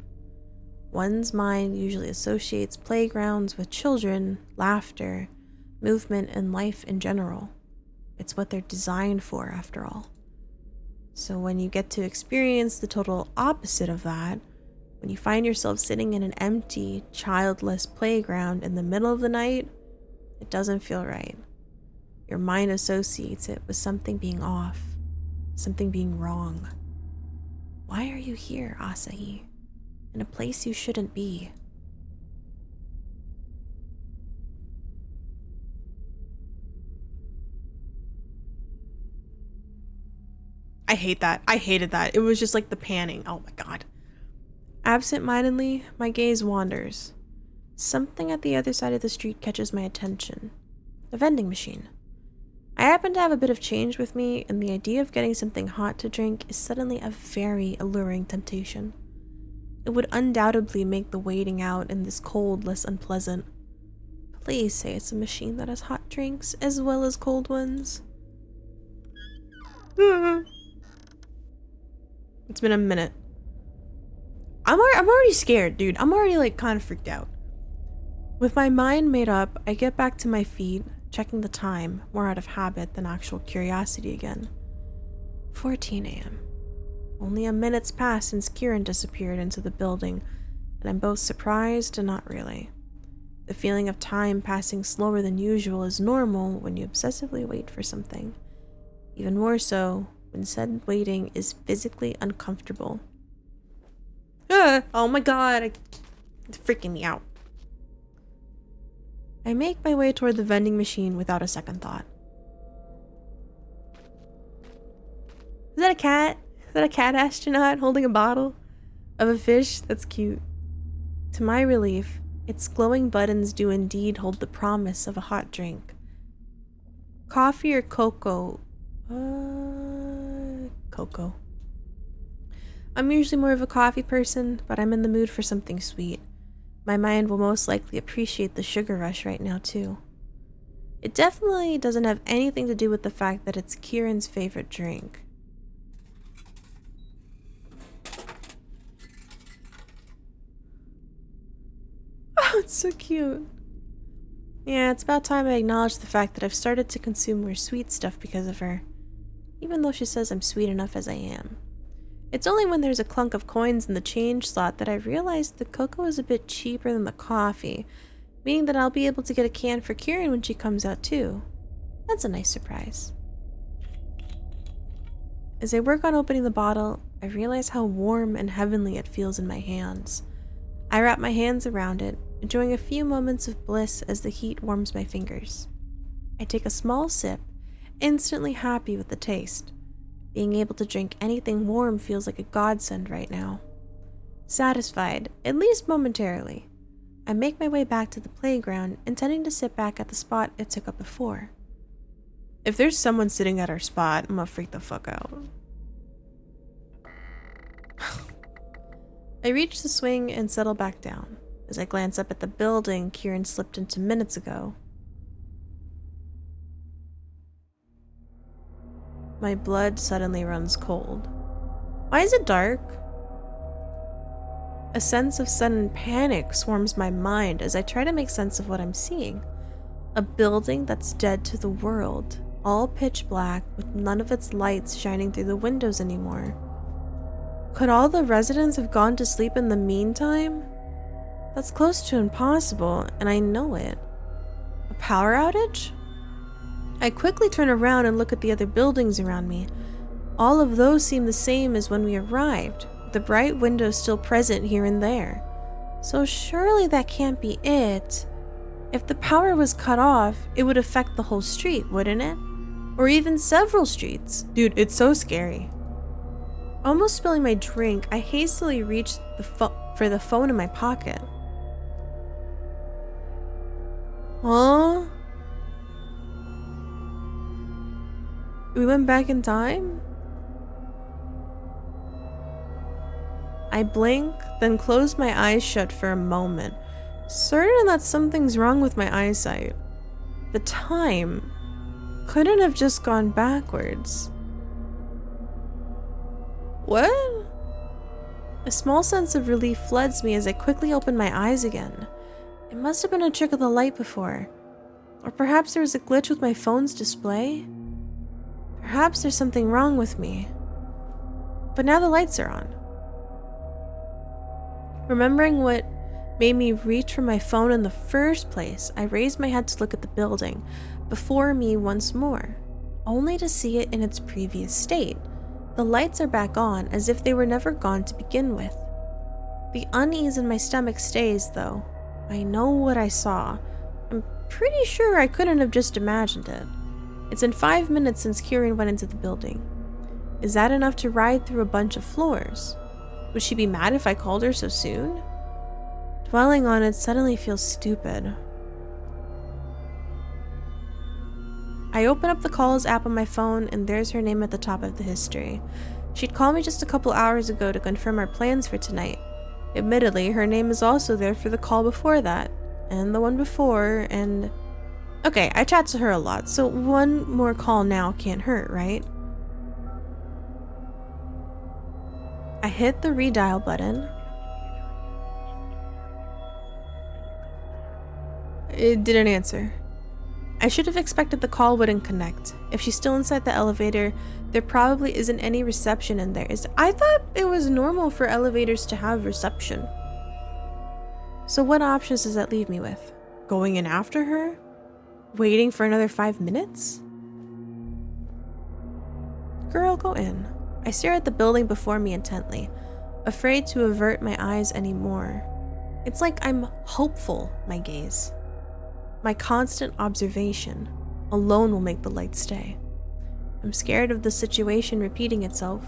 One's mind usually associates playgrounds with children, laughter, movement, and life in general. It's what they're designed for, after all. So when you get to experience the total opposite of that, when you find yourself sitting in an empty, childless playground in the middle of the night, it doesn't feel right. Your mind associates it with something being off, something being wrong. Why are you here, Asahi? In a place you shouldn't be. I hate that. I hated that. It was just like the panning. Oh my god. Absent-mindedly, my gaze wanders. Something at the other side of the street catches my attention. A vending machine. I happen to have a bit of change with me, and the idea of getting something hot to drink is suddenly a very alluring temptation. It would undoubtedly make the waiting out in this cold less unpleasant. Please say it's a machine that has hot drinks as well as cold ones. It's been a minute. I'm already scared, dude. I'm already like kind of freaked out. With my mind made up, I get back to my feet, checking the time, more out of habit than actual curiosity again. 14 a.m. Only a minute's passed since Kieran disappeared into the building, and I'm both surprised and not really. The feeling of time passing slower than usual is normal when you obsessively wait for something. Even more so when said waiting is physically uncomfortable. Oh my god, it's freaking me out. I make my way toward the vending machine without a second thought. Is that a cat? Is that a cat astronaut holding a bottle of a fish? That's cute. To my relief, its glowing buttons do indeed hold the promise of a hot drink. Coffee or cocoa? Cocoa. I'm usually more of a coffee person, but I'm in the mood for something sweet. My mind will most likely appreciate the sugar rush right now, too. It definitely doesn't have anything to do with the fact that it's Kieran's favorite drink. Oh, it's so cute. Yeah, it's about time I acknowledge the fact that I've started to consume more sweet stuff because of her, even though she says I'm sweet enough as I am. It's only when there's a clunk of coins in the change slot that I realize the cocoa is a bit cheaper than the coffee, meaning that I'll be able to get a can for Kieran when she comes out too. That's a nice surprise. As I work on opening the bottle, I realize how warm and heavenly it feels in my hands. I wrap my hands around it, enjoying a few moments of bliss as the heat warms my fingers. I take a small sip, instantly happy with the taste. Being able to drink anything warm feels like a godsend right now. Satisfied, at least momentarily, I make my way back to the playground, intending to sit back at the spot I took up before. If there's someone sitting at our spot, I'm gonna freak the fuck out. I reach the swing and settle back down. As I glance up at the building Kieran slipped into minutes ago, my blood suddenly runs cold. Why is it dark? A sense of sudden panic swarms my mind as I try to make sense of what I'm seeing. A building that's dead to the world, all pitch black with none of its lights shining through the windows anymore. Could all the residents have gone to sleep in the meantime? That's close to impossible, and I know it. A power outage? I quickly turn around and look at the other buildings around me. All of those seem the same as when we arrived, with the bright windows still present here and there. So surely that can't be it. If the power was cut off, it would affect the whole street, wouldn't it? Or even several streets. Dude, it's so scary. Almost spilling my drink, I hastily reached for the phone in my pocket. Huh? We went back in time? I blink, then close my eyes shut for a moment, certain that something's wrong with my eyesight. The time couldn't have just gone backwards. What? A small sense of relief floods me as I quickly open my eyes again. It must have been a trick of the light before. Or perhaps there was a glitch with my phone's display. Perhaps there's something wrong with me. But now the lights are on. Remembering what made me reach for my phone in the first place, I raised my head to look at the building before me once more, only to see it in its previous state. The lights are back on as if they were never gone to begin with. The unease in my stomach stays, though. I know what I saw. I'm pretty sure I couldn't have just imagined it. It's been 5 minutes since Kieran went into the building. Is that enough to ride through a bunch of floors? Would she be mad if I called her so soon? Dwelling on it suddenly feels stupid. I open up the calls app on my phone and there's her name at the top of the history. She'd called me just a couple hours ago to confirm our plans for tonight. Admittedly, her name is also there for the call before that, and the one before, and... Okay, I chat to her a lot, so one more call now can't hurt, right? I hit the redial button. It didn't answer. I should have expected the call wouldn't connect. If she's still inside the elevator, there probably isn't any reception in there. I thought it was normal for elevators to have reception. So what options does that leave me with? Going in after her? Waiting for another 5 minutes? Girl, go in. I stare at the building before me intently, afraid to avert my eyes anymore. It's like I'm hopeful, my gaze. My constant observation alone will make the light stay. I'm scared of the situation repeating itself.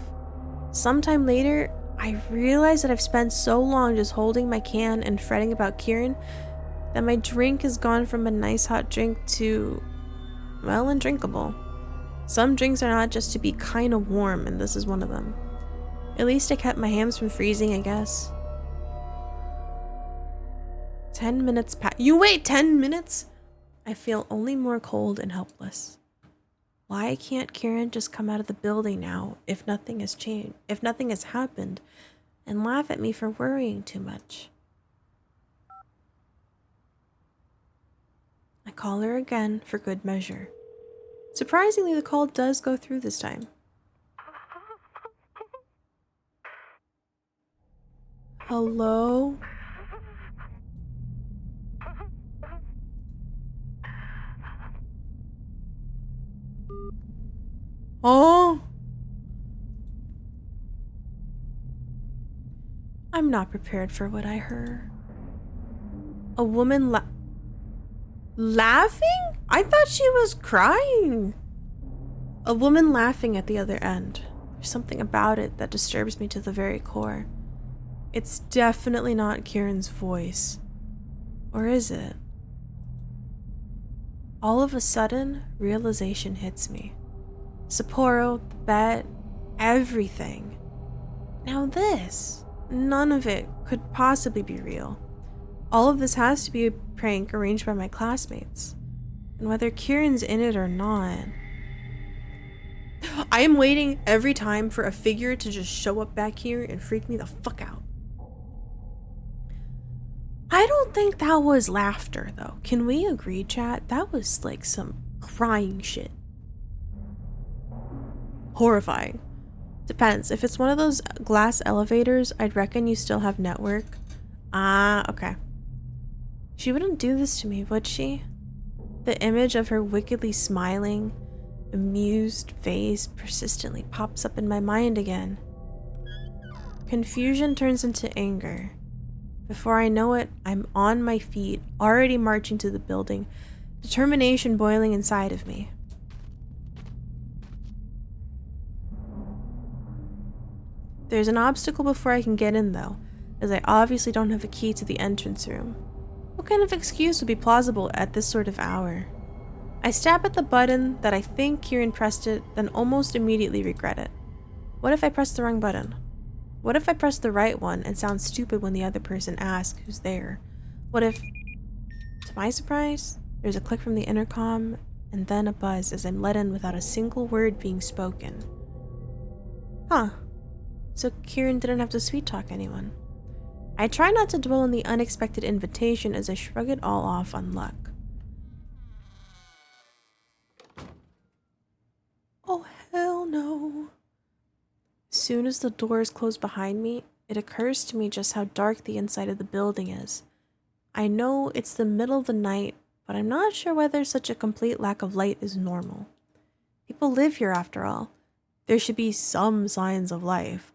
Sometime later, I realize that I've spent so long just holding my can and fretting about Kieran that my drink has gone from a nice hot drink to, well, undrinkable. Some drinks are not just to be kinda warm, and this is one of them. At least I kept my hands from freezing, I guess. 10 minutes You wait 10 minutes? I feel only more cold and helpless. Why can't Kieran just come out of the building now if nothing has changed, if nothing has happened, and laugh at me for worrying too much? I call her again for good measure. Surprisingly, the call does go through this time. Hello? Oh! I'm not prepared for what I heard. A woman laughing? I thought she was crying. A woman laughing at the other end. There's something about it that disturbs me to the very core. It's definitely not Kieran's voice. Or is it? All of a sudden, realization hits me. Sapporo, the bet, everything. Now this, none of it could possibly be real. All of this has to be a prank arranged by my classmates. And whether Kieran's in it or not... I am waiting every time for a figure to just show up back here and freak me the fuck out. I don't think that was laughter, though. Can we agree, chat? That was like some crying shit. Horrifying. Depends. If it's one of those glass elevators, I'd reckon you still have network. Okay. She wouldn't do this to me, would she? The image of her wickedly smiling, amused face persistently pops up in my mind again. Confusion turns into anger. Before I know it, I'm on my feet, already marching to the building, determination boiling inside of me. There's an obstacle before I can get in, though, as I obviously don't have a key to the entrance room. What kind of excuse would be plausible at this sort of hour? I stab at the button that I think Kieran pressed it, then almost immediately regret it. What if I press the wrong button? What if I press the right one and sound stupid when the other person asks who's there? What if, to my surprise, there's a click from the intercom and then a buzz as I'm let in without a single word being spoken. Huh. so Kieran didn't have to sweet talk anyone. I try not to dwell on the unexpected invitation as I shrug it all off on luck. Oh, hell no. Soon as the doors close behind me, it occurs to me just how dark the inside of the building is. I know it's the middle of the night, but I'm not sure whether such a complete lack of light is normal. People live here after all. There should be some signs of life.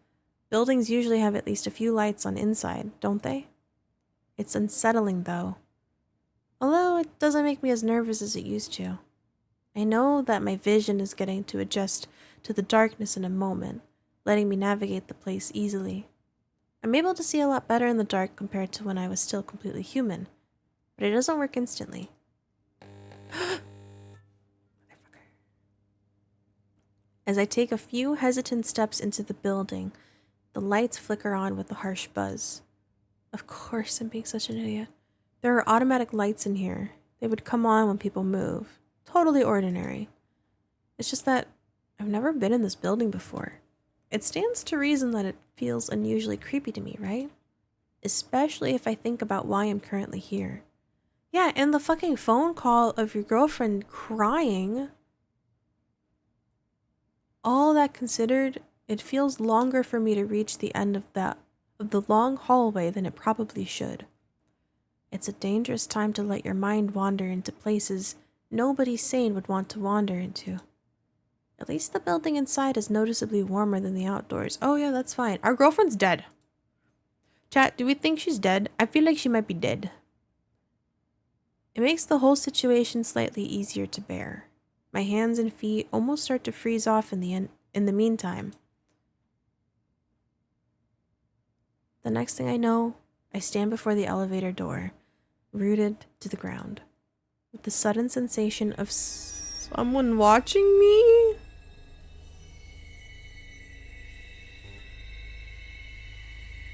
Buildings usually have at least a few lights on inside, don't they? It's unsettling though. Although it doesn't make me as nervous as it used to. I know that my vision is getting to adjust to the darkness in a moment, letting me navigate the place easily. I'm able to see a lot better in the dark compared to when I was still completely human, but it doesn't work instantly. As I take a few hesitant steps into the building, the lights flicker on with a harsh buzz. Of course, I'm being such an idiot. There are automatic lights in here. They would come on when people move. Totally ordinary. It's just that I've never been in this building before. It stands to reason that it feels unusually creepy to me, right? Especially if I think about why I'm currently here. Yeah, and the fucking phone call of your girlfriend crying. All that considered, it feels longer for me to reach the end of the long hallway than it probably should. It's a dangerous time to let your mind wander into places nobody sane would want to wander into. At least the building inside is noticeably warmer than the outdoors. Oh yeah, that's fine. Our girlfriend's dead. Chat, do we think she's dead? I feel like she might be dead. It makes the whole situation slightly easier to bear. My hands and feet almost start to freeze off in the meantime. The next thing I know, I stand before the elevator door, rooted to the ground, with the sudden sensation of someone watching me.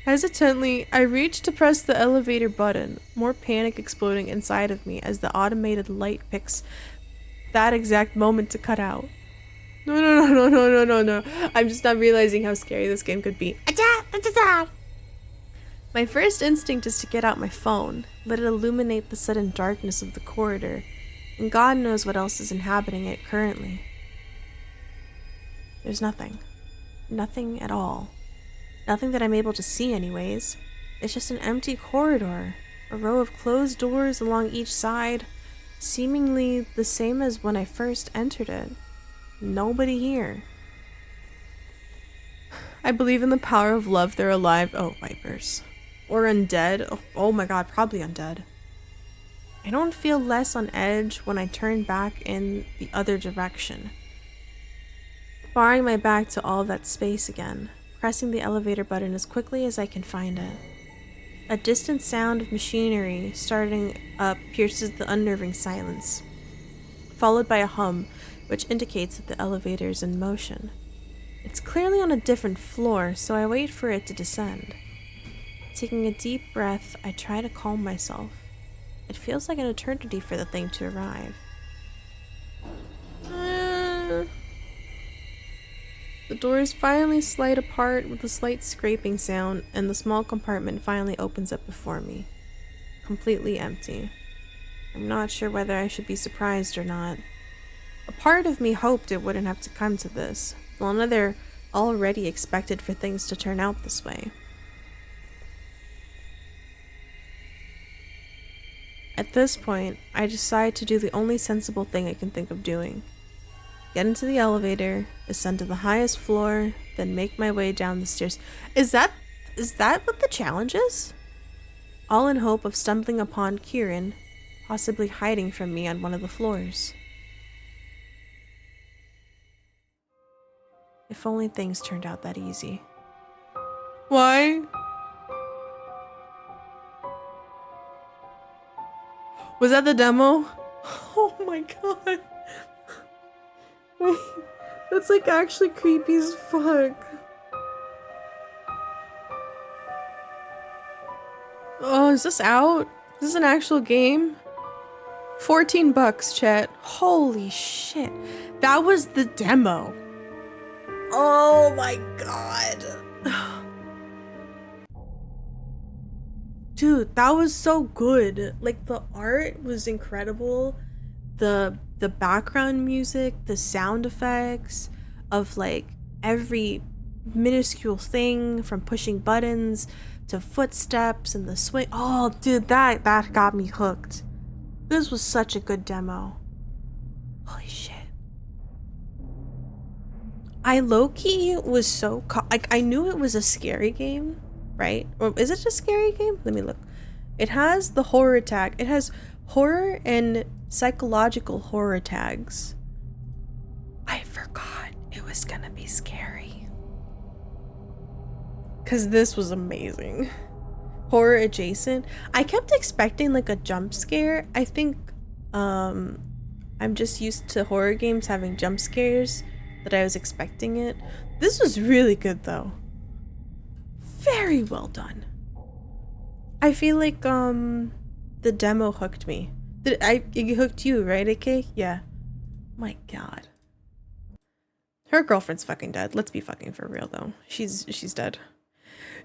Hesitantly, I reach to press the elevator button, more panic exploding inside of me as the automated light picks that exact moment to cut out. No. I'm just not realizing how scary this game could be. My first instinct is to get out my phone, let it illuminate the sudden darkness of the corridor, and God knows what else is inhabiting it currently. There's nothing. Nothing at all. Nothing that I'm able to see anyways. It's just an empty corridor, a row of closed doors along each side, seemingly the same as when I first entered it. Nobody here. I believe in the power of love. They're alive. Oh, vipers. Or undead. Oh my god, probably undead. I don't feel less on edge when I turn back in the other direction, barring my back to all of that space again, pressing the elevator button as quickly as I can find it. A distant sound of machinery starting up pierces the unnerving silence, followed by a hum which indicates that the elevator is in motion. It's clearly on a different floor, so I wait for it to descend. Taking a deep breath, I try to calm myself. It feels like an eternity for the thing to arrive. The doors finally slide apart with a slight scraping sound, and the small compartment finally opens up before me. Completely empty. I'm not sure whether I should be surprised or not. A part of me hoped it wouldn't have to come to this, while another already expected for things to turn out this way. At this point, I decide to do the only sensible thing I can think of doing. Get into the elevator, ascend to the highest floor, then make my way down the stairs. Is that what the challenge is? All in hope of stumbling upon Kieran, possibly hiding from me on one of the floors. If only things turned out that easy. Why? Was that the demo? Oh my god. Wait, that's like actually creepy as fuck. Oh, is this out? Is this an actual game? $14, chat. Holy shit. That was the demo. Oh my god. Dude, that was so good. Like the art was incredible. The background music, the sound effects of like every minuscule thing from pushing buttons to footsteps and the swing. Oh, dude, that got me hooked. This was such a good demo. Holy shit. I low-key was so like I knew it was a scary game, right? Or is it a scary game? Let me look. It has the horror tag. It has horror and psychological horror tags. I forgot it was gonna be scary. Cause this was amazing. Horror adjacent. I kept expecting like a jump scare. I think I'm just used to horror games having jump scares that I was expecting it. This was really good though. Very well done. I feel like the demo hooked me. It hooked you, right, AK? Yeah. My god. Her girlfriend's fucking dead. Let's be fucking for real though. She's dead.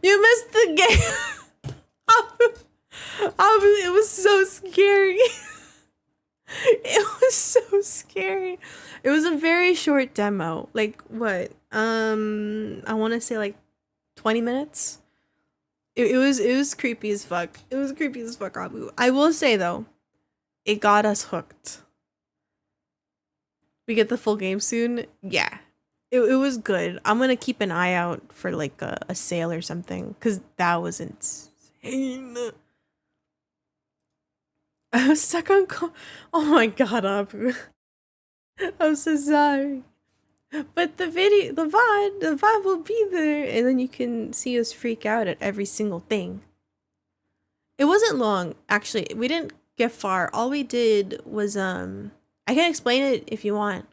You missed the game. It was so scary. It was so scary. It was a very short demo. Like what? I want to say like 20 minutes. It was creepy as fuck. It was creepy as fuck, Abu. I will say though, it got us hooked. We get the full game soon. Yeah. It was good. I'm gonna keep an eye out for like a sale or something, because that was insane. I was stuck on oh my god, Abu. I'm so sorry. But the VOD will be there, and then you can see us freak out at every single thing. It wasn't long, actually. We didn't get far. All we did was I can explain it if you want.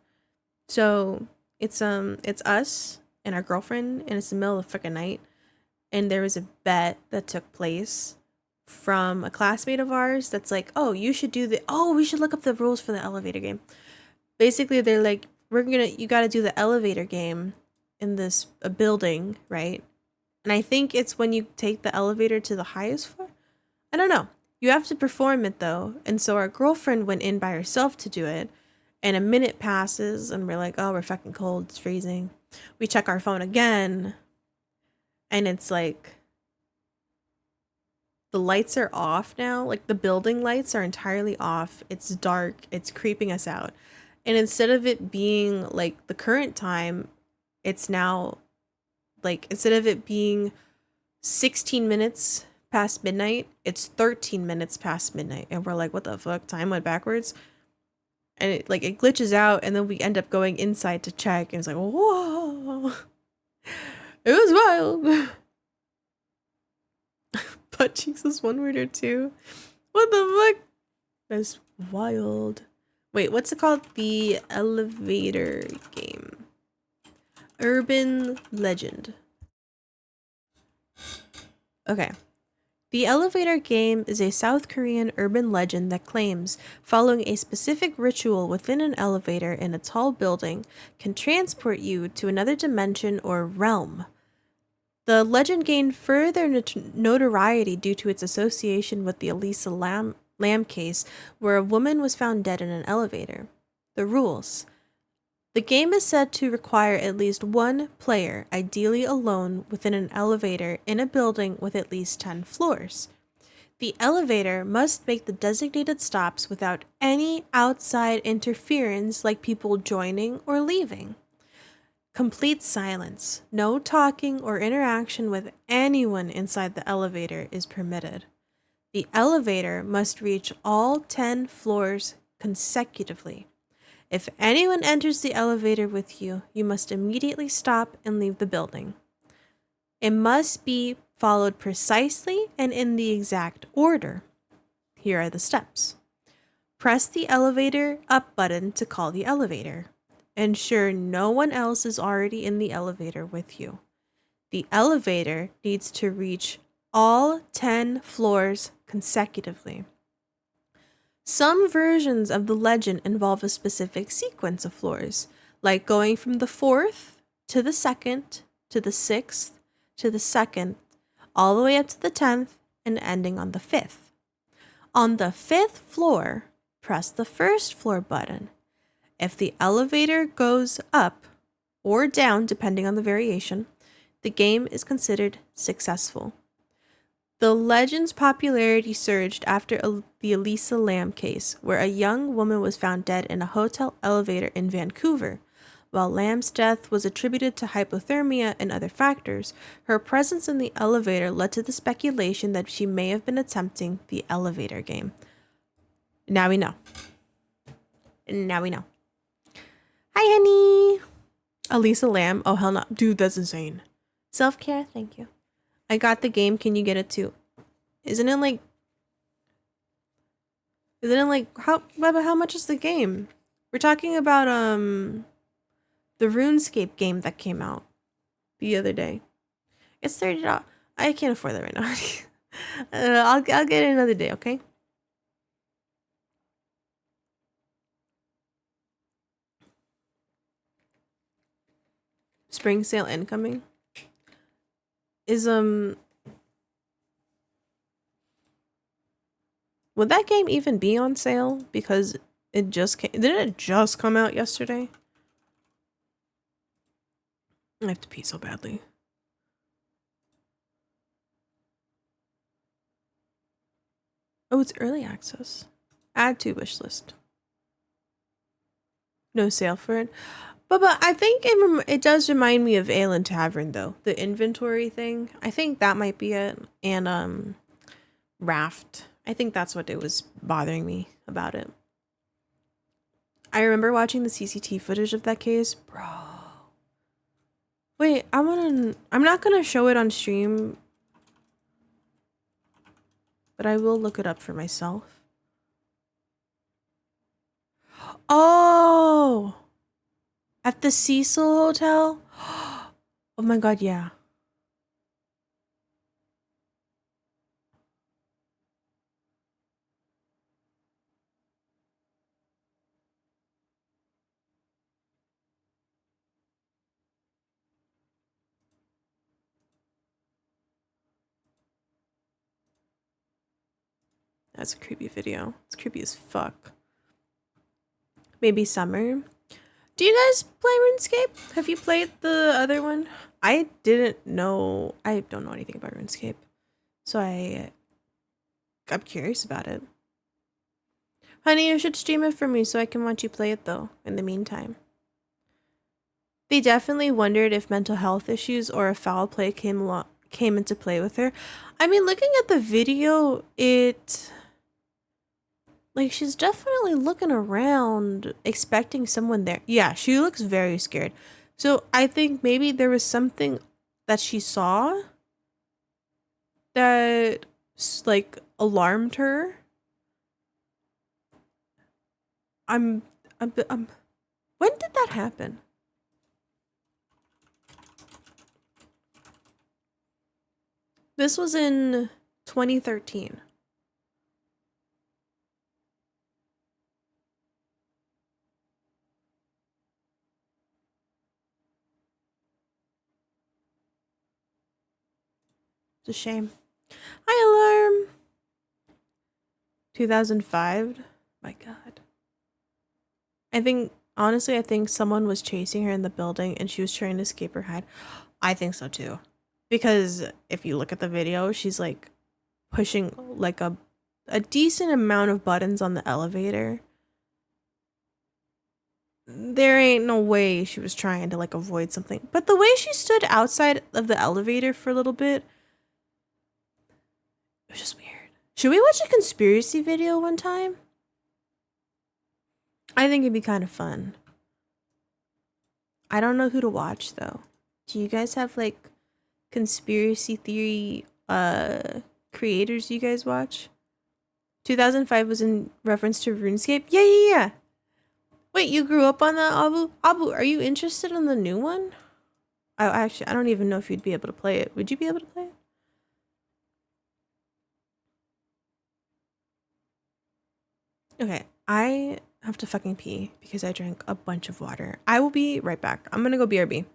So it's us and our girlfriend, and it's the middle of the freaking night, and there was a bet that took place from a classmate of ours that's like, oh, you should we should look up the rules for the elevator game. Basically, they're like, you gotta do the elevator game in this building, right? And I think it's when you take the elevator to the highest floor. I don't know. You have to perform it though. And so our girlfriend went in by herself to do it. And a minute passes and we're like, oh, we're fucking cold. It's freezing. We check our phone again. And it's like, the lights are off now. Like the building lights are entirely off. It's dark. It's creeping us out. And instead of it being like the current time, it's now like, instead of it being 16 minutes past midnight, it's 13 minutes past midnight. And we're like, what the fuck? Time went backwards. And it glitches out, and then we end up going inside to check, and it's like, whoa. It was wild. Butt cheeks is one word or two. What the fuck? That's wild. Wait, what's it called? The elevator game. Urban legend. Okay. The elevator game is a South Korean urban legend that claims following a specific ritual within an elevator in a tall building can transport you to another dimension or realm. The legend gained further notoriety due to its association with the Elisa Lam case, where a woman was found dead in an elevator. The rules. The game is said to require at least one player, ideally alone, within an elevator in a building with at least 10 floors. The elevator must make the designated stops without any outside interference, like people joining or leaving. Complete silence. No talking or interaction with anyone inside the elevator is permitted. The elevator must reach all 10 floors consecutively. If anyone enters the elevator with you, you must immediately stop and leave the building. It must be followed precisely and in the exact order. Here are the steps. Press the elevator up button to call the elevator. Ensure no one else is already in the elevator with you. The elevator needs to reach all 10 floors consecutively. Some versions of the legend involve a specific sequence of floors, like going from the 4th to the 2nd, to the 6th, to the 2nd, all the way up to the 10th, and ending on the 5th. On the 5th floor, press the 1st floor button. If the elevator goes up or down, depending on the variation, the game is considered successful. The legend's popularity surged after the Elisa Lam case, where a young woman was found dead in a hotel elevator in Vancouver. While Lam's death was attributed to hypothermia and other factors, her presence in the elevator led to the speculation that she may have been attempting the elevator game. Now we know. Now we know. Hi, honey. Elisa Lam. Oh, hell no. Dude, that's insane. Self-care? Thank you. I got the game. Can you get it too? Isn't it like how much is the game? We're talking about the RuneScape game that came out the other day. It's $30. I can't afford that right now. I'll get it another day, okay? Spring sale incoming. Is would that game even be on sale? Because it just came. Didn't it just come out yesterday? I have to pee so badly. Oh, it's early access. Add to wish list. No sale for it. But I think it does remind me of Ale and Tavern, though. The inventory thing. I think that might be it. And Raft. I think that's what it was bothering me about it. I remember watching the CCTV footage of that case. Bro. Wait, I'm not gonna show it on stream. But I will look it up for myself. Oh! At the Cecil Hotel? Oh my god, yeah. That's a creepy video. It's creepy as fuck. Maybe summer. Do you guys play RuneScape? Have you played the other one? I didn't know. I don't know anything about RuneScape. So I'm curious about it. Honey, you should stream it for me so I can watch you play it though, in the meantime. They definitely wondered if mental health issues or a foul play came into play with her. I mean, looking at the video, like, she's definitely looking around, expecting someone there. Yeah, she looks very scared. So I think maybe there was something that she saw that, like, alarmed her. When did that happen? This was in 2013. It's a shame. Hi, alarm. 2005. My god. Honestly, I think someone was chasing her in the building and she was trying to escape or hide. I think so too. Because if you look at the video, she's like pushing like a decent amount of buttons on the elevator. There ain't no way she was trying to like avoid something. But the way she stood outside of the elevator for a little bit, it was just weird. Should we watch a conspiracy video one time? I think it'd be kind of fun. I don't know who to watch though. Do you guys have like conspiracy theory creators you guys watch? 2005 was in reference to RuneScape? Yeah. Wait, you grew up on that, Abu? Abu, are you interested in the new one? I don't even know if you'd be able to play it. Would you be able to play it? Okay, I have to fucking pee because I drank a bunch of water. I will be right back. I'm gonna go BRB.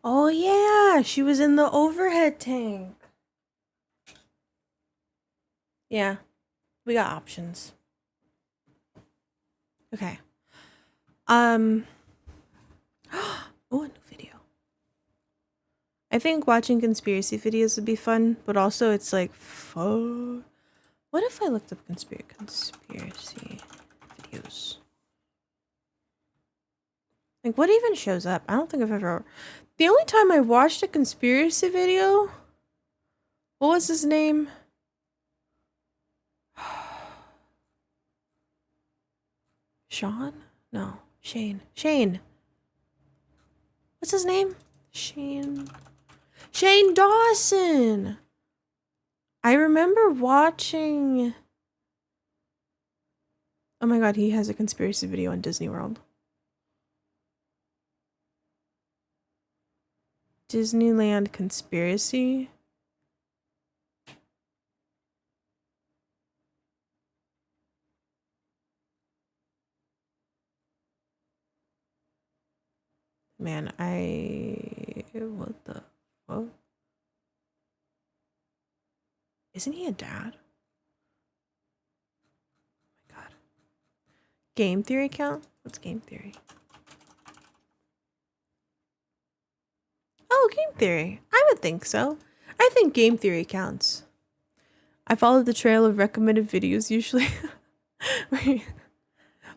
Oh yeah, she was in the overhead tank. Yeah, we got options. Okay. Oh, a new video. I think watching conspiracy videos would be fun, but also it's like, what if I looked up conspiracy videos? Like, what even shows up? I don't think I've ever. The only time I watched a conspiracy video, what was his name? Sean? No, Shane. Shane. What's his name? Shane. Shane Dawson. I remember watching. Oh my god, he has a conspiracy video on Disney World. Disneyland conspiracy. Man, what the fuck? Isn't he a dad? Oh my god. Game theory count? What's game theory? Oh, game theory. I would think so. I think game theory counts. I follow the trail of recommended videos usually. Wait.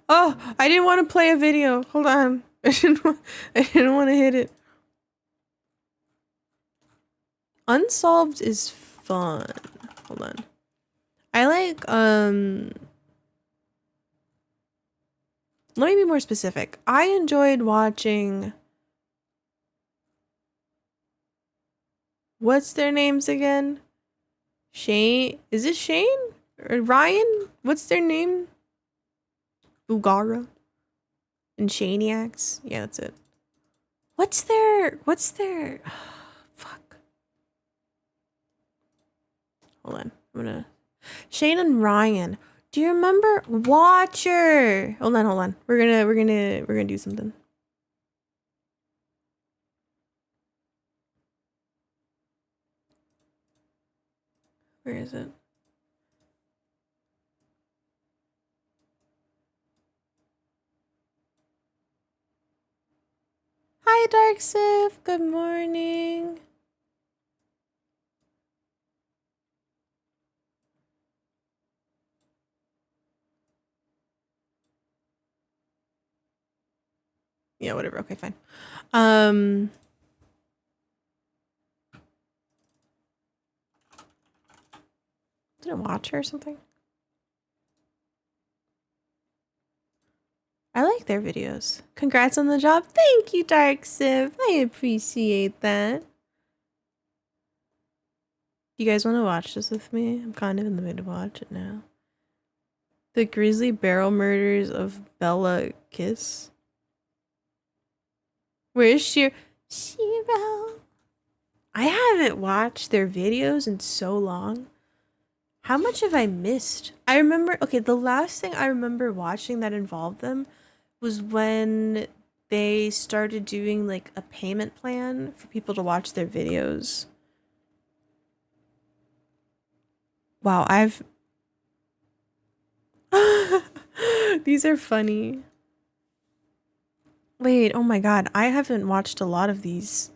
Oh, I didn't want to play a video. Hold on. I didn't want to hit it. Unsolved is fun. Hold on. I like let me be more specific. I enjoyed watching, what's their names again? Shane, is it Shane? Or Ryan? What's their name? Bugara and Shaniacs? Yeah, that's it. What's their fuck. Hold on. I'm gonna Shane and Ryan. Do you remember Watcher? Hold on. We're gonna do something. Where is it? Hi, Dark Sif. Good morning. Yeah, whatever. Okay, fine. Did I watch her or something? I like their videos. Congrats on the job. Thank you, Dark Sif. I appreciate that. You guys want to watch this with me? I'm kind of in the mood to watch it now. The Grizzly Barrel Murders of Bella Kiss. Where's Shiro? I haven't watched their videos in so long. How much have I missed? I remember, okay, the last thing I remember watching that involved them was when they started doing like a payment plan for people to watch their videos. Wow, these are funny. Wait, oh my god, I haven't watched a lot of these.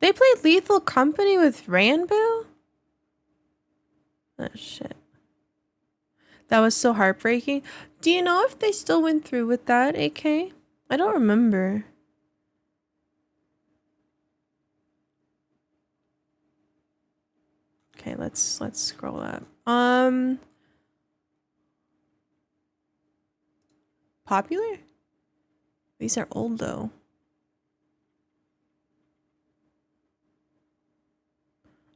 They played Lethal Company with Ranboo? Oh shit. That was so heartbreaking. Do you know if they still went through with that, AK? I don't remember. Okay, let's scroll up. Popular? These are old though.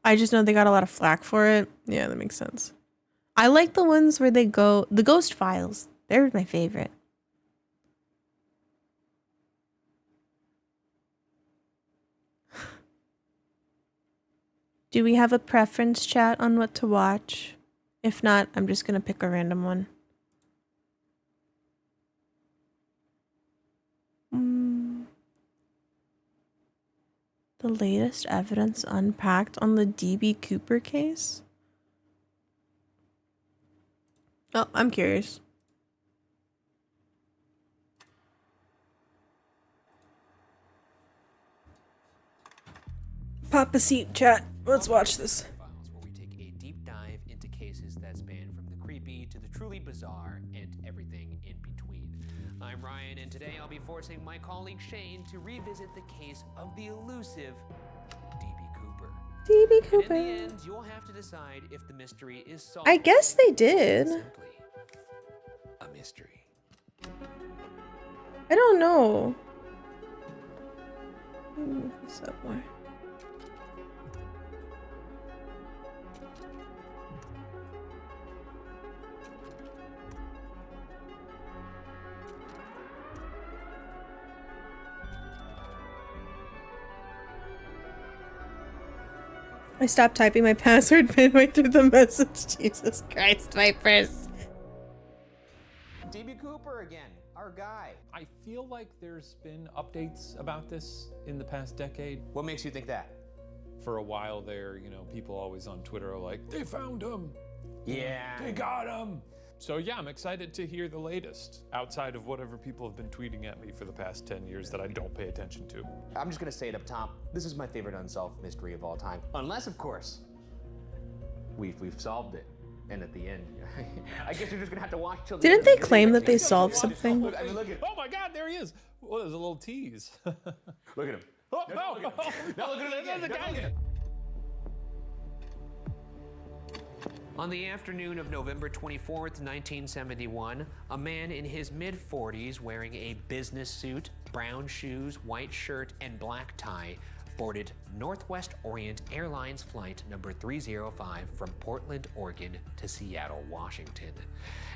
I just know they got a lot of flack for it. Yeah, that makes sense. I like the ones where they go, the Ghost Files. They're my favorite. Do we have a preference, chat, on what to watch? If not, I'm just gonna pick a random one. The latest evidence unpacked on the DB Cooper case? Oh, I'm curious. Pop a seat, chat. Let's watch this. Files, where we take a deep dive into cases that span from the creepy to the truly bizarre and everything in between. I'm Ryan, and today I'll be forcing my colleague Shane to revisit the case of the elusive DB Cooper. DB And Cooper. in the end, you'll have to decide if the mystery is solved. I guess they did. Simply a mystery. I don't know. Let me move this up more. I stopped typing my password midway through the message. Jesus Christ, Vipers. DB Cooper again, our guy. I feel like there's been updates about this in the past decade. What makes you think that? For a while there, people always on Twitter are like, they found him. Yeah. They got him. So yeah, I'm excited to hear the latest, outside of whatever people have been tweeting at me for the past 10 years that I don't pay attention to. I'm just gonna say it up top. This is my favorite unsolved mystery of all time. Unless, of course, we've solved it. And at the end, I guess you're just gonna have to watch till the Didn't end they of the claim video. that they solved something? Look, I mean, look at Oh my God, there he is. Well, there's a little tease. Look at him. Oh, No, look at him. No, look at him again. There's a guy Look at again. him. On the afternoon of November 24th, 1971, a man in his mid-40s wearing a business suit, brown shoes, white shirt, and black tie boarded Northwest Orient Airlines flight number 305 from Portland, Oregon to Seattle, Washington.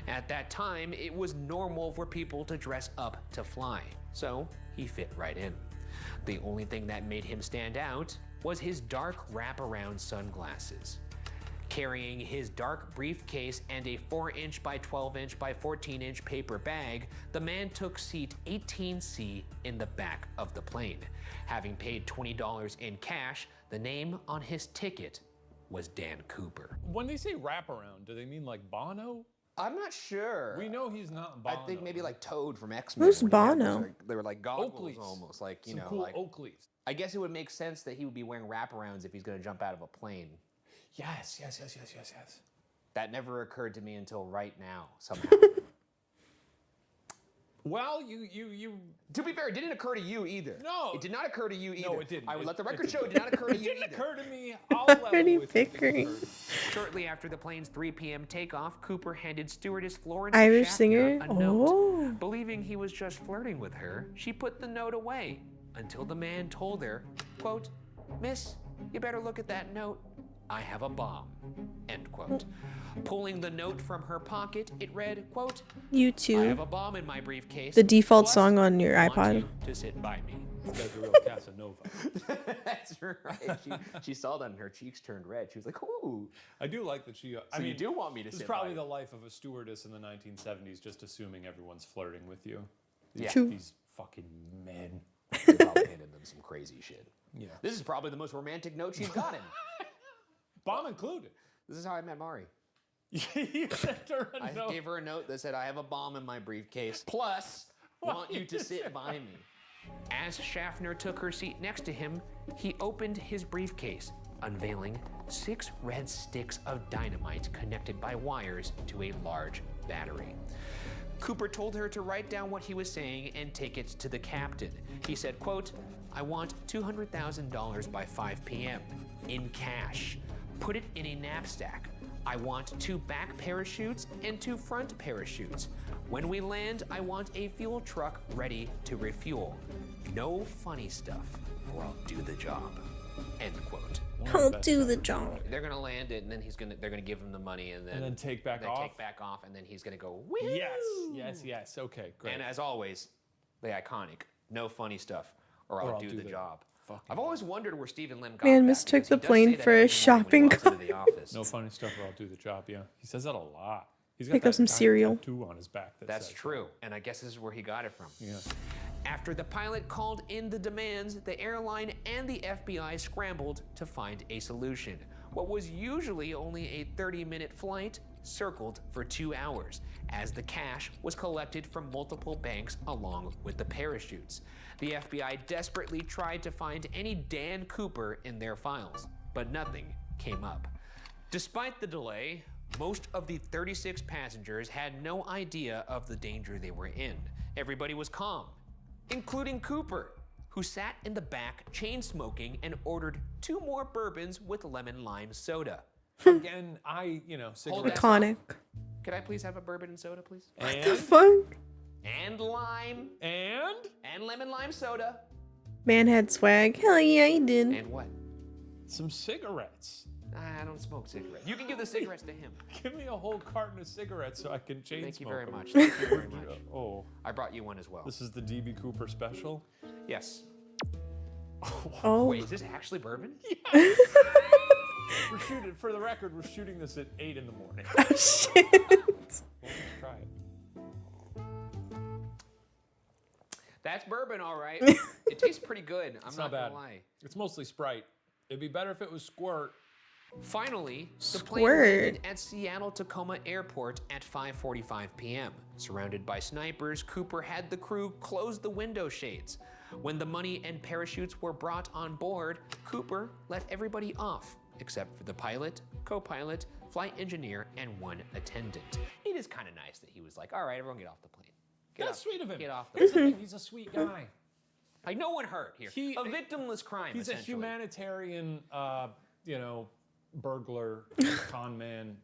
At that time, it was normal for people to dress up to fly, so he fit right in. The only thing that made him stand out was his dark wraparound sunglasses. Carrying his dark briefcase and a 4-inch by 12-inch by 14-inch paper bag, the man took seat 18C in the back of the plane. Having paid $20 in cash, the name on his ticket was Dan Cooper. When they say wraparound, do they mean like Bono? I'm not sure. We know he's not Bono. I think maybe like Toad from X-Men. Who's when he had Bono? those, they were like goggles Oakleys. almost, like, Some know, cool like. Oakleys. I guess it would make sense that he would be wearing wraparounds if he's going to jump out of a plane. Yes. That never occurred to me until right now, somehow. Well, you. To be fair, it didn't occur to you either. No. It did not occur to you either. No, it didn't. I would let the record It show it did not occur to It you didn't either. occur to me. I'll level Already with you. It didn't bickering. occur. Shortly after the plane's 3 p.m. takeoff, Cooper handed stewardess Florence Irish Schaffner singer? a note. Oh. Believing he was just flirting with her, she put the note away until the man told her, quote, "Miss, you better look at that note. I have a bomb," end quote. Pulling the note from her pocket, it read, quote, You "I have too. a bomb in my briefcase. The default plus, song on your I want iPod. you to sit by me." This guy's a real Casanova. That's right. She saw that and her cheeks turned red. She was like, "Ooh." I do like that she. So you do want me to This is sit probably by the you. life of a stewardess in the 1970s, just assuming everyone's flirting with you. Yeah. True. These fucking men. They probably handed them some crazy shit. Yeah. This is probably the most romantic note she's gotten. Bomb included. This is how I met Mari. You sent her a I note. gave her a note that said, "I have a bomb in my briefcase, plus want you to sit by me." As Schaffner took her seat next to him, he opened his briefcase, unveiling 6 red sticks of dynamite connected by wires to a large battery. Cooper told her to write down what he was saying and take it to the captain. He said, quote, "I want $200,000 by 5 p.m. in cash. Put it in a knapsack. I want 2 back parachutes and 2 front parachutes. When we land, I want a fuel truck ready to refuel. No funny stuff, or I'll do the job." End quote. I'll do the job. They're gonna land it, and then they're gonna give him the money, and then take back off? Take back off, and then he's gonna go, "Woo!" Yes. Okay, great. And as always, the iconic, "No funny stuff, or I'll do the job." fucking I've always wondered where Stephen Lim got Man that, mistook because the he does plane say that for a every morning when he shopping walks into the office. No funny stuff, or I'll do the job. Yeah, he says that a lot. He's got Pick up that some giant cereal. tattoo on his back. That's says true, and I guess this is where he got it from. that. Yeah. After the pilot called in the demands, the airline and the FBI scrambled to find a solution. What was usually only a 30-minute flight circled for 2 hours, as the cash was collected from multiple banks along with the parachutes. The FBI desperately tried to find any Dan Cooper in their files, but nothing came up. Despite the delay, most of the 36 passengers had no idea of the danger they were in. Everybody was calm, including Cooper, who sat in the back chain smoking and ordered 2 more bourbons with lemon lime soda. Again, cigarettes. Iconic. Could I please have a bourbon and soda, please? What the fuck? And lime. And lemon lime soda. Man had swag. Hell yeah, he did. And what? Some cigarettes. I don't smoke cigarettes. You can give the cigarettes to him. Give me a whole carton of cigarettes so I can chain Thank you smoke very them. much. Thank you very much. Oh, I brought you one as well. this is the DB Cooper special? Yes. Oh. Wait, is this actually bourbon? We're shooting, for the record, we're shooting this at 8 in the morning. Oh, shit. Well, let's try it. That's bourbon, all right. It tastes pretty good. I'm not bad. gonna lie. It's mostly Sprite. It'd be better if it was Squirt. Finally, the plane Squirt. landed at Seattle-Tacoma Airport at 5:45 p.m. Surrounded by snipers, Cooper had the crew close the window shades. When the money and parachutes were brought on board, Cooper let everybody off, except for the pilot, co-pilot, flight engineer, and 1 attendant. It is kind of nice that he was like, all right, everyone get off the plane. That's sweet of him. Get off the Here's plane. the thing, he's a sweet guy. Like, no one hurt here. A victimless crime, He's a essentially. humanitarian, burglar, con man,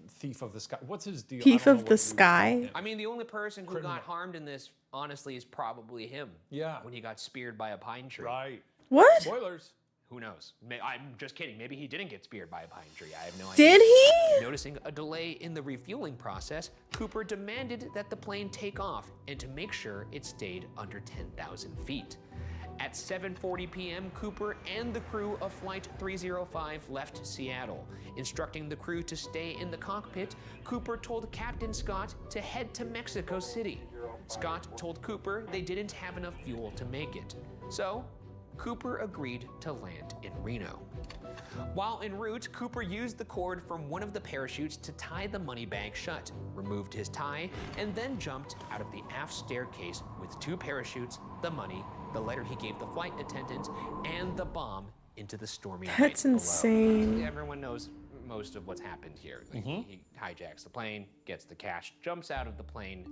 thief of the sky. What's his deal? Thief I don't know of the what you- sky. I mean, the only person who Criminal. got harmed in this, honestly, is probably him. Yeah. When he got speared by a pine tree. Right. What? Spoilers. Who knows? I'm just kidding. Maybe he didn't get speared by a pine tree. I have no idea. Did he? Noticing a delay in the refueling process, Cooper demanded that the plane take off and to make sure it stayed under 10,000 feet. At 7:40 p.m., Cooper and the crew of Flight 305 left Seattle. Instructing the crew to stay in the cockpit, Cooper told Captain Scott to head to Mexico City. Scott told Cooper they didn't have enough fuel to make it. So, Cooper agreed to land in Reno. While en route, Cooper used the cord from one of the parachutes to tie the money bag shut, removed his tie, and then jumped out of the aft staircase with 2 parachutes, the money, the letter he gave the flight attendant, and the bomb into the stormy night That's below. insane. Everyone knows most of what's happened here. He hijacks the plane, gets the cash, jumps out of the plane.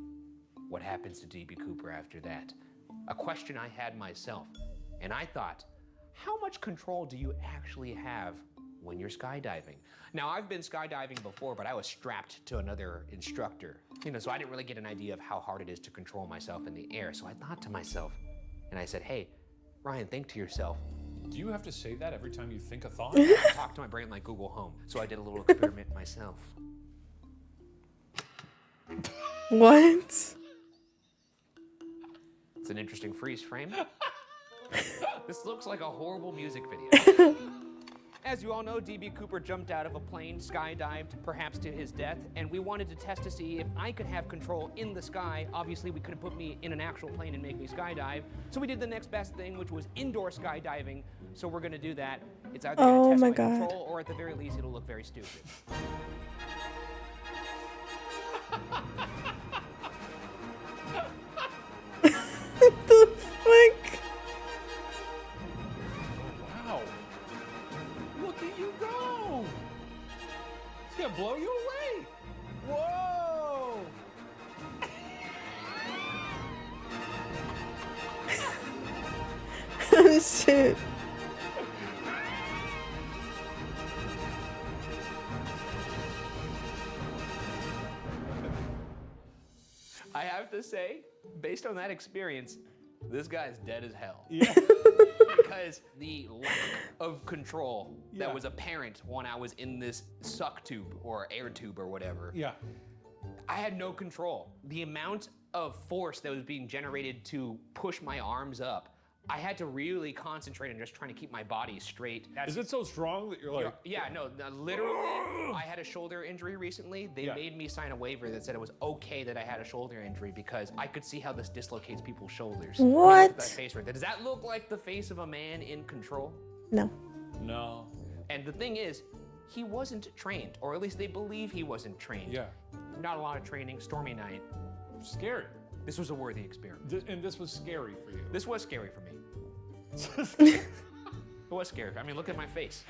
What happens to DB Cooper after that? A question I had myself. And I thought, how much control do you actually have when you're skydiving? Now, I've been skydiving before, but I was strapped to another instructor. So I didn't really get an idea of how hard it is to control myself in the air. So I thought to myself, and I said, hey, Ryan, think to yourself. Do you have to say that every time you think a thought? I talk to my brain like Google Home. So I did a little experiment myself. What? It's an interesting freeze frame. This looks like a horrible music video. As you all know, DB Cooper jumped out of a plane, skydived, perhaps to his death, and we wanted to test to see if I could have control in the sky. Obviously, we couldn't put me in an actual plane and make me skydive, so we did the next best thing, which was indoor skydiving, so we're gonna do that. It's either gonna test my my God. control, or at the very least, it'll look very stupid. What the fuck? Wow. Look at you go. It's gonna blow you away. Whoa. Oh, shit. I have to say, based on that experience, this guy's dead as hell. Yeah. Because the lack of control Yeah. that was apparent when I was in this suck tube or air tube or whatever, Yeah. I had no control. The amount of force that was being generated to push my arms up, I had to really concentrate on just trying to keep my body straight. Is it so strong that you're like... Yeah, no, literally, I had a shoulder injury recently. They made me sign a waiver that said it was okay that I had a shoulder injury because I could see how this dislocates people's shoulders. What? That face right there. Does that look like the face of a man in control? No. No. And the thing is, he wasn't trained, or at least they believe he wasn't trained. Yeah. Not a lot of training, stormy night. Scary. This was a worthy experiment. And this was scary for you. This was scary for me. It was scary. I mean, look at my face.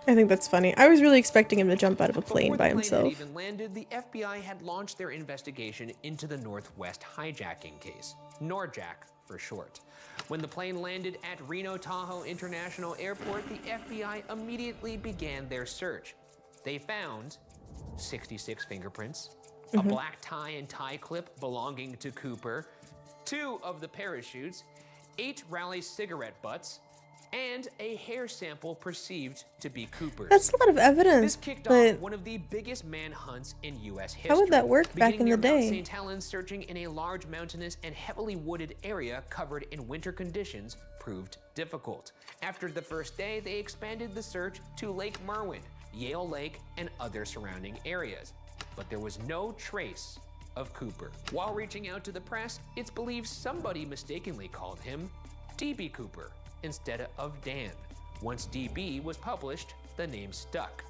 I think that's funny. I was really expecting him to jump out of a plane Before by the plane himself. had even landed, the FBI had launched their investigation into the Northwest hijacking case, NORJAC for short. When the plane landed at Reno Tahoe International Airport, the FBI immediately began their search. They found 66 fingerprints, a black tie and tie clip belonging to Cooper, 2 of the parachutes, 8 Raleigh cigarette butts, and a hair sample perceived to be Cooper's. That's a lot of evidence, This kicked but off one of the biggest manhunts in U.S. history. how would that work back in Beginning the near Mount day? St. Helens, searching in a large mountainous and heavily wooded area covered in winter conditions proved difficult. After the first day, they expanded the search to Lake Merwin, Yale Lake, and other surrounding areas. But there was no trace of Cooper. While reaching out to the press, it's believed somebody mistakenly called him DB Cooper instead of Dan. Once DB was published, the name stuck.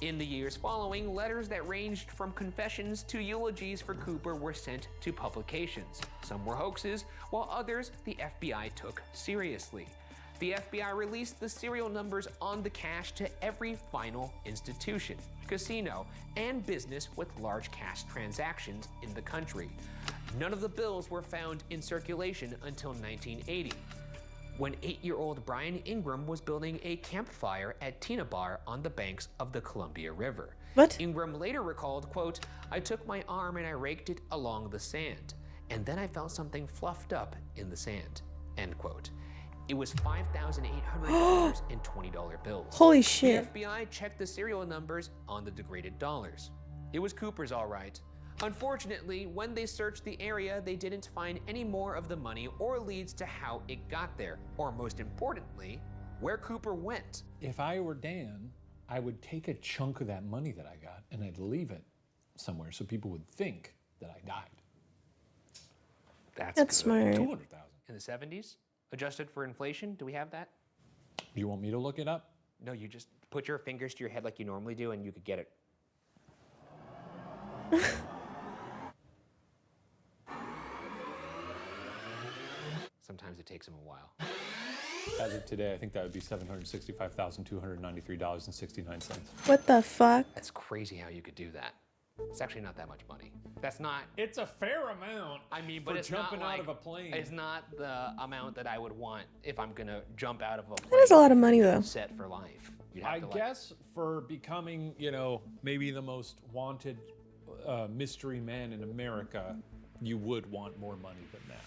In the years following, letters that ranged from confessions to eulogies for Cooper were sent to publications. Some were hoaxes, while others the FBI took seriously. The FBI released the serial numbers on the cash to every final institution, casino, and business with large cash transactions in the country. None of the bills were found in circulation until 1980, when 8-year-old Brian Ingram was building a campfire at Tina Bar on the banks of the Columbia River. What? Ingram later recalled, quote, "I took my arm and I raked it along the sand, and then I felt something fluffed up in the sand," end quote. It was $5,800 in $20 bills. holy The shit. FBI checked the serial numbers on the degraded dollars. It was Cooper's all right. Unfortunately, when they searched the area, they didn't find any more of the money or leads to how it got there, or most importantly, where Cooper went. If I were Dan, I would take a chunk of that money that I got and I'd leave it somewhere so people would think that I died. That's That's good. smart. 200,000. In the 70s, adjusted for inflation, do we have that? You want me to look it up? No, you just put your fingers to your head like you normally do and you could get it. Sometimes it takes them a while. As of today, I think that would be $765,293.69. What the fuck? That's crazy how you could do that. It's actually not that much money. That's not, It's a fair amount. I mean, but for it's jumping not like, out of a plane. It's not the amount that I would want if I'm gonna jump out of a plane. That is a lot of money, though. Set for life. You'd have I to, like, guess for becoming, maybe the most wanted mystery man in America, you would want more money than that.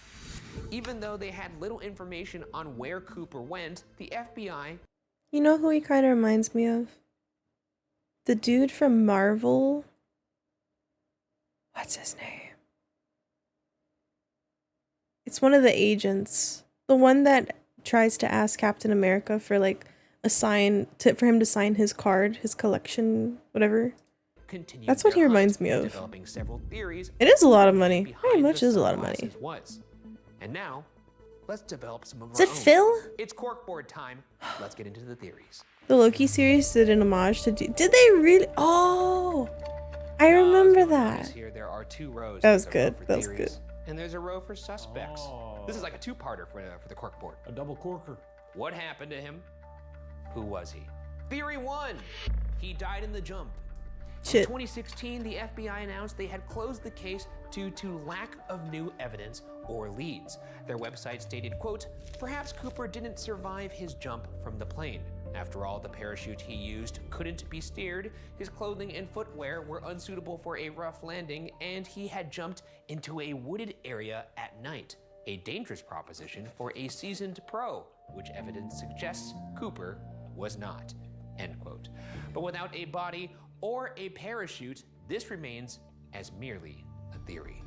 even though they had little information on where Cooper went, the FBI You know who he kind of reminds me of? The dude from Marvel. What's his name? It's one of the agents. The one that tries to ask Captain America for like a sign for him to sign his card, his collection, whatever. continued. That's what their he hunt, reminds me of. Developing several theories. It is a lot of money. behind Very much the is a lot of money. sunglasses was. And now, let's develop some of Is our it own. Phil? It's corkboard time. Let's get into the theories. The Loki series did an homage to. Did they really? Oh, I remember that. Here, there are 2 rows. That was There's a row good. for That was theories, good. And there's a row for suspects. Oh. This is like a 2-parter for the corkboard. A double corker. What happened to him? Who was he? Theory 1. He died in the jump. In Shit. 2016, the FBI announced they had closed the case due to lack of new evidence or leads. Their website stated, quote, "Perhaps Cooper didn't survive his jump from the plane. After all, the parachute he used couldn't be steered, his clothing and footwear were unsuitable for a rough landing, and he had jumped into a wooded area at night. A dangerous proposition for a seasoned pro, which evidence suggests Cooper was not," end quote. But without a body or a parachute, this remains as merely a theory.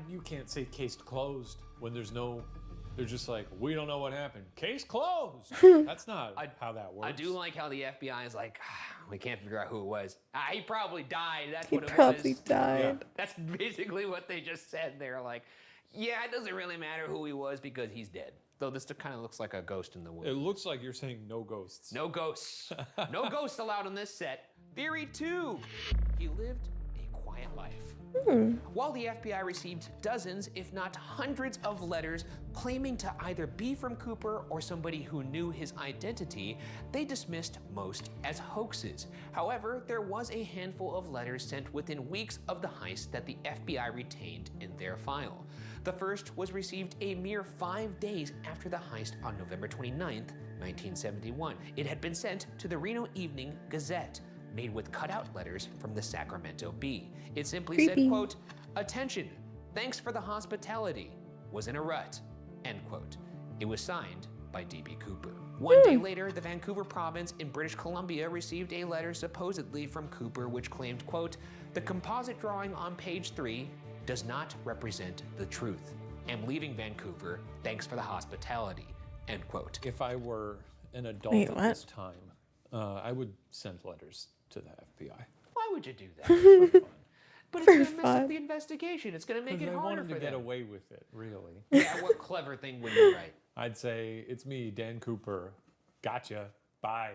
You can't say case closed when there's no They're just like, we don't know what happened. Case closed. That's not how that works. I do like how the FBI is like, we can't figure out who it was. He probably died. That's what it was. He probably died. Yeah. That's basically what they just said. They're like, yeah, it doesn't really matter who he was because he's dead. Though this kind of looks like a ghost in the woods. It looks like you're saying no ghosts. No ghosts. No ghosts allowed on this set. Theory 2. He lived a quiet life. While the FBI received dozens, if not hundreds of letters claiming to either be from Cooper or somebody who knew his identity, they dismissed most as hoaxes. However, there was a handful of letters sent within weeks of the heist that the FBI retained in their file. The first was received a mere 5 days after the heist on November 29th, 1971. It had been sent to the Reno Evening Gazette, made with cutout letters from the Sacramento Bee. It simply said, quote, "Attention, thanks for the hospitality, was in a rut," end quote. It was signed by D.B. Cooper. One day later, the Vancouver province in British Columbia received a letter supposedly from Cooper which claimed, quote, "The composite drawing on page 3 does not represent the truth. Am leaving Vancouver, thanks for the hospitality," end quote. If I were an adult Wait, at what? this time, I would send letters to the FBI. Why would you do that? For fun. But it's For gonna mess fun. up the investigation. It's gonna make it Because I harder wanted for to get them. away with it, really. Yeah, what clever thing would you write? I'd say, it's me, Dan Cooper. Gotcha. Bye.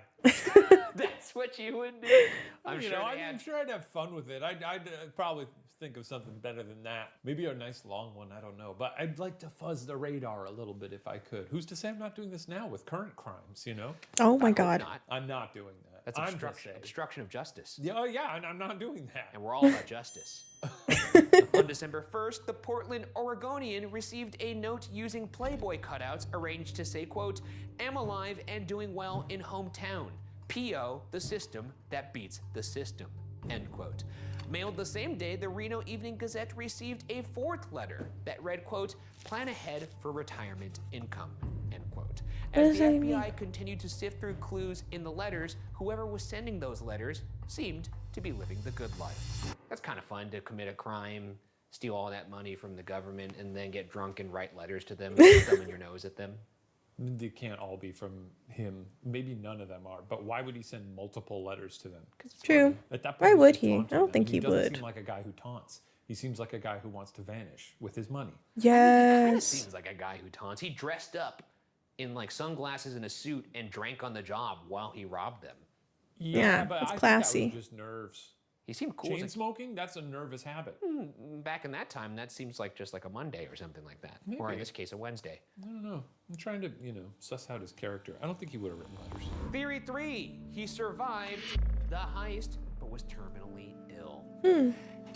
That's what you would do. I'm sure I'm sure I'd have fun with it. I'd probably think of something better than that. Maybe a nice long one, I don't know. But I'd like to fuzz the radar a little bit if I could. Who's to say I'm not doing this now with current crimes, you know? Oh my God. Not. I'm not doing that. That's I'm just obstruction, saying. obstruction of justice. Yeah, oh yeah, and I'm not doing that. And we're all about justice. On December 1st, the Portland Oregonian received a note using Playboy cutouts arranged to say, quote, "Am alive and doing well in hometown. P.O. the system that beats the system," end quote. Mailed the same day, the Reno Evening Gazette received a fourth letter that read, quote, "Plan ahead for retirement income," end quote. As does the that FBI continued to sift through clues in the letters, whoever was sending those letters seemed to be living the good life. That's kind of fun to commit a crime, steal all that money from the government, and then get drunk and write letters to them, thumbing your nose at them. They can't all be from him. Maybe none of them are. But why would he send multiple letters to them? True. At that point, Why he's would just he? taunting I don't them. think he doesn't would. seem like a guy who taunts. He seems like a guy who wants to vanish with his money. Kind of Yes. seems like a guy who taunts. He dressed up in like sunglasses and a suit and drank on the job while he robbed them. Yeah, but it's I classy. think that was just nerves. He seemed cool. Chain As smoking, that's a nervous habit. back in that time, that seems like just like a Monday or something like that. Or in Maybe. this case, a Wednesday. I don't know. I'm trying to, suss out his character. I don't think he would have written letters. Theory 3. He survived the heist, but was terminally ill.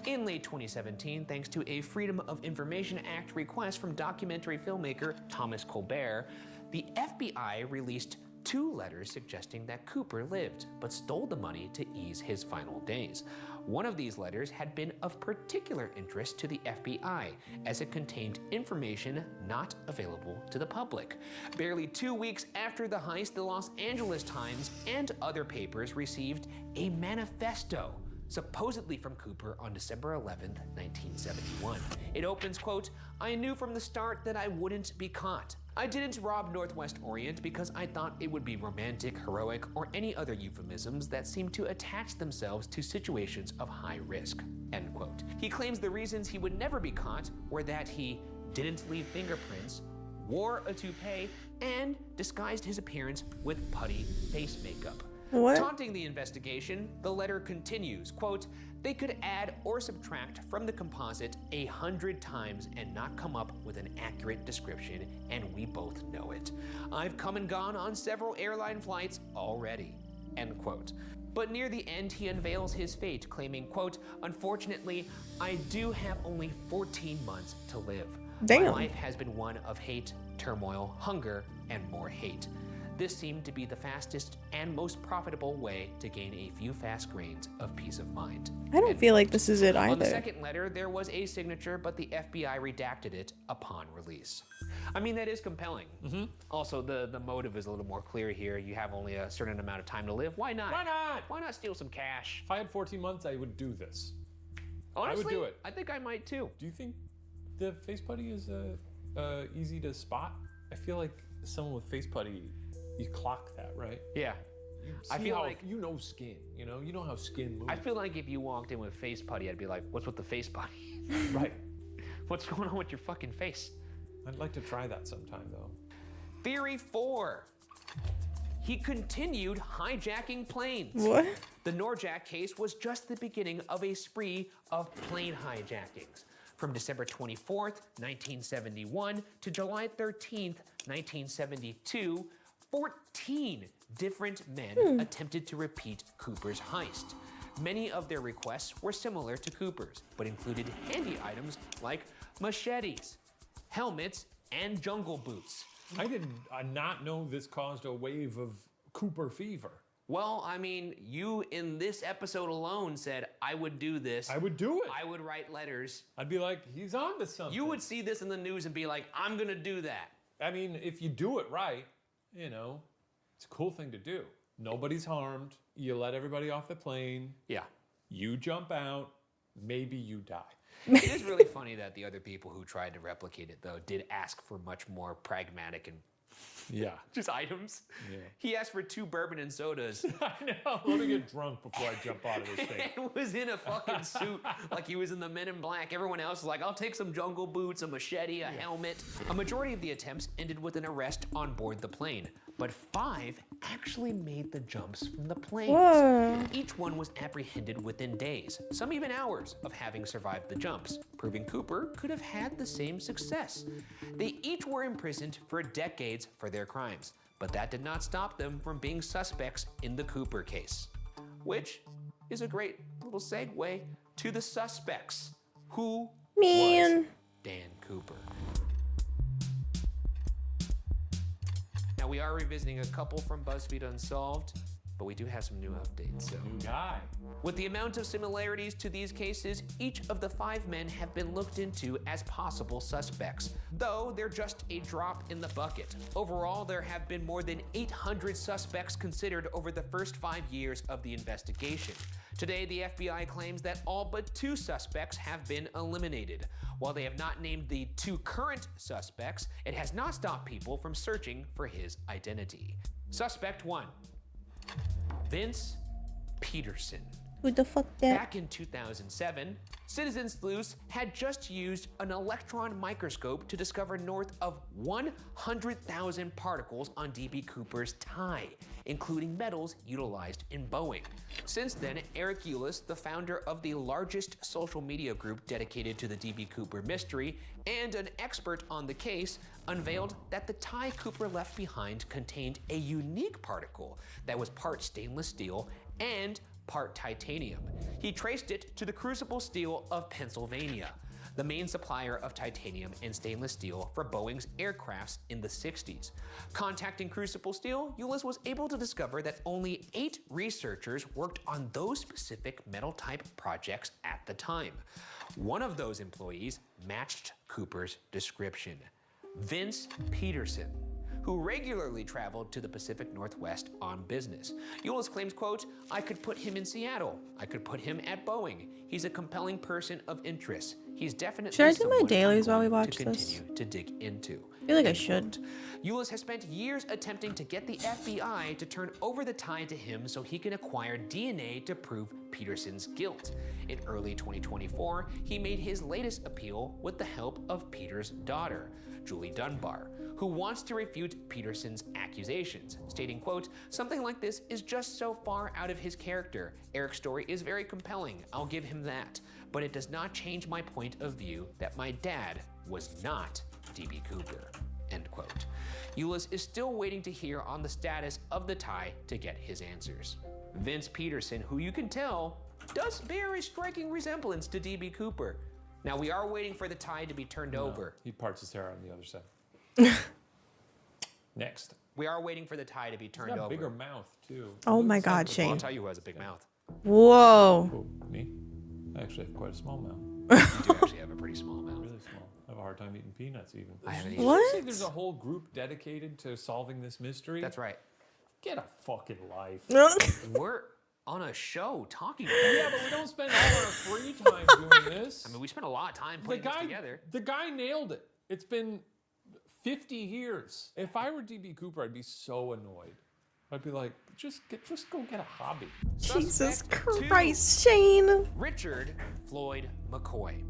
In late 2017, thanks to a Freedom of Information Act request from documentary filmmaker Thomas Colbert, the FBI released 2 letters suggesting that Cooper lived, but stole the money to ease his final days. One of these letters had been of particular interest to the FBI, as it contained information not available to the public. Barely 2 weeks after the heist, the Los Angeles Times and other papers received a manifesto, supposedly from Cooper on December 11th, 1971. It opens, quote, "I knew from the start that I wouldn't be caught. I didn't rob Northwest Orient because I thought it would be romantic, heroic, or any other euphemisms that seem to attach themselves to situations of high risk," end quote. He claims the reasons he would never be caught were that he didn't leave fingerprints, wore a toupee, and disguised his appearance with putty face makeup. What? Taunting the investigation, the letter continues, quote, "They could add or subtract from the composite 100 times and not come up with an accurate description, and we both know it. I've come and gone on several airline flights already," end quote. But near the end, he unveils his fate, claiming, quote, "Unfortunately, I do have only 14 months to live. My Damn. life has been one of hate, turmoil, hunger, and more hate. This seemed to be the fastest and most profitable way to gain a few fast grains of peace of mind." I don't feel like this is it On the either. second letter, there was a signature, but the FBI redacted it upon release. I mean, that is compelling. Also, the motive is a little more clear here. You have only a certain amount of time to live. Why not? Why not? Why not steal some cash? If I had 14 months, I would do this. Honestly, do it. I think I might too. Do you think the face putty is easy to spot? I feel like someone with face putty, you clock that, right? Yeah. I feel like you know skin. You know how skin moves. I feel like if you walked in with face putty, I'd be like, "What's with the face putty? Right. What's going on with your fucking face?" I'd like to try that sometime, though. Theory 4. He continued hijacking planes. What? The Norjack case was just the beginning of a spree of plane hijackings. From December 24th, 1971 to July 13th, 1972, 14 different men attempted to repeat Cooper's heist. Many of their requests were similar to Cooper's, but included handy items like machetes, helmets, and jungle boots. I did not know this caused a wave of Cooper fever. Well, I mean, you in this episode alone said, I would do this. I would do it. I would write letters. I'd be like, he's on to something. You would see this in the news and be like, I'm gonna do that. I mean, if you do it right, you know, it's a cool thing to do. Nobody's harmed. You let everybody off the plane. Yeah. You jump out. Maybe you die. It is really funny that the other people who tried to replicate it, though, did ask for much more pragmatic and Yeah. just items. Yeah. He asked for 2 bourbon and sodas. I know. Let me get drunk before I jump out of this thing. And was in a fucking suit like he was in the Men in Black. Everyone else was like, I'll take some jungle boots, a machete, a helmet. A majority of the attempts ended with an arrest on board the plane, but 5 actually made the jumps from the planes. Whoa. Each one was apprehended within days, some even hours, of having survived the jumps, proving Cooper could have had the same success. They each were imprisoned for decades for their crimes, but that did not stop them from being suspects in the Cooper case, which is a great little segue to the suspects. Who was Dan Cooper? Now, we are revisiting a couple from BuzzFeed Unsolved, but we do have some new updates. So, New guy. with the amount of similarities to these cases, each of the 5 men have been looked into as possible suspects, though they're just a drop in the bucket. Overall, there have been more than 800 suspects considered over the first 5 years of the investigation. Today, the FBI claims that all but 2 suspects have been eliminated. While they have not named the 2 current suspects, it has not stopped people from searching for his identity. Suspect 1, Vince Peterson. Who the fuck that? Back in 2007, citizen sleuths had just used an electron microscope to discover north of 100,000 particles on D.B. Cooper's tie, including metals utilized in Boeing. Since then, Eric Eulis, the founder of the largest social media group dedicated to the D.B. Cooper mystery and an expert on the case, unveiled that the tie Cooper left behind contained a unique particle that was part stainless steel and part titanium. He traced it to the Crucible Steel of Pennsylvania, the main supplier of titanium and stainless steel for Boeing's aircrafts in the 60s. Contacting Crucible Steel, Eulis was able to discover that only 8 researchers worked on those specific metal type projects at the time. One of those employees matched Cooper's description, Vince Peterson, who regularly traveled to the Pacific Northwest on business. Eulis claims, quote, I could put him in Seattle. I could put him at Boeing. He's a compelling person of interest. He's definitely Should I do my someone dailies I'm while we going watch to this? continue to dig into. I feel like I End should. quote. Eulis has spent years attempting to get the FBI to turn over the tie to him so he can acquire DNA to prove Peterson's guilt. In early 2024, he made his latest appeal with the help of Peter's daughter, Julie Dunbar, who wants to refute Peterson's accusations, stating, quote, something like this is just so far out of his character. Eric's story is very compelling, I'll give him that, but it does not change my point of view that my dad was not D.B. Cooper, end quote. Eulis is still waiting to hear on the status of the tie to get his answers. Vince Peterson, who you can tell, does bear a striking resemblance to D.B. Cooper. Now, we are waiting for the tie to be turned over. He parts his hair on the other side. Next. We are waiting for the tie to be He's turned got a over. bigger mouth, too. Oh my Looks like God, a- Well, I'll Shane. tell you who has a big mouth. Whoa. Who, me? I actually have quite a small mouth. You do actually have a pretty small mouth. Really small. I have a hard time eating peanuts, even. I haven't Did eaten. you What? say there's a whole group dedicated to solving this mystery? That's right. Get a fucking life. We're on a show talking about Yeah, it. but we don't spend all our free time doing this. I mean, we spent a lot of time putting this together. The guy nailed it. It's been 50 years. If I were DB Cooper, I'd be so annoyed. I'd be like, just go get a hobby. Jesus Suspect Christ, Shane. Richard Floyd McCoy.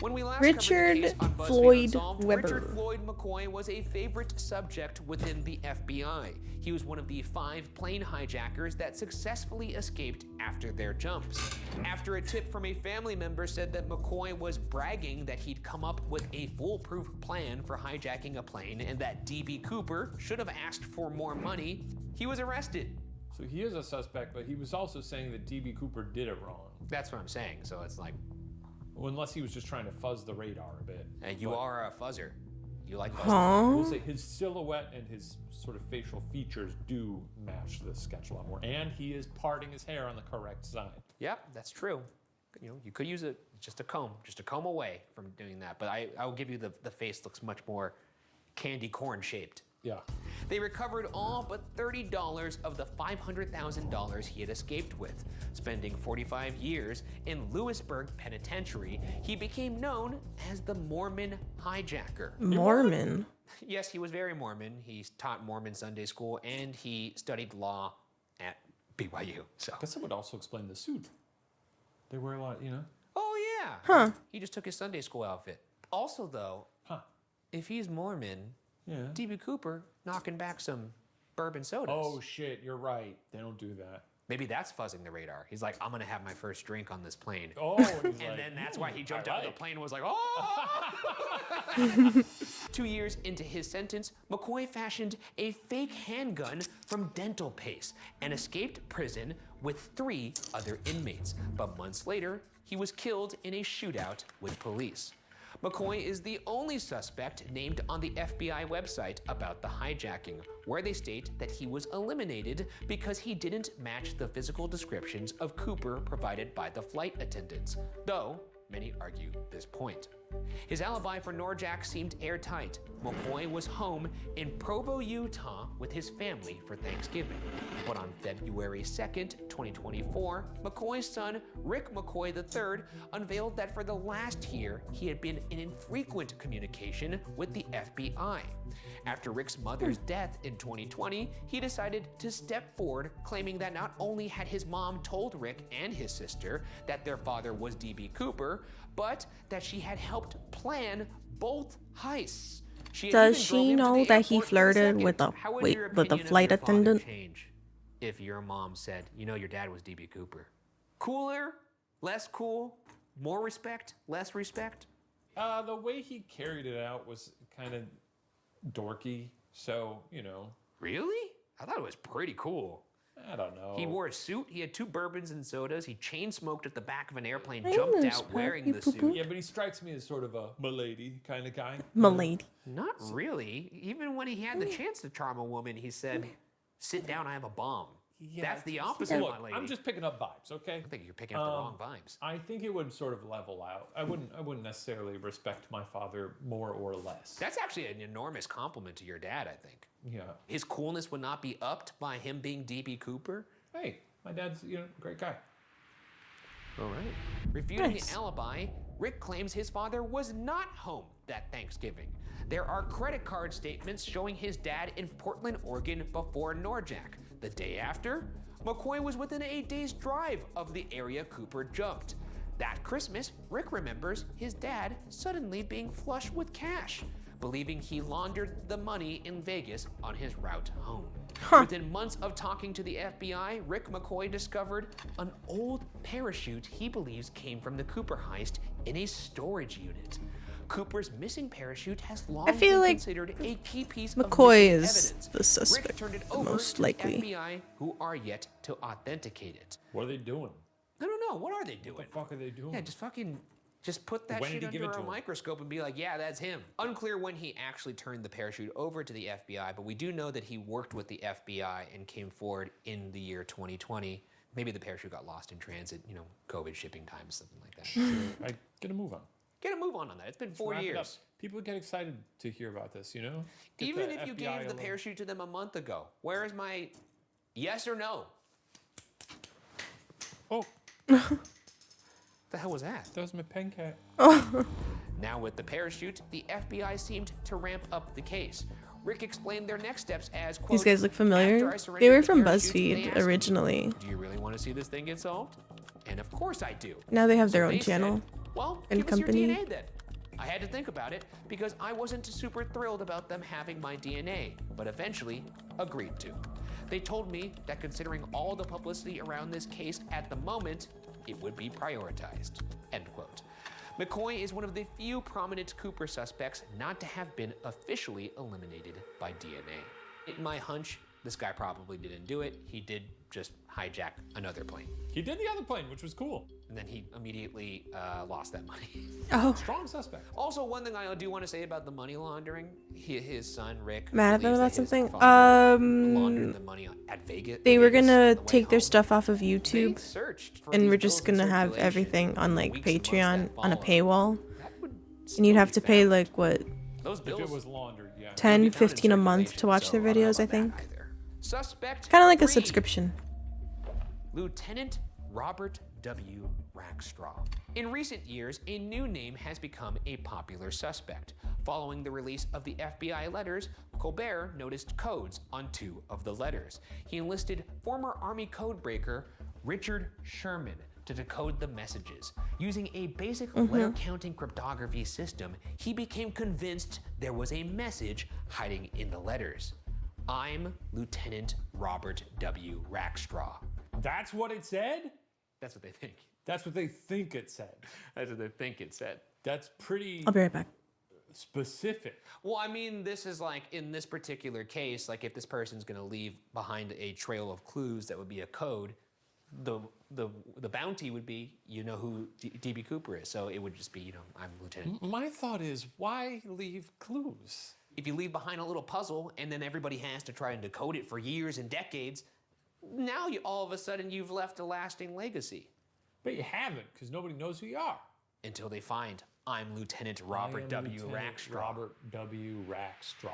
When we last Richard covered the case on BuzzFeed Floyd Unsolved, Weber. Richard Floyd McCoy was a favorite subject within the FBI. He was one of the 5 plane hijackers that successfully escaped after their jumps. After a tip from a family member said that McCoy was bragging that he'd come up with a foolproof plan for hijacking a plane and that DB Cooper should have asked for more money, he was arrested. So he is a suspect, but he was also saying that DB Cooper did it wrong. That's what I'm saying. So it's like, Well, unless he was just trying to fuzz the radar a bit. and you are a fuzzer. You like fuzzing. Huh? We'll say his silhouette and his sort of facial features do match the sketch a lot more. And he is parting his hair on the correct side. Yep, that's true. You know, you could use just a comb away from doing that. But I will give you the face looks much more candy corn shaped. Yeah. They recovered all but $30 of the $500,000 he had escaped with. Spending 45 years in Lewisburg Penitentiary, he became known as the Mormon hijacker. Mormon. Yes, he was very Mormon. He taught Mormon Sunday school and he studied law at BYU. So. I guess that would also explain the suit. They wear a lot, you know? Oh yeah. Huh. He just took his Sunday school outfit. Also though, if he's Mormon, Yeah. DB Cooper knocking back some bourbon sodas. Oh shit, you're right. They don't do that. Maybe that's fuzzing the radar. He's like, I'm gonna have my first drink on this plane. Oh, and he's And like, then that's why he jumped I out of like. the plane and was like, oh! 2 years into his sentence, McCoy fashioned a fake handgun from dental paste and escaped prison with 3 other inmates. But months later, he was killed in a shootout with police. McCoy is the only suspect named on the FBI website about the hijacking, where they state that he was eliminated because he didn't match the physical descriptions of Cooper provided by the flight attendants, though many argue this point. His alibi for Norjack seemed airtight. McCoy was home in Provo, Utah with his family for Thanksgiving. But on February 2nd, 2024, McCoy's son, Rick McCoy III, unveiled that for the last year, he had been in infrequent communication with the FBI. After Rick's mother's death in 2020, he decided to step forward, claiming that not only had his mom told Rick and his sister that their father was DB Cooper, but that she had helped plan both heists. Does she know that he flirted with the flight attendant? Change if your mom said, you know, your dad was DB Cooper? Cooler, less cool, more respect, less respect? The way he carried it out was kind of dorky. So, you know. Really? I thought it was pretty cool. I don't know. He wore a suit, he had 2 bourbons and sodas, he chain smoked at the back of an airplane, I jumped miss out wearing the Pappy Poo-Poo. suit. Yeah, but he strikes me as sort of a milady kind of guy. Milady. Not really. Even when he had the chance to charm a woman, he said, sit down, I have a bomb. Yeah, That's the opposite, Look, my lady. I'm just picking up vibes, okay? I think you're picking up the wrong vibes. I think it would sort of level out. I wouldn't necessarily respect my father more or less. That's actually an enormous compliment to your dad, I think. Yeah. His coolness would not be upped by him being DB Cooper. Hey, my dad's, you know, a great guy. All right. Refuting Nice. the alibi, Rick claims his father was not home that Thanksgiving. There are credit card statements showing his dad in Portland, Oregon before Norjack. The day after, McCoy was within a day's drive of the area Cooper jumped. That Christmas, Rick remembers his dad suddenly being flush with cash, believing he laundered the money in Vegas on his route home. Within months of talking to the FBI, Rick McCoy discovered an old parachute he believes came from the Cooper heist in a storage unit. Cooper's missing parachute has long I feel been like considered a key piece McCoy of missing is evidence. the Rick suspect, turned it the over most to likely. the FBI, who are yet to authenticate it. What are they doing? I don't know. What are they doing? What the fuck are they doing? Yeah, just put that When did shit he give under it a to him? microscope and be like, yeah, that's him. Unclear when he actually turned the parachute over to the FBI, but we do know that he worked with the FBI and came forward in the year 2020. Maybe the parachute got lost in transit, you know, COVID shipping times, something like that. I get a move on. Get a move on that. It's been 4 Wrap it up. years. People would get excited to hear about this, you know? Get Even the if you FBI gave the alone. parachute to them a month ago, where is my yes or no? Oh, The hell was that? that was my pen cat. Now with the parachute, the FBI seemed to ramp up the case. Rick explained their next steps as, quote, These guys look familiar. "After I surrendered They were the from parachutes, they BuzzFeed asked me, originally. do you really want to see this thing get solved? And of course I do. Now they have So their own they channel said, well, and give us your company. DNA then. I had to think about it because I wasn't super thrilled about them having my DNA, but eventually agreed to. They told me that considering all the publicity around this case at the moment, it would be prioritized." End quote. McCoy is one of the few prominent Cooper suspects not to have been officially eliminated by DNA. In my hunch, this guy probably didn't do it. He did just hijack another plane. He did the other plane, which was cool. And then he immediately lost that money. Oh, Strong suspect. Also, one thing I do want to say about the money laundering, his son, Rick, mad at them believes about that his something. father laundered the money at Vegas. They were Vegas gonna on the way take their home. stuff off of They YouTube, searched for and these we're just bills in gonna have circulation everything on like weeks and months Patreon that on a followed. paywall, That would and you'd still have be to pay found. like what, Those If bills it was laundered, yeah. would be 10, found in 15 a month to circulation, watch their so I don't know videos, I about that think. either. Suspect Kind of like a 3. subscription. Lieutenant Robert W. Rackstraw. In recent years, a new name has become a popular suspect. Following the release of the FBI letters, Colbert noticed codes on 2 of the letters. He enlisted former Army codebreaker Richard Sherman to decode the messages. Using a basic letter counting cryptography system, he became convinced there was a message hiding in the letters. "I'm Lieutenant Robert W. Rackstraw." That's what it said? That's what they think. That's what they think it said. That's what they think it said. That's pretty I'll be right back. specific. Well, I mean, this is like, in this particular case, like if this person's gonna leave behind a trail of clues that would be a code, the bounty would be, you know who DB Cooper is. So it would just be, I'm Lieutenant. My thought is, why leave clues? If you leave behind a little puzzle and then everybody has to try and decode it for years and decades, now all of a sudden you've left a lasting legacy. But you haven't, because nobody knows who you are. Until they find, I'm Lieutenant Robert W. Rackstraw. Robert W. Rackstraw.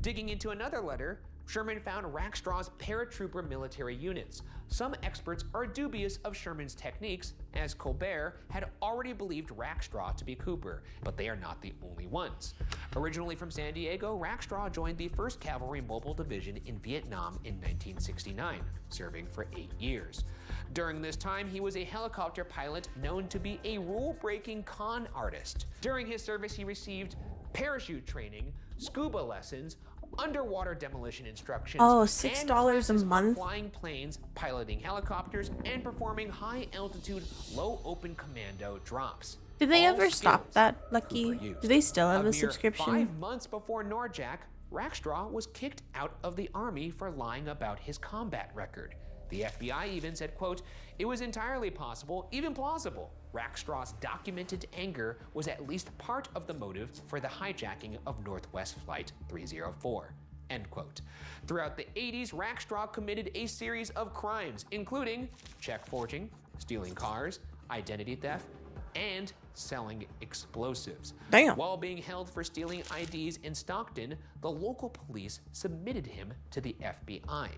Digging into another letter, Sherman found Rackstraw's paratrooper military units. Some experts are dubious of Sherman's techniques, as Colbert had already believed Rackstraw to be Cooper, but they are not the only ones. Originally from San Diego, Rackstraw joined the 1st Cavalry Mobile Division in Vietnam in 1969, serving for 8 years. During this time, he was a helicopter pilot known to be a rule-breaking con artist. During his service, he received parachute training, scuba lessons, underwater demolition instructions, Oh, and $6 a classes on month? flying planes, piloting helicopters, and performing high-altitude, low-open commando drops. Did they All ever stop skills that, Cooper Lucky? used. Do they still have a mere subscription? 5 months before Norjack, Rackstraw was kicked out of the Army for lying about his combat record. The FBI even said, quote, "It was entirely possible, even plausible. Rackstraw's documented anger was at least part of the motive for the hijacking of Northwest Flight 304. End quote. Throughout the 80s, Rackstraw committed a series of crimes, including check forging, stealing cars, identity theft, and selling explosives. Damn. While being held for stealing IDs in Stockton, the local police submitted him to the FBI.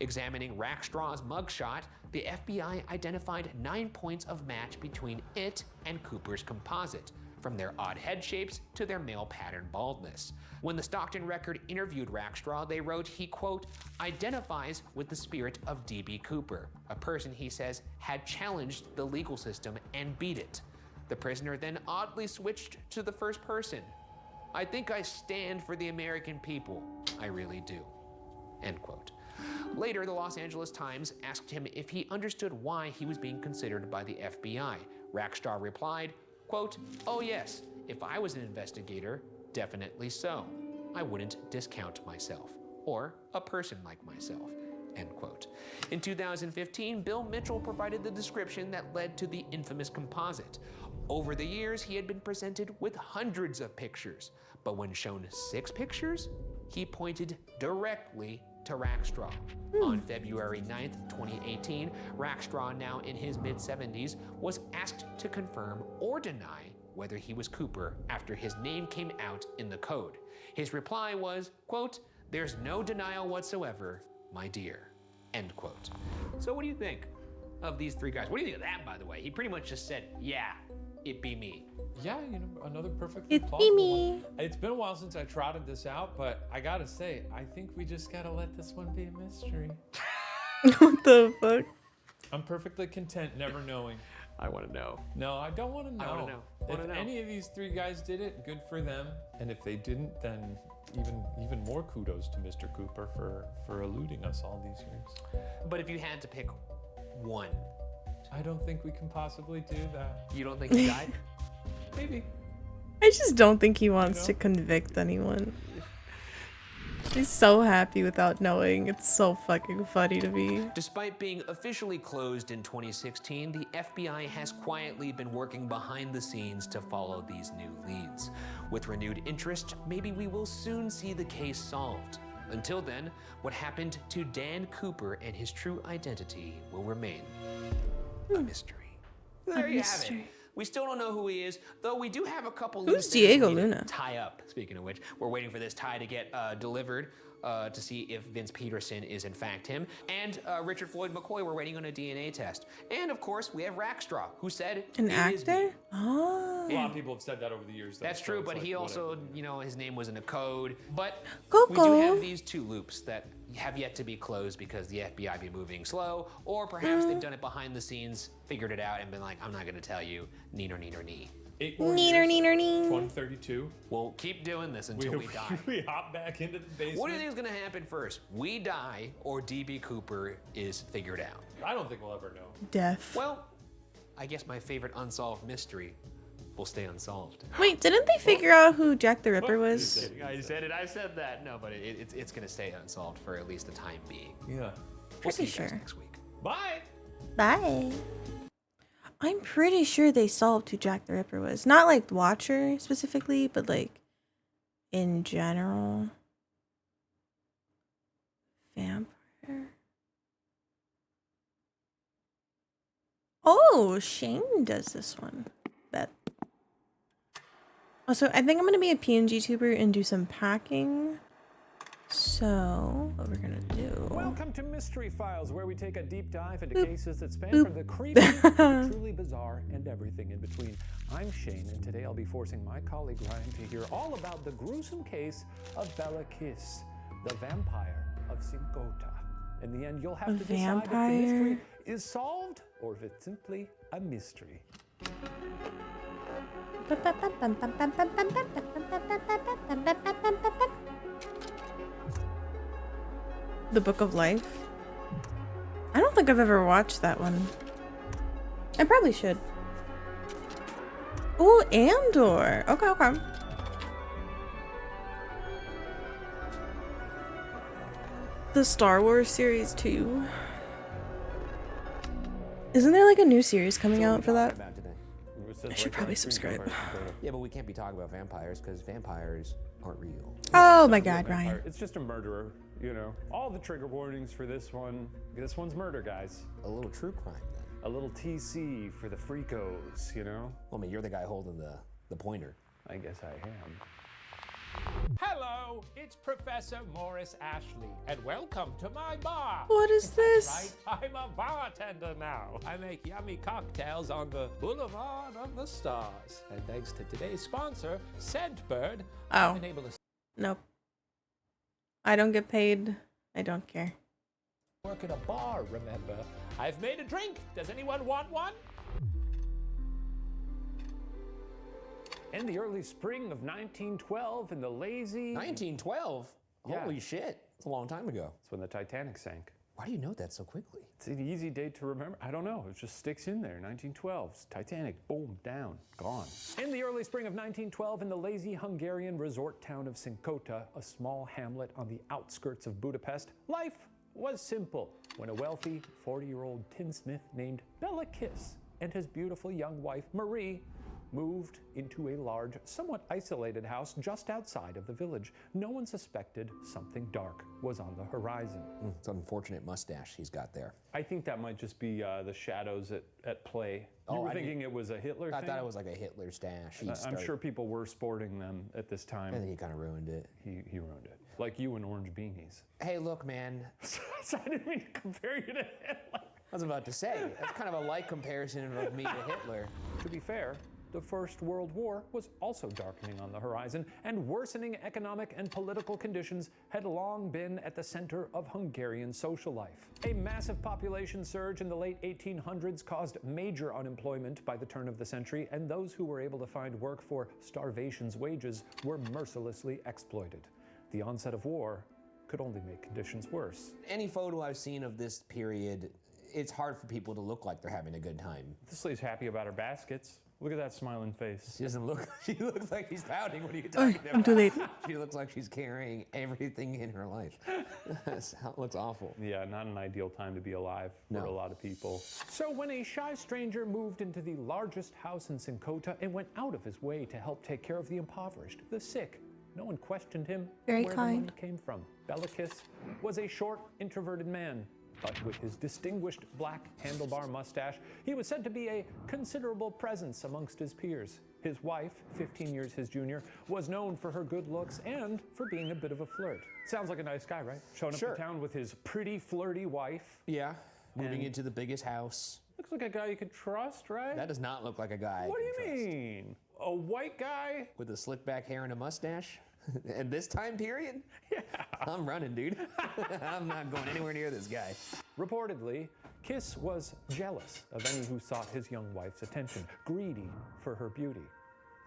Examining Rackstraw's mugshot, the FBI identified 9 points of match between it and Cooper's composite, from their odd head shapes to their male pattern baldness. When the Stockton Record interviewed Rackstraw, they wrote he, quote, identifies with the spirit of DB Cooper, a person he says had challenged the legal system and beat it. The prisoner then oddly switched to the first person. I think I stand for the American people. I really do. End quote. Later, the Los Angeles Times asked him if he understood why he was being considered by the FBI. Rackstraw replied, quote, "Oh yes, if I was an investigator, definitely so. I wouldn't discount myself, or a person like myself." End quote. In 2015, Bill Mitchell provided the description that led to the infamous composite. Over the years, he had been presented with hundreds of pictures, but when shown 6 pictures, he pointed directly to Rackstraw. On February 9th, 2018, Rackstraw, now in his mid-70s, was asked to confirm or deny whether he was Cooper after his name came out in the code. His reply was, quote, "There's no denial whatsoever, my dear." End quote. So what do you think of these 3 guys? What do you think of that, by the way? He pretty much just said, yeah, it be me. Yeah, you know, another perfectly It's plausible me. one. It's been a while since I trotted this out, but I gotta say, I think we just gotta let this one be a mystery. What the fuck? I'm perfectly content never knowing. I want to know. No, I don't want to know. I wanna know. If Wanna know. any of these three guys did it, good for them. And if they didn't, then even more kudos to Mr. Cooper for eluding us all these years. But if you had to pick one, I don't think we can possibly do that. you don't think he died? Maybe. I just don't think he wants know? to convict anyone. He's so happy without knowing. It's so fucking funny to me. Despite being officially closed in 2016, the FBI has quietly been working behind the scenes to follow these new leads. With renewed interest, maybe we will soon see the case solved. Until then, what happened to Dan Cooper and his true identity will remain a mystery. There you have it. We still don't know who he is, though we do have a couple Who's loose ends Diego we need to Luna? tie up. Speaking of which, we're waiting for this tie to get delivered to see if Vince Peterson is in fact him. And Richard Floyd McCoy, we're waiting on a DNA test. And of course, we have Rackstraw, who said An it is me. actor? Oh. A lot of people have said that over the years. Though, That's so true, it's but like, he also, whatever. you know, his name was in a code. But we Coco. do have these two loops that have yet to be closed because the FBI be moving slow, or perhaps they've done it behind the scenes, figured it out, and been like, I'm not gonna tell you, neener, neener, nee. 8 more Neener, years, neener, nee. 132. We'll keep doing this until we die. We hop back into the basement. What do you think is gonna happen first? We die, or DB Cooper is figured out? I don't think we'll ever know. Death. Well, I guess my favorite unsolved mystery will stay unsolved. Wait, didn't they figure out who Jack the Ripper was? I said it, I said that. No, but it's gonna stay unsolved for at least the time being. Yeah. We'll see Pretty you guys sure. next week. Bye. Bye. I'm pretty sure they solved who Jack the Ripper was. Not like Watcher specifically, but like in general. Vampire. Oh, Shane does this one. Bet. Also, I think I'm gonna be a PNG tuber and do some packing. So, what we're gonna do? Welcome to Mystery Files, where we take a deep dive into Boop. cases that span Boop. from the creepy to the truly bizarre and everything in between. I'm Shane, and today I'll be forcing my colleague Ryan to hear all about the gruesome case of Bella Kiss, the vampire of Sincota. In the end, you'll have to decide if the mystery is solved or if it's simply a mystery. The Book of Life. I don't think I've ever watched that one. I probably should. Oh, Andor. Okay, okay. The Star Wars series 2. Isn't there like a new series coming out for that? About today. I should probably subscribe. Yeah, but we can't be talking about vampires because vampires aren't real. Oh my god, Ryan. It's just a murderer, you know. All the trigger warnings for this one. This one's murder, guys. A little true crime then. A little TC for the freakos, you know? Well, I mean, you're the guy holding the pointer. I guess I am. Hello, it's Professor Morris Ashley, and welcome to my bar. What is this? Right, I'm a bartender now. I make yummy cocktails on the Boulevard of the Stars. And thanks to today's sponsor, Scentbird, Oh. I've been able to Nope. I don't get paid. I don't care. work at a bar, remember? I've made a drink. Does anyone want one? In the early spring of 1912, in the lazy... 1912? Yeah. Holy shit. It's a long time ago. That's when the Titanic sank. Why do you know that so quickly? It's an easy date to remember. I don't know. It just sticks in there. 1912. Titanic, boom, down, gone. In the early spring of 1912, in the lazy Hungarian resort town of Sincota, a small hamlet on the outskirts of Budapest, life was simple when a wealthy 40-year-old tinsmith named Bella Kiss and his beautiful young wife, Marie, moved into a large, somewhat isolated house just outside of the village. No one suspected something dark was on the horizon. It's an unfortunate mustache he's got there. I think that might just be the shadows at play. You Oh, were I thinking it was a Hitler I thing? thought it was like a Hitler stash. I'm sure people were sporting them at this time. I think he kind of ruined it. He ruined it. Like you and orange beanies. Hey, look, man. So I didn't mean to compare you to Hitler. I was about to say, that's kind of a light comparison of me to Hitler. To be fair, The First World War was also darkening on the horizon, and worsening economic and political conditions had long been at the center of Hungarian social life. A massive population surge in the late 1800s caused major unemployment by the turn of the century, and those who were able to find work for starvation's wages were mercilessly exploited. The onset of war could only make conditions worse. Any photo I've seen of this period, it's hard for people to look like they're having a good time. This lady's happy about her baskets. Look at that smiling face. She doesn't look, she looks like she's pouting. What are you talking about? I'm too late. She looks like she's carrying everything in her life. It looks awful. Yeah, not an ideal time to be alive for a lot of people. So when a shy stranger moved into the largest house in Sincota and went out of his way to help take care of the impoverished, the sick, no one questioned him Very where kind. the money came from. Belakis was a short, introverted man, but with his distinguished black handlebar mustache, he was said to be a considerable presence amongst his peers. His wife, 15 years his junior, was known for her good looks and for being a bit of a flirt. Sounds like a nice guy, right? Showing up to town with his pretty flirty wife. Yeah, moving into the biggest house. Looks like a guy you could trust, right? That does not look like a guy. What do I you can trust. mean? A white guy? With a slick back hair and a mustache? And this time period? Yeah. I'm running, dude. I'm not going anywhere near this guy. Reportedly, Kiss was jealous of any who sought his young wife's attention, greedy for her beauty.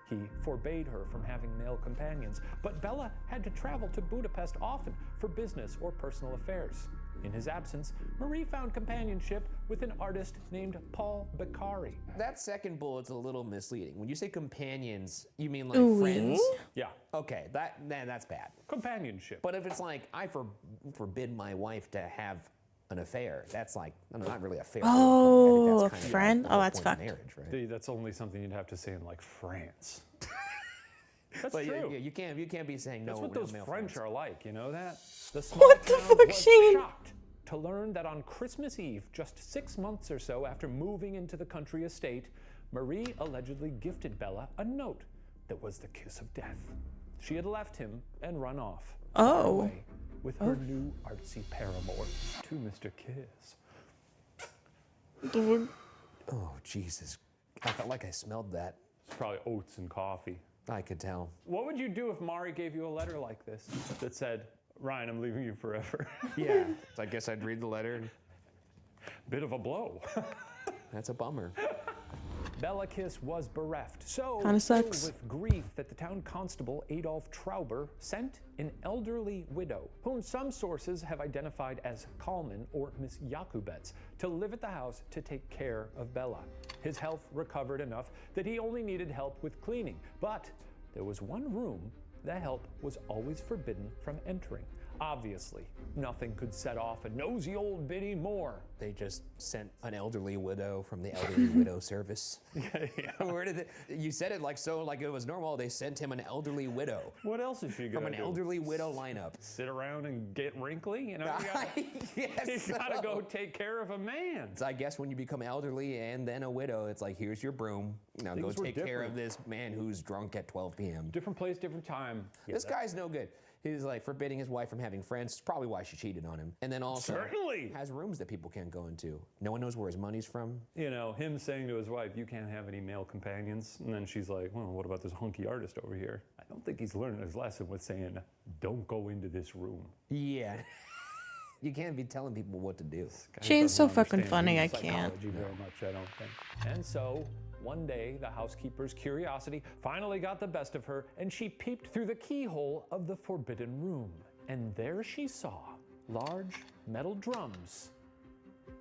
He forbade her from having male companions, but Bella had to travel to Budapest often for business or personal affairs. In his absence, Marie found companionship with an artist named Paul Beccari. That second bullet's a little misleading. When you say companions, you mean like Ooh. friends? Yeah, Okay, that's bad. companionship. But if it's like, I forbid my wife to have an affair, that's like, not really a affair. Oh, I think a that's kind of friend? the Oh, whole that's point of fucked. marriage, right? Dude, that's only something you'd have to say in like France. That's But true. you can't be saying no. That's what real those male French friends. are like, you know that? The What the small town fuck, was Shane? shocked to learn that on Christmas Eve, just 6 months or so after moving into the country estate, Marie allegedly gifted Bella a note that was the kiss of death. She had left him and run off. far away with her new artsy paramour to Mr. Kiss. Oh, Jesus. I felt like I smelled that. It's probably oats and coffee. I could tell. What would you do if Mari gave you a letter like this that said, Ryan, I'm leaving you forever? Yeah. So I guess I'd read the letter. Bit of a blow. That's a bummer. Bella Kiss was bereft, so Kinda sucks. filled with grief that the town constable Adolf Trauber sent an elderly widow, whom some sources have identified as Kalman or Miss Jakubets, to live at the house to take care of Bella. His health recovered enough that he only needed help with cleaning, but there was one room that help was always forbidden from entering. Obviously, nothing could set off a nosy old biddy more. They just sent an elderly widow from the elderly widow service. Where did it? You said it like it was normal. They sent him an elderly widow What else is she gonna from an do? elderly widow lineup. Sit around and get wrinkly? You know, Yes. you gotta go take care of a man. So I guess when you become elderly and then a widow, it's like, here's your broom. Now go Things were take care different. of this man who's drunk at 12 p.m. Different place, different time. This guy's no good. He's like forbidding his wife from having friends. It's probably why she cheated on him. And then also Certainly. has rooms that people can't go into. No one knows where his money's from. You know, him saying to his wife, you can't have any male companions. And then she's like, well, what about this hunky artist over here? I don't think he's learned his lesson with saying, don't go into this room. Yeah. You can't be telling people what to do. Guy Shane's doesn't so fucking understand funny, human I can't. psychology very much, I don't think. And so, one day, the housekeeper's curiosity finally got the best of her, and she peeped through the keyhole of the forbidden room. And there she saw large metal drums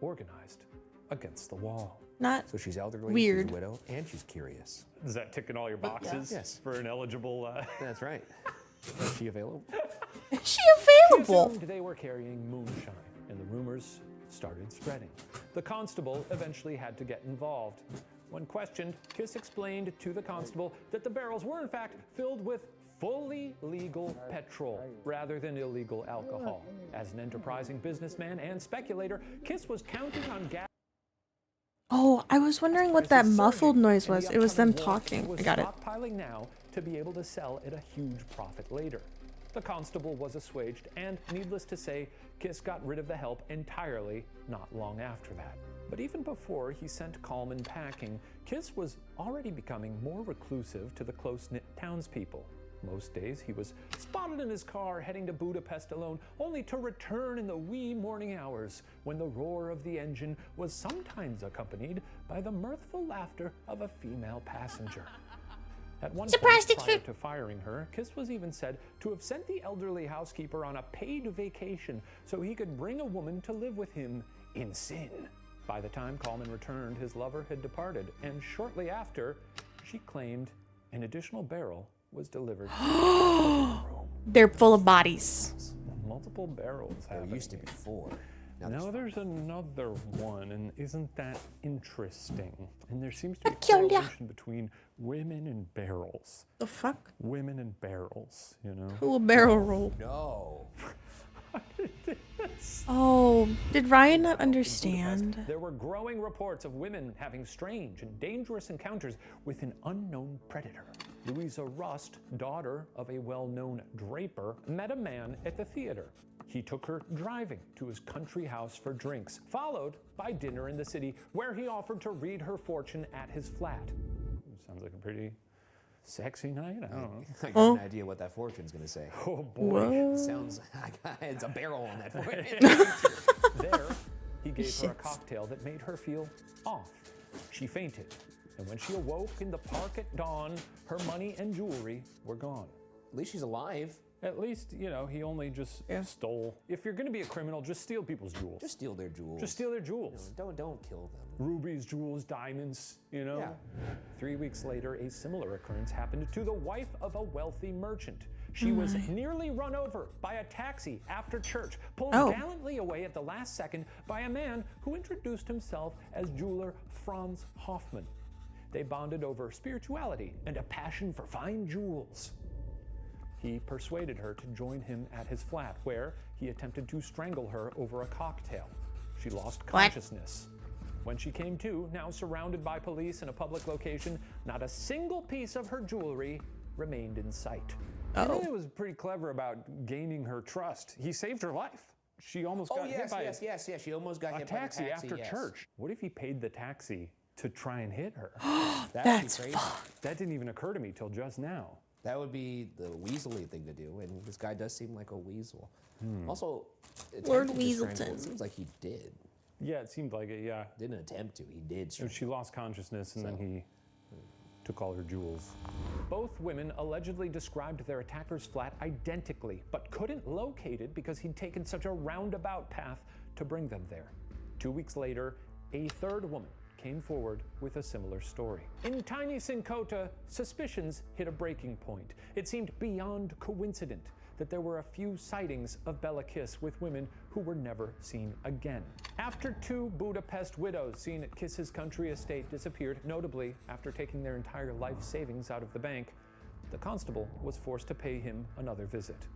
organized against the wall. Not So she's elderly, Weird. she's a widow, and she's curious. Is that ticking all your boxes Yes. for an eligible? That's right. Is she available? is she She available? assumed they were carrying moonshine, and the rumors started spreading. The constable eventually had to get involved. When questioned, Kiss explained to the constable that the barrels were in fact filled with fully legal petrol rather than illegal alcohol. As an enterprising businessman and speculator, Kiss was counting on gas. Oh, I was wondering what that muffled noise was. It was them talking. I got it. Stockpiling now to be able to sell at a huge profit later. The constable was assuaged, and needless to say, Kiss got rid of the help entirely not long after that. But even before he sent Coleman packing, Kiss was already becoming more reclusive to the close-knit townspeople. Most days he was spotted in his car heading to Budapest alone, only to return in the wee morning hours when the roar of the engine was sometimes accompanied by the mirthful laughter of a female passenger. At one point, prior to firing her, Kiss was even said to have sent the elderly housekeeper on a paid vacation so he could bring a woman to live with him in sin. By the time Coleman returned, his lover had departed, and shortly after, she claimed an additional barrel was delivered to the room. They're full of bodies. Multiple barrels. There used to be 4. Now there's another one, and isn't that interesting? And there seems to be a correlation between women and barrels. The fuck? Women and barrels, you know? Who will barrel roll? No. Oh, did Ryan not understand? There were growing reports of women having strange and dangerous encounters with an unknown predator. Louisa Rust, daughter of a well-known draper, met a man at the theater. He took her driving to his country house for drinks, followed by dinner in the city, where he offered to read her fortune at his flat. Sounds like a pretty sexy night. I don't know. I got an idea what that fortune's gonna say. Oh boy. It sounds like it's a barrel on that fortune. There, he gave her a cocktail that made her feel off. She fainted, and when she awoke in the park at dawn, her money and jewelry were gone. At least she's alive. At least, you know, he only just stole. If you're gonna be a criminal, just steal people's jewels. Just steal their jewels. Just steal their jewels. Don't kill them. Rubies, jewels, diamonds, you know? Yeah. 3 weeks later, a similar occurrence happened to the wife of a wealthy merchant. She was nearly run over by a taxi after church, pulled gallantly away at the last second by a man who introduced himself as jeweler Franz Hoffman. They bonded over spirituality and a passion for fine jewels. He persuaded her to join him at his flat, where he attempted to strangle her over a cocktail. She lost consciousness. When she came to, now surrounded by police in a public location, not a single piece of her jewelry remained in sight. I think it was pretty clever about gaining her trust. He saved her life. She almost got hit by yes. She almost got hit taxi by the after church. What if he paid the taxi to try and hit her? That's crazy. That didn't even occur to me till just now. That would be the weaselly thing to do, and this guy does seem like a weasel. Also, Lord attempting to strangle, Weaselton. it seems like he did. Yeah, it seemed like it, yeah. Didn't attempt to, he did. So she lost consciousness, and then he took all her jewels. Both women allegedly described their attacker's flat identically, but couldn't locate it because he'd taken such a roundabout path to bring them there. 2 weeks later, a third woman came forward with a similar story. In tiny Sincota, suspicions hit a breaking point. It seemed beyond coincident that there were a few sightings of Bella Kiss with women who were never seen again. After 2 Budapest widows seen at Kiss's country estate disappeared, notably after taking their entire life savings out of the bank, the constable was forced to pay him another visit.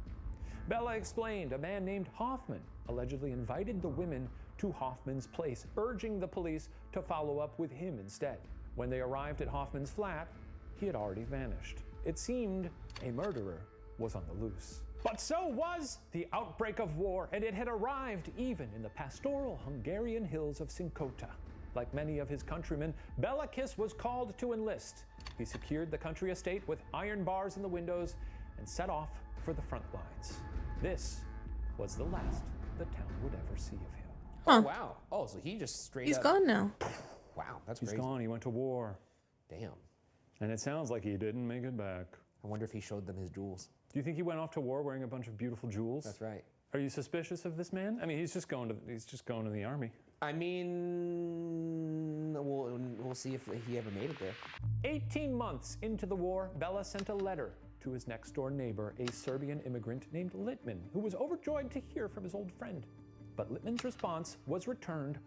Bella explained a man named Hoffman allegedly invited the women to Hoffman's place, urging the police to follow up with him instead. When they arrived at Hoffman's flat, he had already vanished. It seemed a murderer was on the loose. But so was the outbreak of war, and it had arrived even in the pastoral Hungarian hills of Sincota. Like many of his countrymen, Bella Kiss was called to enlist. He secured the country estate with iron bars in the windows and set off for the front lines. This was the last the town would ever see of him. Oh, wow. Oh, so he just straight He's up... gone now. Wow, that's He's crazy. gone, he went to war. Damn. And it sounds like he didn't make it back. I wonder if he showed them his jewels. Do you think he went off to war wearing a bunch of beautiful jewels? That's right. Are you suspicious of this man? I mean, he's just going to the army. I mean, we'll see if he ever made it there. 18 months into the war, Bella sent a letter to his next-door neighbor, a Serbian immigrant named Litman, who was overjoyed to hear from his old friend. But Litman's response was returned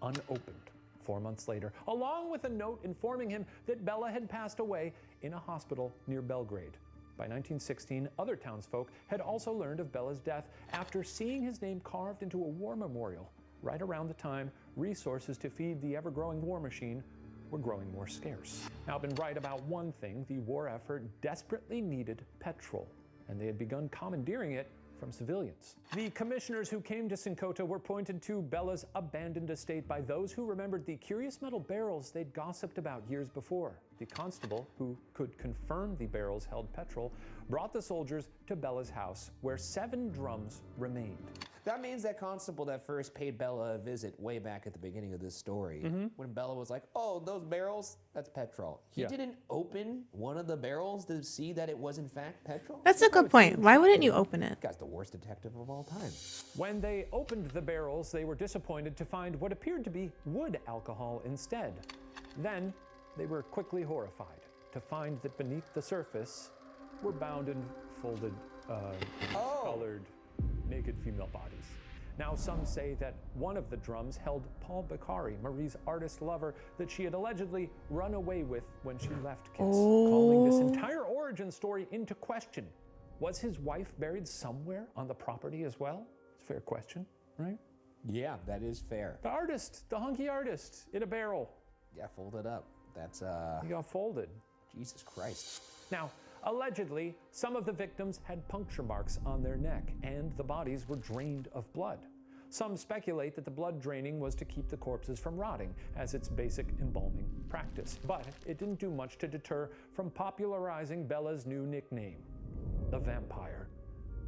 unopened 4 months later, along with a note informing him that Bella had passed away in a hospital near Belgrade. By 1916, other townsfolk had also learned of Bella's death after seeing his name carved into a war memorial right around the time resources to feed the ever-growing war machine were growing more scarce. Now, I've been right about one thing. The war effort desperately needed petrol, and they had begun commandeering it from civilians. The commissioners who came to Cincotta were pointed to Bella's abandoned estate by those who remembered the curious metal barrels they'd gossiped about years before. The constable, who could confirm the barrels held petrol, brought the soldiers to Bella's house, where 7 drums remained. That means that constable that first paid Bella a visit way back at the beginning of this story, when Bella was like, oh, those barrels, that's petrol. He didn't open one of the barrels to see that it was in fact petrol? That's a good point. Why wouldn't you open it? That guy's the worst detective of all time. When they opened the barrels, they were disappointed to find what appeared to be wood alcohol instead. Then, they were quickly horrified to find that beneath the surface were bound and folded, colored, naked female bodies. Now, some say that one of the drums held Paul Beccari, Marie's artist lover, that she had allegedly run away with when she left Kiss, calling this entire origin story into question. Was his wife buried somewhere on the property as well? It's a fair question, right? Yeah, that is fair. The artist, the hunky artist, in a barrel. Yeah, folded up. That's, He got folded. Jesus Christ. Now, allegedly, some of the victims had puncture marks on their neck, and the bodies were drained of blood. Some speculate that the blood draining was to keep the corpses from rotting, as its basic embalming practice. But it didn't do much to deter from popularizing Bella's new nickname, the Vampire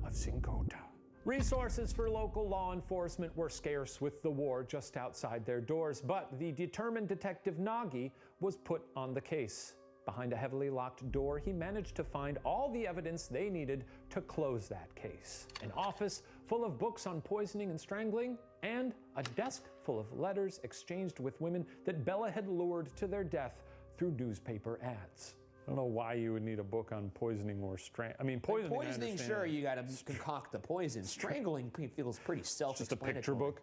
of Cincotta. Resources for local law enforcement were scarce with the war just outside their doors, but the determined Detective Nagy was put on the case. Behind a heavily locked door, he managed to find all the evidence they needed to close that case. An office full of books on poisoning and strangling, and a desk full of letters exchanged with women that Bella had lured to their death through newspaper ads. I don't know why you would need a book on poisoning or poisoning. Poisoning, sure, you gotta concoct the poison. Strangling feels pretty self-explanatory. Just a picture book?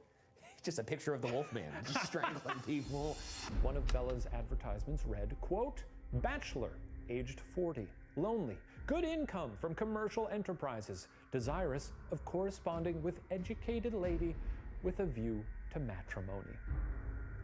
Just a picture of the Wolfman, just strangling people. One of Bella's advertisements read, quote, bachelor, aged 40, lonely, good income from commercial enterprises, desirous of corresponding with educated lady with a view to matrimony.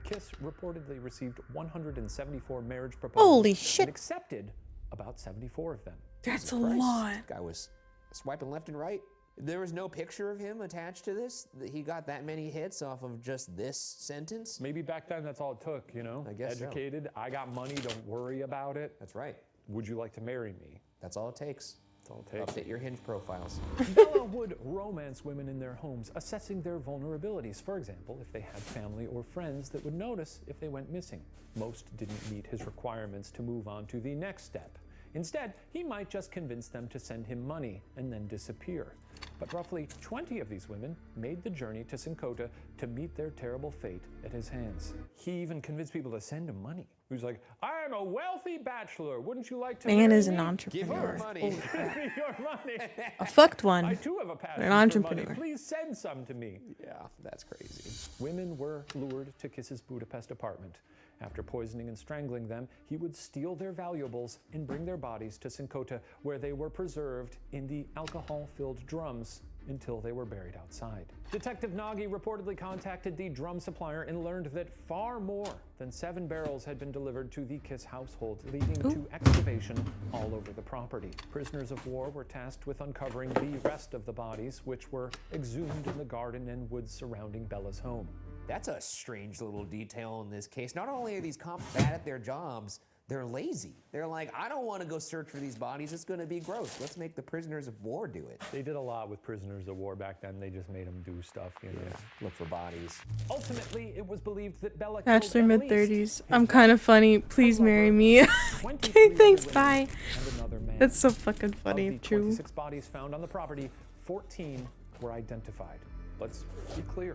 Kiss reportedly received 174 marriage proposals. Holy shit. And accepted about 74 of them. That's a Christ. lot. This guy was swiping left and right. There was no picture of him attached to this. He got that many hits off of just this sentence. Maybe back then that's all it took, you know? I guess so. Educated, I got money, don't worry about it. That's right. Would you like to marry me? That's all it takes. That's all it takes. Update your Hinge profiles. Bella would romance women in their homes, assessing their vulnerabilities. For example, if they had family or friends that would notice if they went missing. Most didn't meet his requirements to move on to the next step. Instead, he might just convince them to send him money and then disappear. But roughly 20 of these women made the journey to Cincotta to meet their terrible fate at his hands. He even convinced people to send him money. He was like, I am a wealthy bachelor. Wouldn't you like to Man marry is an me? Give her entrepreneur. money. Give me your money. A fucked I one. too have a passion An for entrepreneur. money. Please send some to me. Yeah, that's crazy. Women were lured to Kiss's Budapest apartment. After poisoning and strangling them, he would steal their valuables and bring their bodies to Cincotta, where they were preserved in the alcohol-filled drums until they were buried outside. Detective Nagy reportedly contacted the drum supplier and learned that far more than 7 barrels had been delivered to the Kiss household, leading to excavation all over the property. Prisoners of war were tasked with uncovering the rest of the bodies, which were exhumed in the garden and woods surrounding Bella's home. That's a strange little detail in this case. Not only are these cops bad at their jobs, they're lazy. They're like, I don't want to go search for these bodies. It's going to be gross. Let's make the prisoners of war do it. They did a lot with prisoners of war back then. They just made them do stuff, you know. Look for bodies. Ultimately, it was believed that Bella Bachelor killed at mid-30s. least I'm his kind of wife, funny. Please her marry lover, me. 23 Okay, thanks, women, bye. and another man. That's so fucking funny, Of the if true. 26 bodies found on the property, 14 were identified. Let's be clear,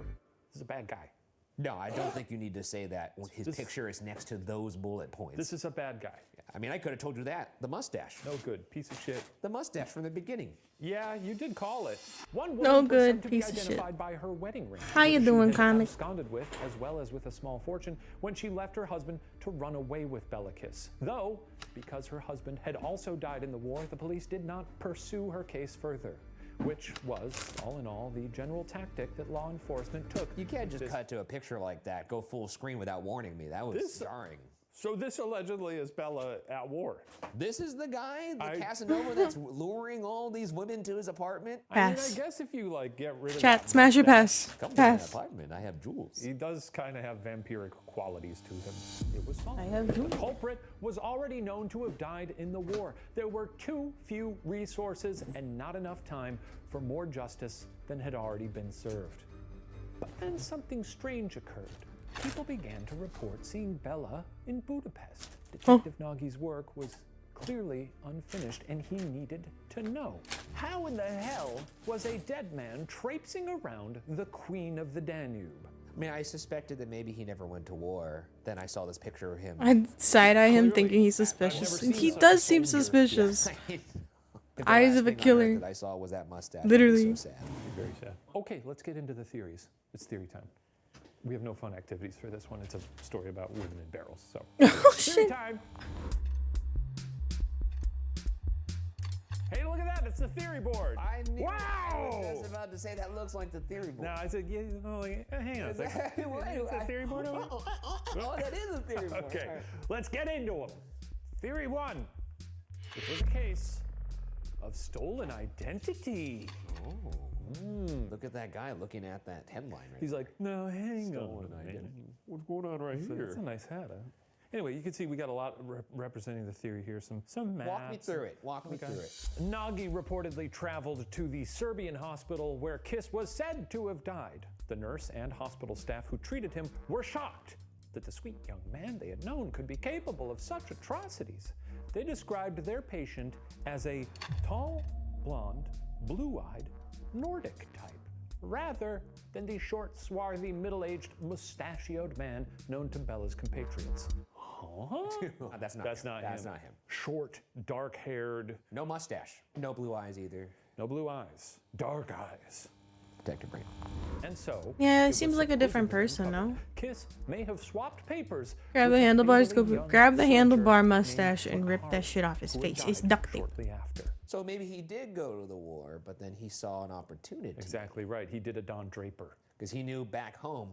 this is a bad guy. No, I don't think you need to say that when his This- picture is next to those bullet points. This is a bad guy. I mean, I could have told you that. The mustache. No good, piece of shit. The mustache from the beginning. Yeah, you did call it. One woman No was good, said to be piece of shit. identified by her wedding ring. How you which she doing, had comic? absconded with, as well as with a small fortune, when she left her husband to run away with Bella Kiss. Though, because her husband had also died in the war, the police did not pursue her case further, which was, all in all, the general tactic that law enforcement took. You can't just This cut to a picture like that, go full screen without warning me. That was jarring. So this allegedly is Bella at war. This is the guy, the Casanova that's luring all these women to his apartment? I mean, I Pass. guess if you like get rid of Chat, that smash your mustache, pass. Come to my Pass. apartment. I have jewels. he does kind of have vampiric qualities to him. It was fun. I have The jewels. culprit was already known to have died in the war. There were too few resources and not enough time for more justice than had already been served. But then something strange occurred. People began to report seeing Bella in Budapest. Detective Nagy's work was clearly unfinished, and he needed to know. How in the hell was a dead man traipsing around the Queen of the Danube? I mean, I suspected that maybe he never went to war. Then I saw this picture of him. I'd side-eye him Clearly, thinking he's I've suspicious. never And seen he such does a seem soldier. suspicious. The Eyes last of a thing on killer. earth that I saw was that mustache. Literally. It was so sad. Very sad. Okay, let's get into the theories. It's theory time. We have no fun activities for this one. It's a story about women in barrels. So, Oh, theory shit. time. Hey, look at that! It's the theory board. I knew. I Wow! was just about to say that looks like the theory board. No, I said, yeah, no, hang on a second. It's a theory board over there? Oh, that is a theory board. Okay, All right. let's get into them. Theory one. It was a case of stolen identity. Oh. Look at that guy looking at that headline right He's like, no, hang Stolen on. identity. Man. What's going on right So that's a nice hat, huh? Anyway, you can see we got a lot representing the theory here. Some maps. Walk me through it. Walk me through it. Nagy reportedly traveled to the Serbian hospital where Kiss was said to have died. The nurse and hospital staff who treated him were shocked that the sweet young man they had known could be capable of such atrocities. They described their patient as a tall, blonde, blue-eyed Nordic type, rather than the short, swarthy, middle-aged, mustachioed man known to Bella's compatriots. Huh? That's not That's him. not That's him. not him. Short, dark-haired, No mustache. No blue eyes either. no blue eyes, dark eyes. Detective Brain. And so, Yeah, it was seems like a different supposedly person, uncovered. no? Kiss may have swapped papers. Grab with the a handlebars, fatally go young grab the soldier handlebar named mustache and rip Vakar, that shit off his who had face. It's died duct tape. shortly after. So maybe he did go to the war, but then he saw an opportunity. Exactly right. He did a Don Draper. Because he knew back home,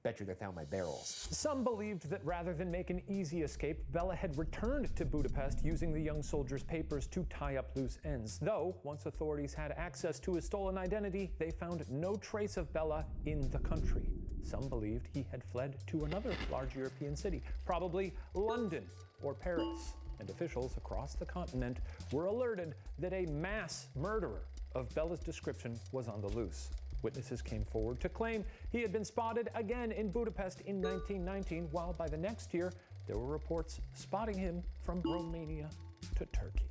bet you they found my barrels. Some believed that rather than make an easy escape, Bella had returned to Budapest using the young soldier's papers to tie up loose ends. Though, once authorities had access to his stolen identity, they found no trace of Bella in the country. Some believed he had fled to another large European city, probably London or Paris. And officials across the continent were alerted that a mass murderer of Bella's description was on the loose. Witnesses came forward to claim he had been spotted again in Budapest in 1919, while by the next year, there were reports spotting him from Romania to Turkey.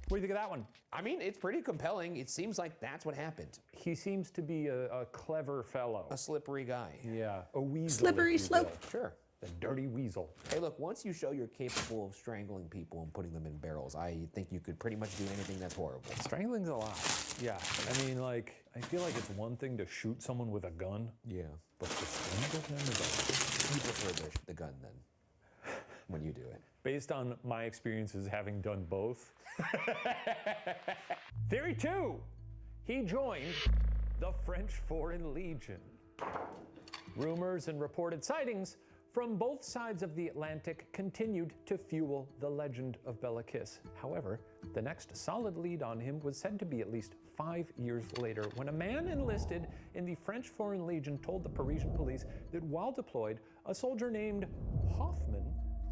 What do you think of that one? I mean, it's pretty compelling. It seems like that's what happened. He seems to be a clever fellow. A slippery guy. Yeah, a weasel. Slippery if you slope. will. Sure. The dirty weasel. Hey, look, once you show you're capable of strangling people and putting them in barrels, I think you could pretty much do anything that's horrible. Strangling's a lot. Yeah, I mean, like, I feel like it's one thing to shoot someone with a gun, Yeah. but to strangle them is You prefer the gun then, when you do it. based on my experiences having done both. Theory 2, he joined the French Foreign Legion. Rumors and reported sightings from both sides of the Atlantic continued to fuel the legend of Bella Kiss. However, the next solid lead on him was said to be at least 5 years later, when a man enlisted in the French Foreign Legion told the Parisian police that while deployed, a soldier named Hoffman.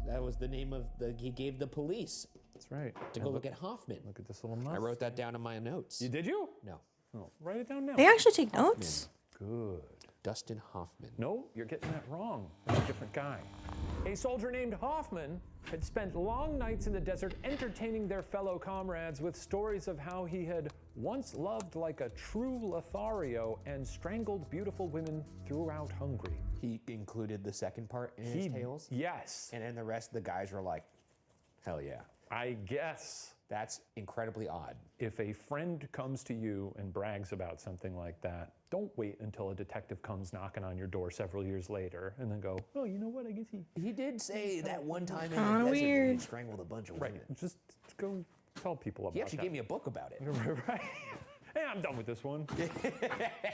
That was the name of he gave the police That's right. to go look at Hoffman. Look at this little I mustache. wrote that down in my notes. Did you? No. Oh, write it down now. They actually take notes. Good. Dustin Hoffman. No, you're getting that wrong. That's a different guy. A soldier named Hoffman had spent long nights in the desert entertaining their fellow comrades with stories of how he had once loved like a true Lothario and strangled beautiful women throughout Hungary. He included the second part in his tales. Yes, And then the rest of the guys were like, hell yeah. I guess That's incredibly odd. if a friend comes to you and brags about something like that, don't wait until a detective comes knocking on your door several years later and then go, oh, you know what, I guess He did say that one time in the Kinda desert he weird. strangled a bunch of Right, women. just go tell people about He actually that. gave me a book about it. Right. Hey, I'm done with this one.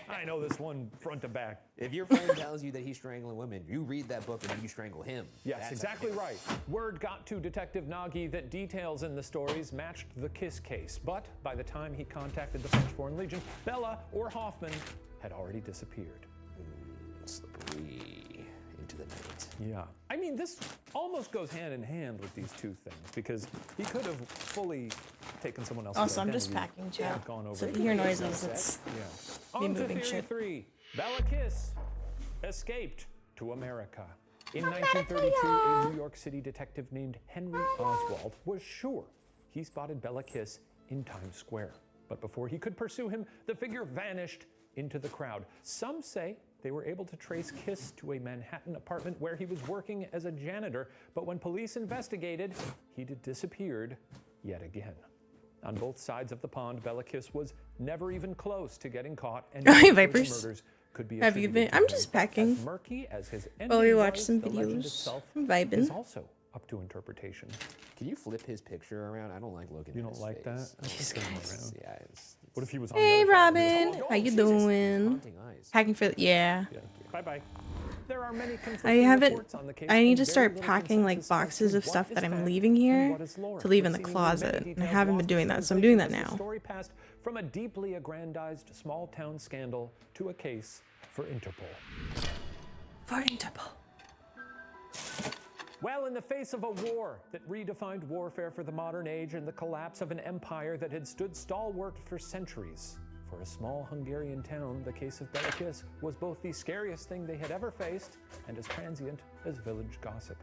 I know this one front to back. If your friend tells you that he's strangling women, you read that book and then you strangle him. Yes, That's exactly right. Word got to Detective Nagy that details in the stories matched the Kiss case. But by the time he contacted the French Foreign Legion, Bella or Hoffman had already disappeared. Slippery into the night. Yeah. I mean, this almost goes hand in hand with these two things because he could have fully taken someone else's Also, I'm just identity packing, chat. and gone over So if to you hear the noises, it's Yeah. me On to moving theory shit. 3. Bella Kiss escaped to America. In 1932, a New York City detective named Henry Oswald was sure he spotted Bella Kiss in Times Square. But before he could pursue him, the figure vanished into the crowd. Some say they were able to trace Kiss to a Manhattan apartment where he was working as a janitor, but when police investigated, he disappeared yet again. On both sides of the pond, Bella Kiss was never even close to getting caught, and Hi, most of the Vipers. murders could be Have you attributed been? to I'm just him. packing. As murky as his While we ending watch was, some the legend videos. itself I'm vibing. is also up to interpretation. Can you flip his picture around? I don't like looking You at don't his like face. that? These Spin him guys. around. Yeah, it's What if he was on Hey, your side? He was Robin. all, "Oh, How you Jesus." doing? haunting eyes. Packing for yeah. Yeah. Bye-bye. There are many I conflicting haven't. reports on the case I need and to very start little packing like consensus as to boxes of what stuff is that I'm fact leaving and here what is lore. to leave in But the seemingly closet. many And I details haven't been lost doing that, so I'm translation doing that as the now. story passed from a deeply aggrandized small-town scandal to a case for Interpol. For Interpol. Well, in the face of a war that redefined warfare for the modern age and the collapse of an empire that had stood stalwart for centuries, for a small Hungarian town, the case of Bella Kiss was both the scariest thing they had ever faced and as transient as village gossip.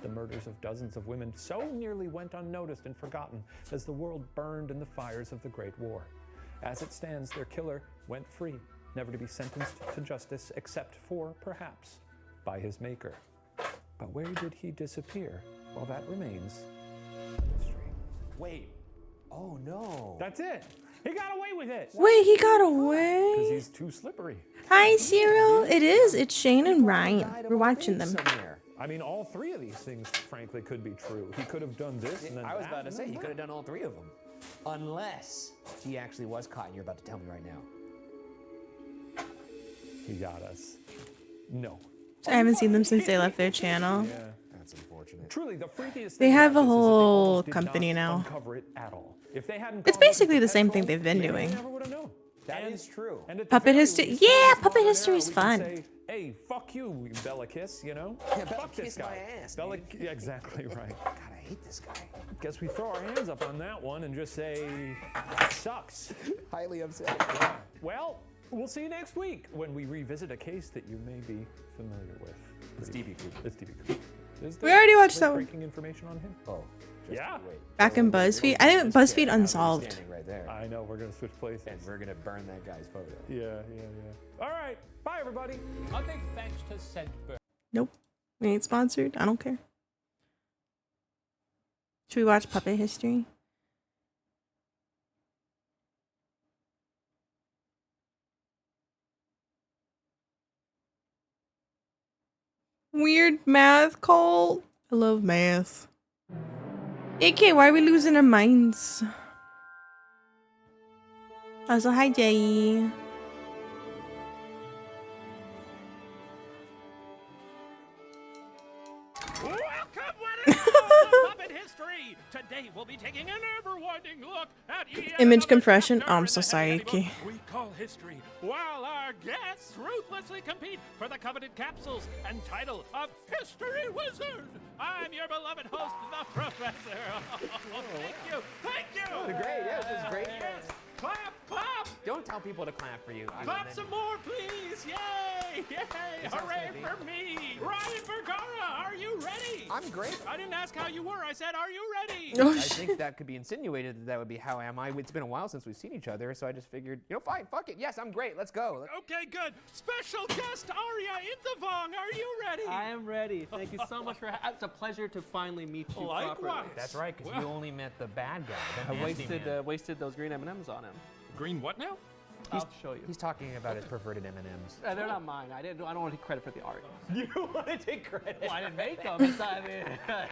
The murders of dozens of women so nearly went unnoticed and forgotten as the world burned in the fires of the Great War. As it stands, their killer went free, never to be sentenced to justice except for, perhaps, by his maker. But where did he disappear? Well, that remains a mystery. Wait. Oh no. That's it. He got away with it. Wait, he got Because away. he's too slippery. Hi, Cyril. It is. It's Shane and Ryan. We're watching them. Somewhere. I mean, all three of these things, frankly, could be true. He could have done this and then I was that, about to and say then he that. could have done all three of them, unless he actually was caught, and you're about to tell me right now. He got us. No. I haven't seen them since they left their channel. Yeah. That's unfortunate. Truly, the freakiest They thing have about a this is that they whole almost did company not now. uncover it at all. If they hadn't It's called it basically the same thing CatGirls, they've been maybe doing. They never would have known. That And- is true. and at the Puppet very history- least, yeah, in this puppet modern history era, is we can fun. say, hey, fuck you, Bella Kiss, you know? Yeah, Bella fuck this kiss guy. my ass, Bella, dude. yeah, exactly right. God, I hate this guy. Guess we throw our hands up on that one and just say, sucks. Highly upset. Well, we'll see you next week when we revisit a case that you may be familiar with. It's DB Cooper. It's DB Cooper. Is We there already watched that one. breaking information on him? Oh. Yeah. Wait. Back in BuzzFeed. I think BuzzFeed Unsolved. Standing right there. I know, we're going to switch places. And we're gonna burn that guy's photo. Yeah. All right. Bye, everybody. A big thanks to Scentbird. Nope. We ain't sponsored. I don't care. Should we watch Puppet History? Weird math cult. I love math. AK, why are we losing our minds? Also, hi, Jay. Welcome, one and all, to Puppet History. Today we'll be taking an ever-winding look at yet Image another compression? chapter Oh, I'm in so the sorry, heady book Iki. we call history, while our guests ruthlessly compete for the coveted capsules and title of History Wizard. I'm your beloved host, the Professor. Thank you. Great, yeah, this is great. Yes. Clap, clap. Don't tell people to clap for you. Clap some more, please! Yay! Yay! Hooray for me! Ryan Vergara, are you ready? I'm great. I didn't ask how you were. I said, are you ready? Oh, I shit. think that could be insinuated that that would be how am I. It's been a while since we've seen each other, so I just figured, fine, fuck it. Yes, I'm great. Let's go. Okay, good. Special guest Arya Inthavong, are you ready? I am ready. Thank you so much for it's a pleasure to finally meet you Likewise. properly. That's right, because you only met the bad guy. The I nasty man. wasted those green M&Ms on him. Green what now? I'll show you. He's talking about his perverted M&Ms. They're not mine. I don't want to take credit for the art. You want to take credit? Well, I didn't make them. It's not,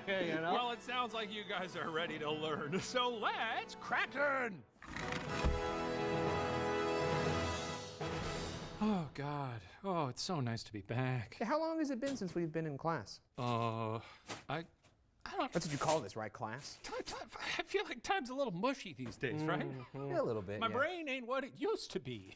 you know. Well, it sounds like you guys are ready to learn, so let's crack on! Oh, God. Oh, it's so nice to be back. How long has it been since we've been in class? I don't. That's what you call this, right? Class? I feel like time's a little mushy these days, right? Yeah, a little bit. My yeah. brain ain't what it used to be.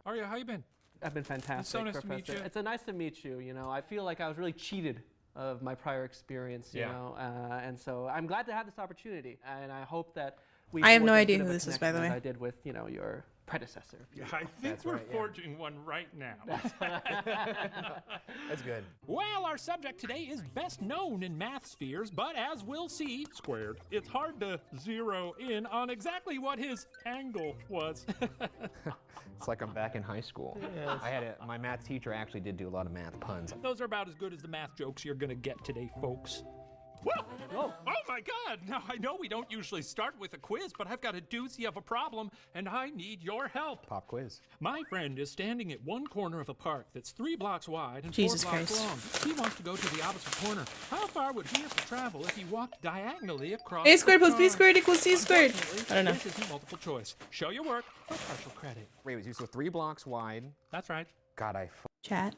Arya, how you been? I've been fantastic, so nice to Professor. meet you. It's a nice to meet you. You know, I feel like I was really cheated of my prior experience. You know, and so I'm glad to have this opportunity, and I hope that we. I have no forge a idea bit who of a this is, by the connection way. as I did with your predecessor. I think we're forging one right now. That's good. Well, our subject today is best known in math spheres, but as we'll see, squared, it's hard to zero in on exactly what his angle was. It's like I'm back in high school. I had my math teacher actually did do a lot of math puns. Those are about as good as the math jokes you're gonna get today, folks. Whoa! Oh my God! Now, I know we don't usually start with a quiz, but I've got a doozy of a problem, and I need your help. Pop quiz. My friend is standing at one corner of a park that's 3 blocks wide and Jesus 4 blocks Christ. long. He wants to go to the opposite corner. How far would he have to travel if he walked diagonally across A squared the plus B park? squared equals C squared. Unfortunately, I don't know. This isn't multiple choice. Show your work for partial credit. Wait, so 3 blocks wide. That's right. God, Chat.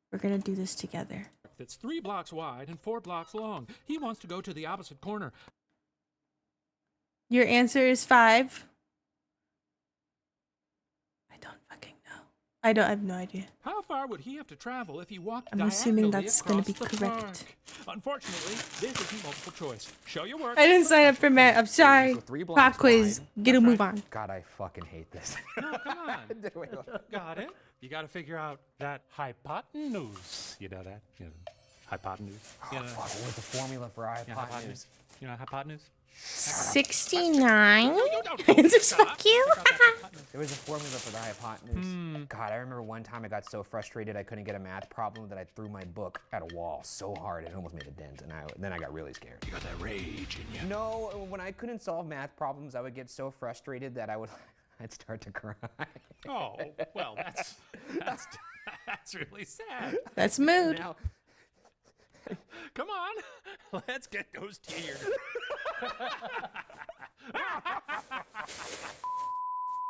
We're gonna do this together. That's 3 blocks wide and 4 blocks long. He wants to go to the opposite corner. Your answer is 5. I don't fucking know. I have no idea. How far would he have to travel if he walked I'm diagonally assuming that's gonna across be the correct. park? Unfortunately, this isn't multiple choice. Show your work. I didn't sign up for math. I'm sorry. So 3 blocks Pop quiz. wide. Get a move on. God, I fucking hate this. No, come on. Got it. You got to figure out that hypotenuse. You know that? You know, hypotenuse. You know, Fuck, what's the formula for hypotenuse? You know hypotenuse? 69. Don't Just fuck you. There was a formula for the hypotenuse. God, I remember one time I got so frustrated I couldn't get a math problem that I threw my book at a wall so hard it almost made a dent, and then I got really scared. You got that rage in you. No, when I couldn't solve math problems, I would get so frustrated that I'd start to cry. Oh, well, that's really sad. That's mood. Now, Come on, let's get Ghostie here.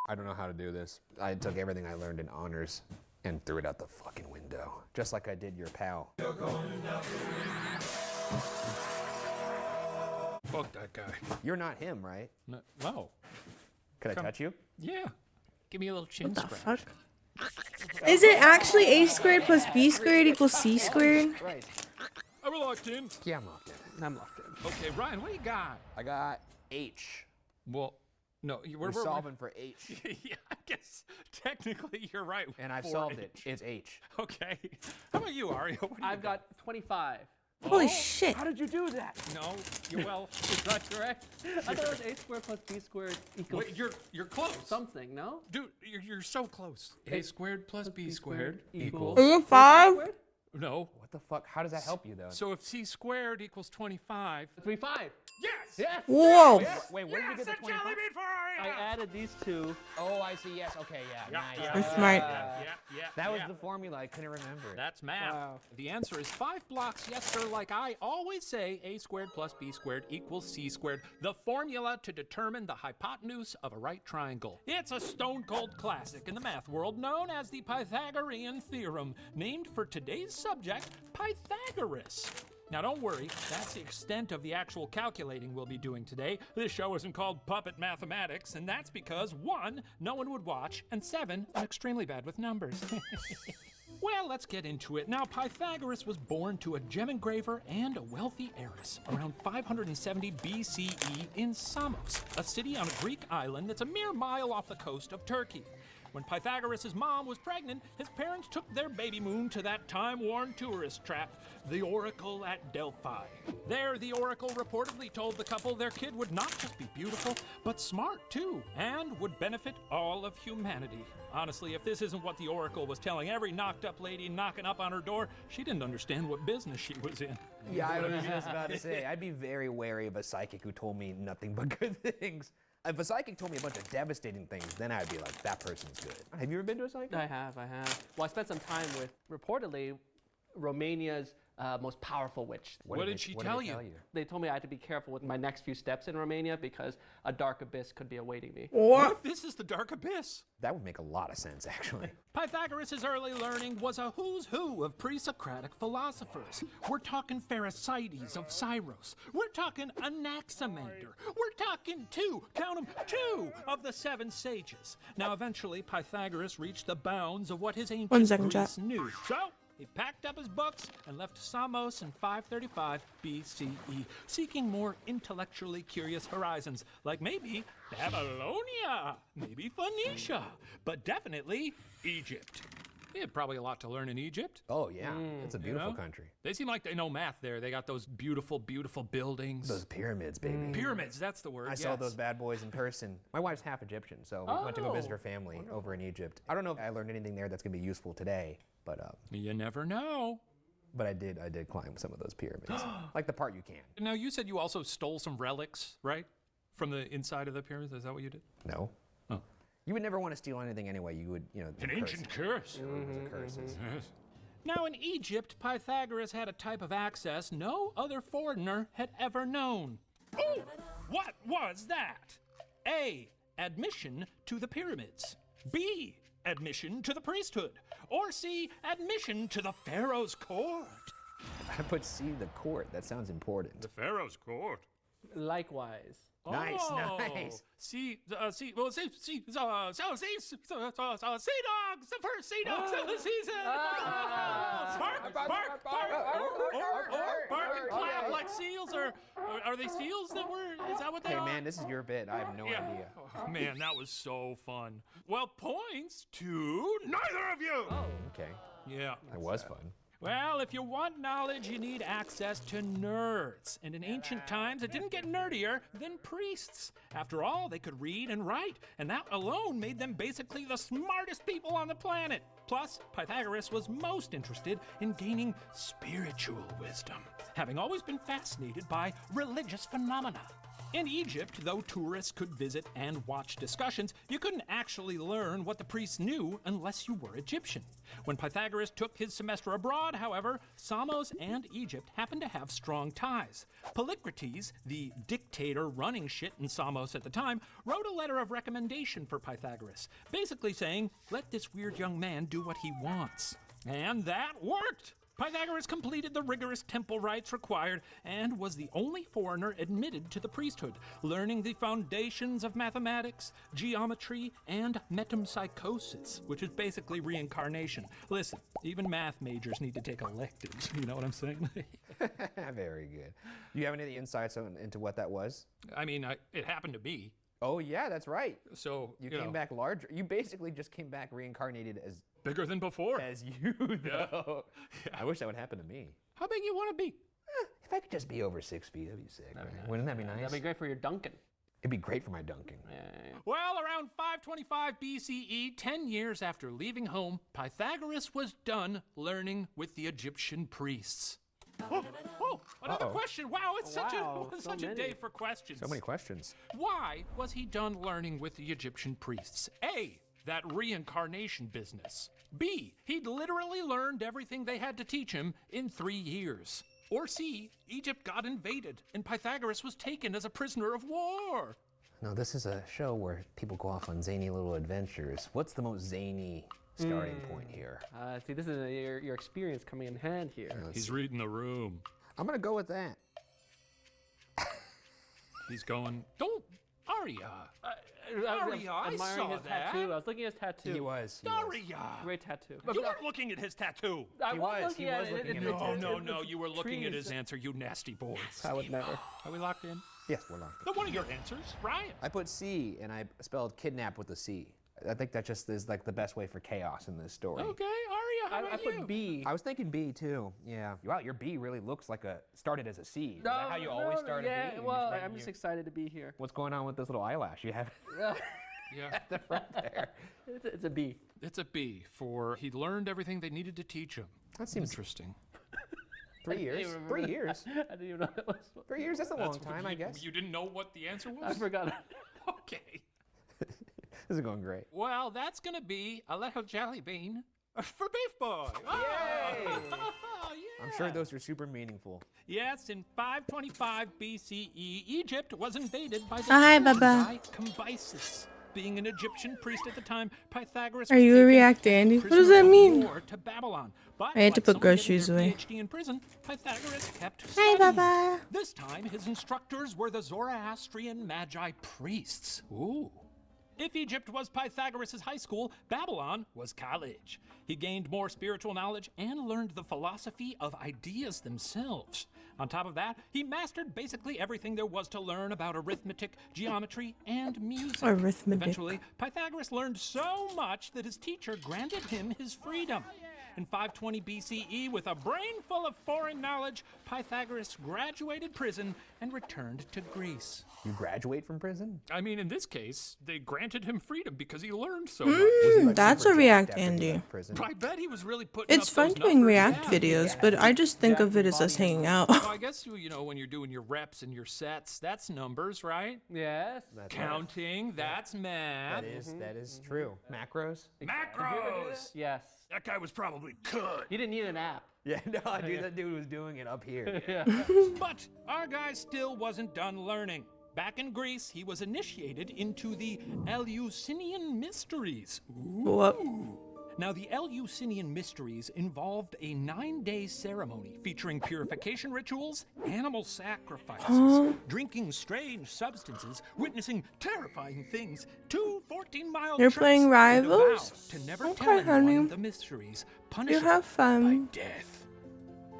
I don't know how to do this. I took everything I learned in honors and threw it out the fucking window, just like I did your pal. Fuck that guy. You're not him, right? No. Could I touch you? Yeah. Give me a little chin What the scratch. fuck? Is it actually A squared plus B squared equals C squared? Right. Are we locked in? Yeah, I'm locked in. I'm locked in. Okay, Ryan, what do you got? I got H. Well, no, We're solving for H. Yeah, I guess technically you're right. And I've for solved H. it. It's H. Okay. How about you, Arya? What do you I've got 25. Holy shit. How did you do that? No, is that correct? I thought it was A squared plus B squared equals Wait, you're close. something, no? Dude, you're so close. A squared plus B squared equals. Are you 5? No. What the fuck? How does that help you, though? So if C squared equals 25. 25. Yes! Yes. Whoa. Wait, where did you get the 25? jelly bean for I Arya! added these two. Oh, I see. Yes. Okay. Yeah. Nice. You're smart. Yeah. That was the formula. I couldn't remember it. That's math. Wow. The answer is 5 blocks. Yes, sir. Like I always say, A squared plus B squared equals C squared. The formula to determine the hypotenuse of a right triangle. It's a stone cold classic in the math world known as the Pythagorean theorem, named for today's subject, Pythagoras. Now don't worry, that's the extent of the actual calculating we'll be doing today. This show isn't called Puppet Mathematics, and that's because 1, no one would watch, and 7, I'm extremely bad with numbers. Well, let's get into it. Now, Pythagoras was born to a gem engraver and a wealthy heiress around 570 BCE in Samos, a city on a Greek island that's a mere mile off the coast of Turkey. When Pythagoras' mom was pregnant, his parents took their baby moon to that time-worn tourist trap, the Oracle at Delphi. There, the Oracle reportedly told the couple their kid would not just be beautiful, but smart too, and would benefit all of humanity. Honestly, if this isn't what the Oracle was telling every knocked-up lady knocking up on her door, she didn't understand what business she was in. Yeah, I was just about to say, I'd be very wary of a psychic who told me nothing but good things. If a psychic told me a bunch of devastating things, then I'd be like, that person's good. Have you ever been to a psychic? I have. Well, I spent some time with, reportedly, Romania's most powerful witch. What did she tell you? They told me I had to be careful with my next few steps in Romania because a dark abyss could be awaiting me. What if this is the dark abyss? That would make a lot of sense, actually. Pythagoras' early learning was a who's who of pre-Socratic philosophers. We're talking Pherecydes of Syros. We're talking Anaximander. We're talking count 'em, two of the 7 sages. Now, eventually, Pythagoras reached the bounds of what his ancient 1 second, Greece chat. knew. So, he packed up his books and left Samos in 535 BCE, seeking more intellectually curious horizons, like maybe Babylonia, maybe Phoenicia, but definitely Egypt. He had probably a lot to learn in Egypt. Oh, yeah. It's a beautiful know? country. They seem like they know math there. They got those beautiful, beautiful buildings. Those pyramids, baby. Pyramids, that's the word. I saw those bad boys in person. My wife's half Egyptian, so we went to go visit her family over in Egypt. I don't know if I learned anything there that's going to be useful today, but You never know. I did climb some of those pyramids. Like the part you can. Now, you said you also stole some relics, right? From the inside of the pyramids? Is that what you did? No. Oh. You would never want to steal anything anyway. You would, An ancient curse. curses. Yes. Now, in Egypt, Pythagoras had a type of access no other foreigner had ever known. Oh, what was that? A, admission to the pyramids. B, admission to the priesthood. Or C, admission to the pharaoh's court. I put C, the court. That sounds important. The pharaoh's court. Likewise. Nice, Oh, nice. See dogs, the first sea dogs of the season. Bark, bark, bark and clap like seals, or are they seals that were? Is that what they Hey, are? man, this is your bit. I have no idea. Oh, man, that was so fun. Well, points to neither of you. Okay. Yeah. That was fun. Well, if you want knowledge, you need access to nerds. And in ancient times, it didn't get nerdier than priests. After all, they could read and write, and that alone made them basically the smartest people on the planet. Plus, Pythagoras was most interested in gaining spiritual wisdom, having always been fascinated by religious phenomena. In Egypt, though tourists could visit and watch discussions, you couldn't actually learn what the priests knew unless you were Egyptian. When Pythagoras took his semester abroad, however, Samos and Egypt happened to have strong ties. Polycrates, the dictator running shit in Samos at the time, wrote a letter of recommendation for Pythagoras, basically saying, let this weird young man do what he wants. And that worked! Pythagoras completed the rigorous temple rites required and was the only foreigner admitted to the priesthood, learning the foundations of mathematics, geometry, and metempsychosis, which is basically reincarnation. Listen, even math majors need to take electives, you know what I'm saying? Very good. Do you have any insights into what that was? I mean, it happened to me. Oh, yeah, that's right. So, You came back larger. You basically just came back reincarnated as bigger than before. you, though. I wish that would happen to me. How big you want to be? If I could just be over 6 feet, that'd be sick. Right? Wouldn't that be nice? That'd be great for your Duncan. It'd be great for my dunking. Well, around 525 BCE, 10 years after leaving home, Pythagoras was done learning with the Egyptian priests. Another question. Wow, it's such a day for questions. So many questions. Why was he done learning with the Egyptian priests? A, that reincarnation business. B, he'd literally learned everything they had to teach him in 3 years. Or C, Egypt got invaded and Pythagoras was taken as a prisoner of war. No, this is a show where people go off on zany little adventures. What's the most zany starting point here? See, this is your experience coming in hand here. He's reading the room. I'm gonna go with that. He's going, don't, Arya. Arya, I admiring saw his that. tattoo. I was looking at his tattoo. He was. Arya. Great tattoo. You weren't looking at his tattoo. I He was was looking at it. No, you were looking at his answer, you nasty boys. I would never. Are we locked in? Yes, we're locked. Then one of your answers, Ryan. I put C and I spelled kidnap with a C. I think that just is like the best way for chaos in this story. Okay, Arya, how I about you? put B. I was thinking B too. Yeah. Wow, your B really looks like started as a C. Is that how you always start a B? Yeah, And well, just I'm just excited to be here. What's going on with this little eyelash you have Yeah, at the front there? It's a B. it's a B for he learned everything they needed to teach him. That seems Interesting. 3 years. 3 years. I didn't even know that was. 3 years, that's a long time, I guess. You didn't know what the answer I was? forgot. Okay. This is going great. Well, that's going to be a little jelly bean for Beef Boy. Oh, Yay! yeah. I'm sure those are super meaningful. Yes, in 525 BCE, Egypt was invaded by the Hi, Persian Baba. guy Cambyses. Being an Egyptian priest at the time, Pythagoras Are was you a taken react, as Andy? What prisoner does that of mean? war to Babylon. But I had to like put someone ghost getting shoes their away. PhD in prison, Pythagoras kept Hi, studying. Baba. This time, his instructors were the Zoroastrian Magi priests. Ooh. If Egypt was Pythagoras' high school, Babylon was college. He gained more spiritual knowledge and learned the philosophy of ideas themselves. On top of that, he mastered basically everything there was to learn about arithmetic, geometry, and music. Arithmetic. Eventually, Pythagoras learned so much that his teacher granted him his freedom. In 520 BCE, with a brain full of foreign knowledge, Pythagoras graduated prison and returned to Greece. You graduate from prison? I mean, in this case, they granted him freedom because he learned so much. That's a react, Andy. I bet he was really putting It's up fun those doing numbers. react Yeah. videos, but I just think of it as us hanging out. Well, I guess, you know, when you're doing your reps and your sets, that's numbers, right? Yes. Counting, that's math. That is true. Macros? Macros! Yes. That guy was probably cut. He didn't need an app. Yeah, no, dude, that dude was doing it up here. But our guy still wasn't done learning. Back in Greece, he was initiated into the Eleusinian Mysteries. What? Now, the Eleusinian Mysteries involved a 9-day ceremony featuring purification rituals, animal sacrifices, drinking strange substances, witnessing terrifying things, 2 14-mile You're trips, playing and a Rivals? vow to never Okay, tell anyone honey. the mysteries, You punishing have fun. by death.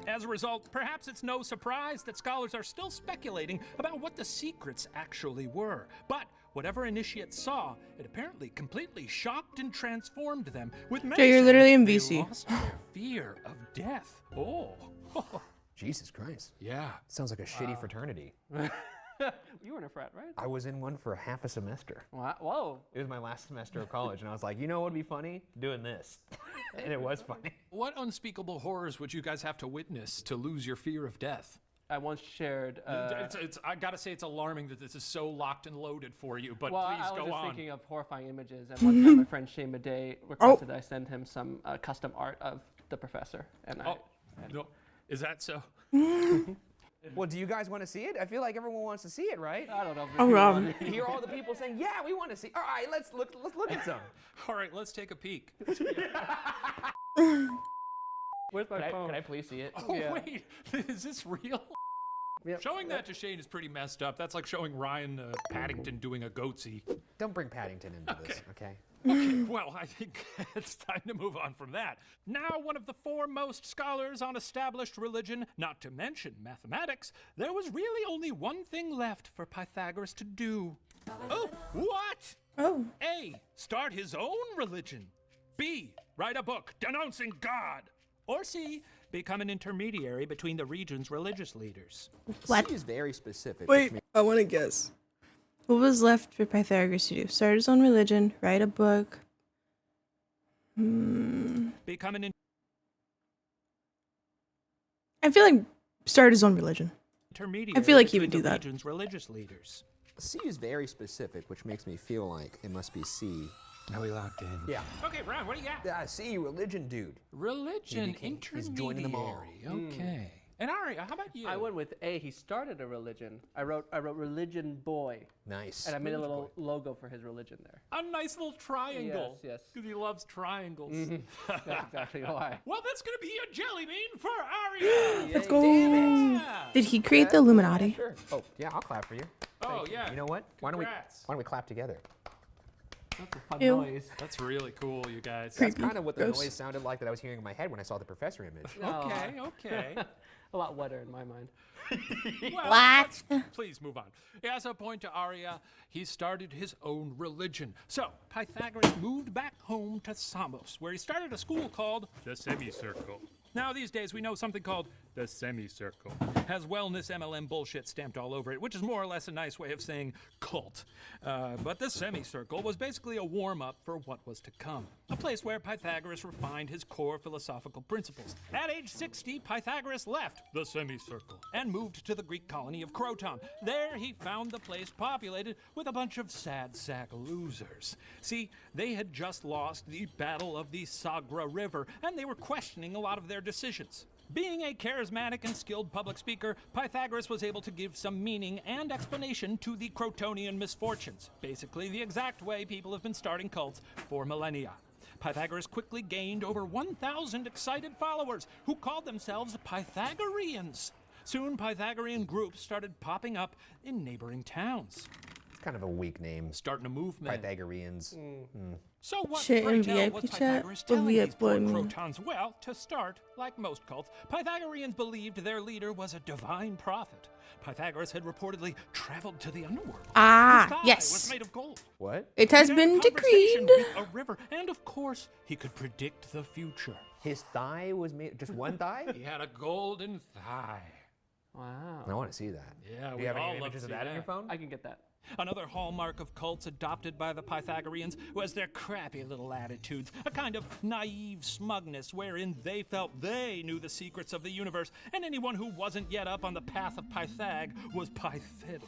As a result, perhaps it's no surprise that scholars are still speculating about what the secrets actually were. But whatever initiates saw, it apparently completely shocked and transformed them, with many Jay, you're saying literally in they VC. lost their fear of death. Oh. Jesus Christ. Yeah. Sounds like a shitty fraternity. You were in a frat, right? I was in one for half a semester. Wow. Whoa. It was my last semester of college, and I was like, you know what would be funny? Doing this. And it was funny. What unspeakable horrors would you guys have to witness to lose your fear of death? I once shared. I gotta say, it's alarming that this is so locked and loaded for you, but Well, please I was go just on. thinking of horrifying images, and one time my friend Shane Madej requested that I send him some custom art of the professor, and Oh, no. Is that so? Well, do you guys want to see it? I feel like everyone wants to see it, right? I don't know. If Oh, you Rob. want You hear all the people saying, yeah, we want to see. All right, let's look at some. All right, let's take a peek. Where's my phone? Can I please see it? Oh, Yeah. wait, is this real? Yep. Showing that to Shane is pretty messed up. That's like showing Ryan Paddington doing a goatsy. Don't bring Paddington into this, okay? Okay, well, I think it's time to move on from that. Now, one of the foremost scholars on established religion, not to mention mathematics, there was really only one thing left for Pythagoras to do. Oh, what? Oh. A, start his own religion. B, write a book denouncing God. Or C, become an intermediary between the region's religious leaders. What? C is very specific. Wait, I want to guess. What was left for Pythagoras to do? Start his own religion, write a book. Become an I feel like start his own religion. intermediary I feel like he would between do the that. region's religious leaders. C is very specific, which makes me feel like it must be C. Now we locked in. Yeah. Okay, Ryan, what do you got? C, religion, dude. Religion, He's joining them all. intermediary. Okay. And Aria, how about you? I went with A. He started a religion. I wrote religion boy, Nice. and I made a little logo for his religion there. A nice little triangle. Yes, yes. Because he loves triangles. That's exactly why. Well, that's going to be a jelly bean for Aria. Let's go. Yeah. Did he create the Illuminati? Sure. Oh, yeah, I'll clap for you. Oh, yeah. You know what? Congrats. Why don't we clap together? That's a fun Ew. noise. That's really cool, you guys. That's kind of what the Gross. noise sounded like that I was hearing in my head when I saw the professor image. Okay, okay. A lot wetter in my mind. Well, What? please move on. As a point to Aria, he started his own religion. So, Pythagoras moved back home to Samos, where he started a school called the Semicircle. Now, these days, we know something called the Semicircle. Has wellness MLM bullshit stamped all over it, which is more or less a nice way of saying cult. But the Semicircle was basically a warm-up for what was to come. A place where Pythagoras refined his core philosophical principles. At age 60, Pythagoras left the Semicircle and moved to the Greek colony of Croton. There, he found the place populated with a bunch of sad sack losers. See, they had just lost the Battle of the Sagra River, and they were questioning a lot of their decisions. Being a charismatic and skilled public speaker, Pythagoras was able to give some meaning and explanation to the Crotonian misfortunes, basically the exact way people have been starting cults for millennia. Pythagoras quickly gained over 1,000 excited followers who called themselves Pythagoreans. Soon, Pythagorean groups started popping up in neighboring towns. It's kind of a weak name. Starting a movement. Pythagoreans. So what, Shit pray in tell, VIP was chat? Pythagoras What telling these VIP poor mean? Crotons? Well, to start, like most cults, Pythagoreans believed their leader was a divine prophet. Pythagoras had reportedly traveled to the underworld. Ah, His thigh yes. was made of gold. What? It has He had been a conversation decreed. with a river, and of course, he could predict the future. His thigh was made, just one thigh? He had a golden thigh. Wow. I want to see that. Yeah, Do we you have all any love images to of see that in your phone? I can get that. Another hallmark of cults adopted by the Pythagoreans was their crappy little attitudes, a kind of naive smugness wherein they felt they knew the secrets of the universe, and anyone who wasn't yet up on the path of Pythag was Pythitic.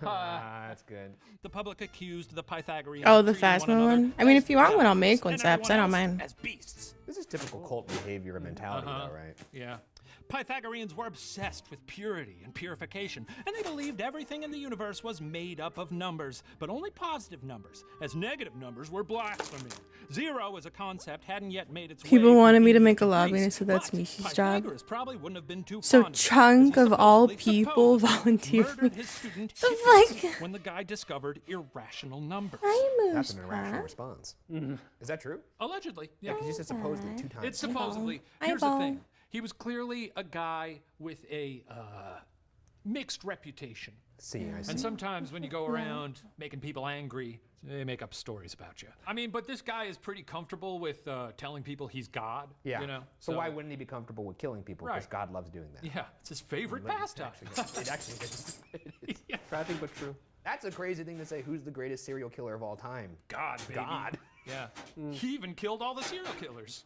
That's good. The public accused the Pythagoreans Oh, of the treating Phasma one another one? I mean, as if you want one, I'll devils make one, and Saps. I don't everyone else mind. as beasts. This is typical cult behavior and mentality, though, right? Yeah. Pythagoreans were obsessed with purity and purification, and they believed everything in the universe was made up of numbers, but only positive numbers, as negative numbers were blasphemy. Zero as a concept hadn't yet made its way. People wanted from me to India make a Greece, lobbyist, so that's but Mishy's job. Pythagoras probably wouldn't have been too So fond of it, chunk as he of all supposedly people supposed volunteer for murdered me. his student The Hippias fuck? when the guy discovered irrational numbers. That's an irrational response. Is that true? Allegedly, yeah. Because you said supposedly 2 times. It's supposedly. Here's the thing. He was clearly a guy with a mixed reputation. See, I see. And sometimes when you go around making people angry, they make up stories about you. I mean, but this guy is pretty comfortable with telling people he's God. Yeah. You know. So why wouldn't he be comfortable with killing people? Because Right. God loves doing that. Yeah, it's his favorite pastime. It actually is. Yeah. Tragic but true. That's a crazy thing to say. Who's the greatest serial killer of all time? God, baby. God. Yeah. He even killed all the serial killers.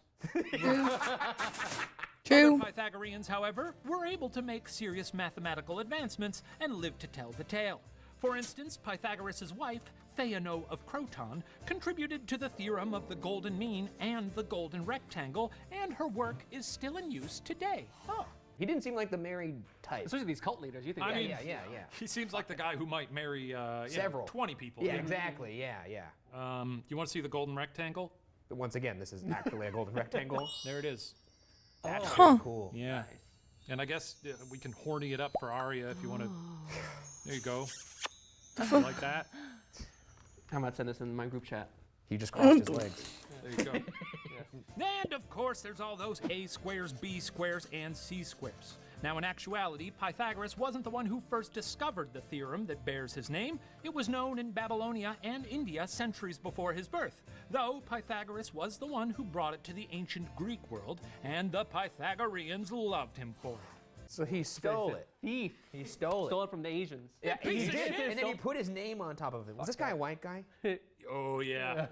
True. Other Pythagoreans, however, were able to make serious mathematical advancements and live to tell the tale. For instance, Pythagoras' wife, Theano of Croton, contributed to the theorem of the golden mean and the golden rectangle, and her work is still in use today. Oh. He didn't seem like the married type. Especially these cult leaders. You think? I mean, yeah. he seems like the guy who might marry Several. 20 people. Yeah, exactly. Yeah. You want to see the golden rectangle? But once again, this is actually a golden rectangle. There it is. That's Huh. pretty cool. Yeah. And I guess we can horny it up for Arya if you want to. There you go. Like that. I'm gonna send this in my group chat. He just crossed his legs. There you go. And of course, there's all those A squares, B squares, and C squares. Now, in actuality, Pythagoras wasn't the one who first discovered the theorem that bears his name. It was known in Babylonia and India centuries before his birth, though Pythagoras was the one who brought it to the ancient Greek world, and the Pythagoreans loved him for it. So he stole it. Thief. He stole it. Stole it from the Asians. Yeah, he Piece of did. shit. And then he put his name on top of it. Was this guy a white guy? Oh, yeah.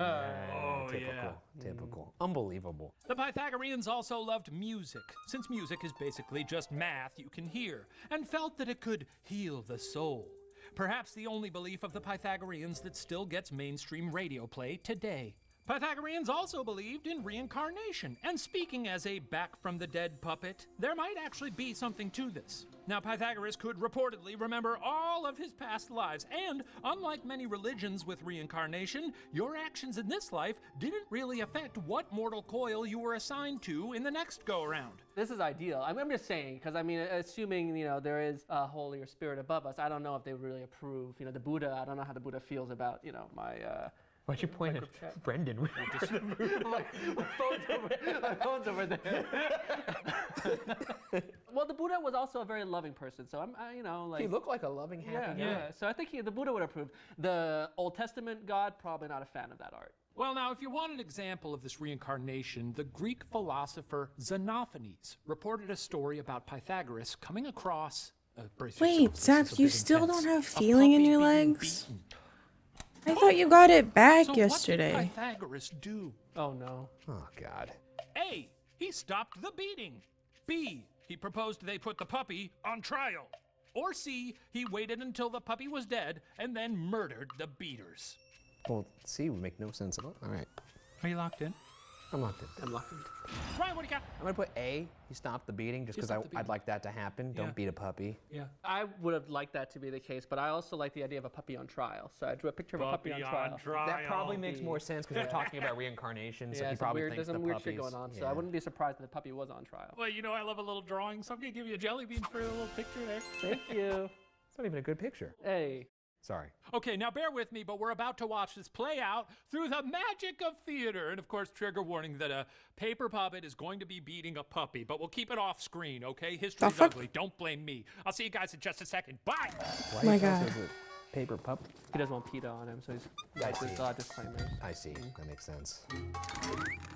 Oh, yeah. Typical. Unbelievable. The Pythagoreans also loved music, since music is basically just math you can hear, and felt that it could heal the soul. Perhaps the only belief of the Pythagoreans that still gets mainstream radio play today. Pythagoreans also believed in reincarnation, and speaking as a back-from-the-dead puppet, there might actually be something to this. Now, Pythagoras could reportedly remember all of his past lives, and unlike many religions with reincarnation, your actions in this life didn't really affect what mortal coil you were assigned to in the next go-around. This is ideal. I'm just saying, because I mean, assuming there is a holier spirit above us, I don't know if they would really approve. The Buddha. I don't know how the Buddha feels about my. Why'd you point at Brendan? my phone's over there. Well, the Buddha was also a very loving person, so He looked like a loving, happy guy. yeah. So I think the Buddha would approve. The Old Testament God, probably not a fan of that art. Well, now, if you want an example of this reincarnation, the Greek philosopher Xenophanes reported a story about Pythagoras coming across. Wait, Saps, you still don't have feeling in your legs? I thought you got it back So yesterday. what did Pythagoras do? Oh no. Oh, God. A. He stopped the beating. B. He proposed they put the puppy on trial. Or C. He waited until the puppy was dead and then murdered the beaters. Well, C would make no sense at all. All right. Are you locked in? I'm locked in. I'm locked in. Ryan, what do you got? I'm gonna put A. He stopped the beating just because stopped the beating. I'd like that to happen. Don't beat a puppy. Yeah. I would have liked that to be the case, but I also like the idea of a puppy on trial. So I drew a picture of a puppy on trial. That probably makes more sense because we're talking about reincarnation, so he probably thinks there's the some weird puppies. shit going on. So I wouldn't be surprised if the puppy was on trial. Well, you know I love a little drawing, so I'm gonna give you a jelly bean for a little picture there. Thank you. It's not even a good picture. Hey. Sorry. Okay, now bear with me, but we're about to watch this play out through the magic of theater. And of course, trigger warning that a paper puppet is going to be beating a puppy, but we'll keep it off screen, okay? History's ugly. Don't blame me. I'll see you guys in just a second. Bye! Why My you God. talking about paper pup? He doesn't want PETA on him, so he's I see. disclaimers. I see. That makes sense.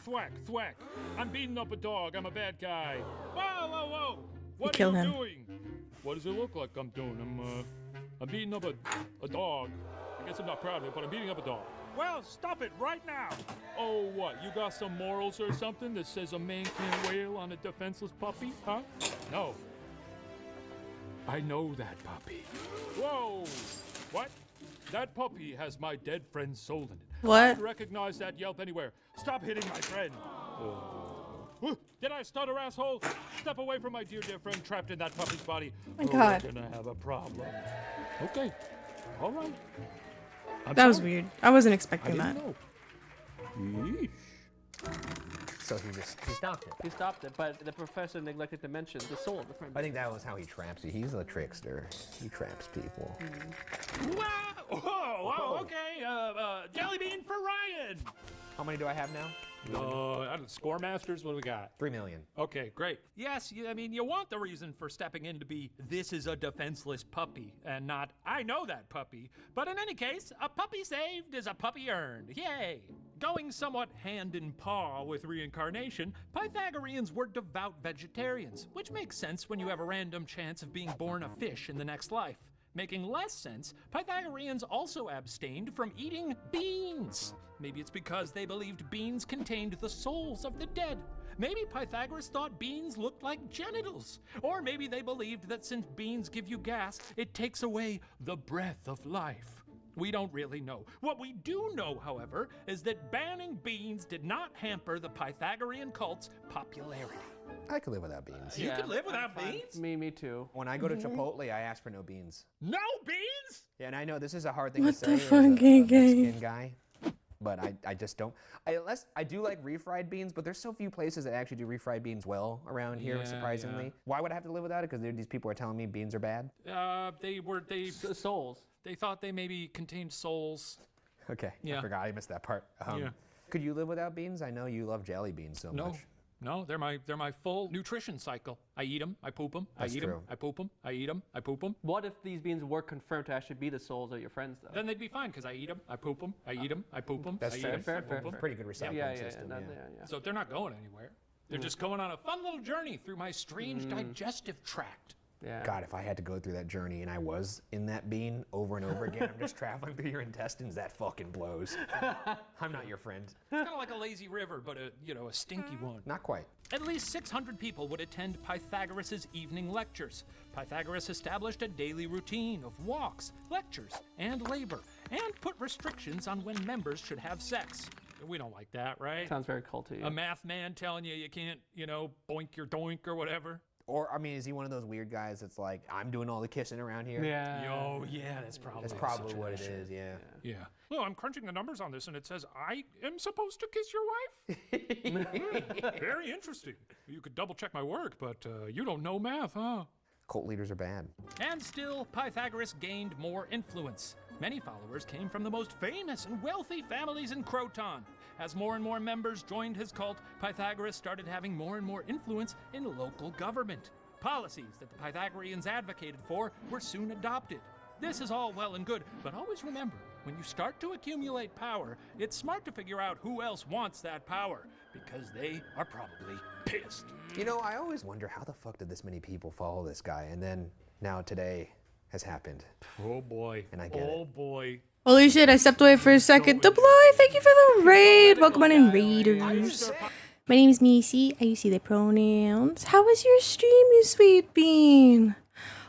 Thwack, thwack. I'm beating up a dog. I'm a bad guy. Whoa, whoa, whoa! What kill are you him. doing? What does it look like I'm doing? I'm beating up a dog. I guess I'm not proud of it, but I'm beating up a dog. Well, stop it right now. Oh, what? You got some morals or something that says a man can't wail on a defenseless puppy, huh? No. I know that puppy. Whoa! What? That puppy has my dead friend's soul in it. What? I'd recognize that yelp anywhere. Stop hitting my friend. Did I stutter, asshole? Step away from my dear friend trapped in that puppy's body. My God. We're gonna have a problem. Okay. All right. That was weird. I wasn't expecting I that. didn't know. Yeesh. So he stopped it. He stopped it, but the professor neglected to mention the soul of the friend. I think that was how he traps you. He's a trickster. He traps people. Wow! Whoa, okay. Jelly bean for Ryan. How many do I have now? Score masters, what do we got? 3 million. Okay, great. Yes, I mean, you want the reason for stepping in to be, this is a defenseless puppy, and not, I know that puppy. But in any case, a puppy saved is a puppy earned. Yay! Going somewhat hand in paw with reincarnation, Pythagoreans were devout vegetarians, which makes sense when you have a random chance of being born a fish in the next life. Making less sense, Pythagoreans also abstained from eating beans. Maybe it's because they believed beans contained the souls of the dead. Maybe Pythagoras thought beans looked like genitals. Or maybe they believed that since beans give you gas, it takes away the breath of life. We don't really know. What we do know, however, is that banning beans did not hamper the Pythagorean cult's popularity. I could live without beans. You could live without beans? Me too. When I go to Chipotle, I ask for no beans. No beans? Yeah, and I know this is a hard thing What to say the as fuck, a gang? Mexican guy, but I just don't. I do like refried beans, but there's so few places that actually do refried beans well around here, surprisingly. yeah. Why would I have to live without it? Because these people are telling me beans are bad? They Souls. They thought they maybe contained souls. Okay, Yeah. I forgot. I missed that part. Yeah. Could you live without beans? I know you love jelly beans so much. No, they're my full nutrition cycle. I eat them, I poop them, I That's eat them, true. I poop them, I eat them, I poop them. What if these beans were confirmed to actually be the souls of your friends, though? Then they'd be fine because I eat them, I poop them, I eat them, I poop them. That's I eat fair, 'em, fair, I poop fair, 'em. fair. Pretty good recycling system. Yeah. So they're not going anywhere. They're just going on a fun little journey through my strange digestive tract. Yeah. God, if I had to go through that journey and I was in that bean over and over again, I'm just traveling through your intestines, that fucking blows. I'm not your friend. It's kind of like a lazy river, but a stinky one. Not quite. At least 600 people would attend Pythagoras' evening lectures. Pythagoras established a daily routine of walks, lectures, and labor, and put restrictions on when members should have sex. We don't like that, right? Sounds very culty. A math man telling you can't, boink your doink or whatever. Or, I mean, is he one of those weird guys that's like, I'm doing all the kissing around here? Yeah. Oh, yeah, that's probably That's the probably what it situation. is, yeah. Yeah. Well, I'm crunching the numbers on this, and it says I am supposed to kiss your wife? Very interesting. You could double check my work, but you don't know math, huh? Cult leaders are bad. And still, Pythagoras gained more influence. Many followers came from the most famous and wealthy families in Croton. As more and more members joined his cult, Pythagoras started having more and more influence in local government. Policies that the Pythagoreans advocated for were soon adopted. This is all well and good, but always remember, when you start to accumulate power, it's smart to figure out who else wants that power, because they are probably pissed. You know, I always wonder how the fuck did this many people follow this guy, and then now today has happened. Oh boy. And I get it. Oh boy. Holy shit, I stepped away for a second. Deploy, thank you for the raid. Welcome on in, raiders. My name is Missy. I use they pronouns. How was your stream, you sweet bean?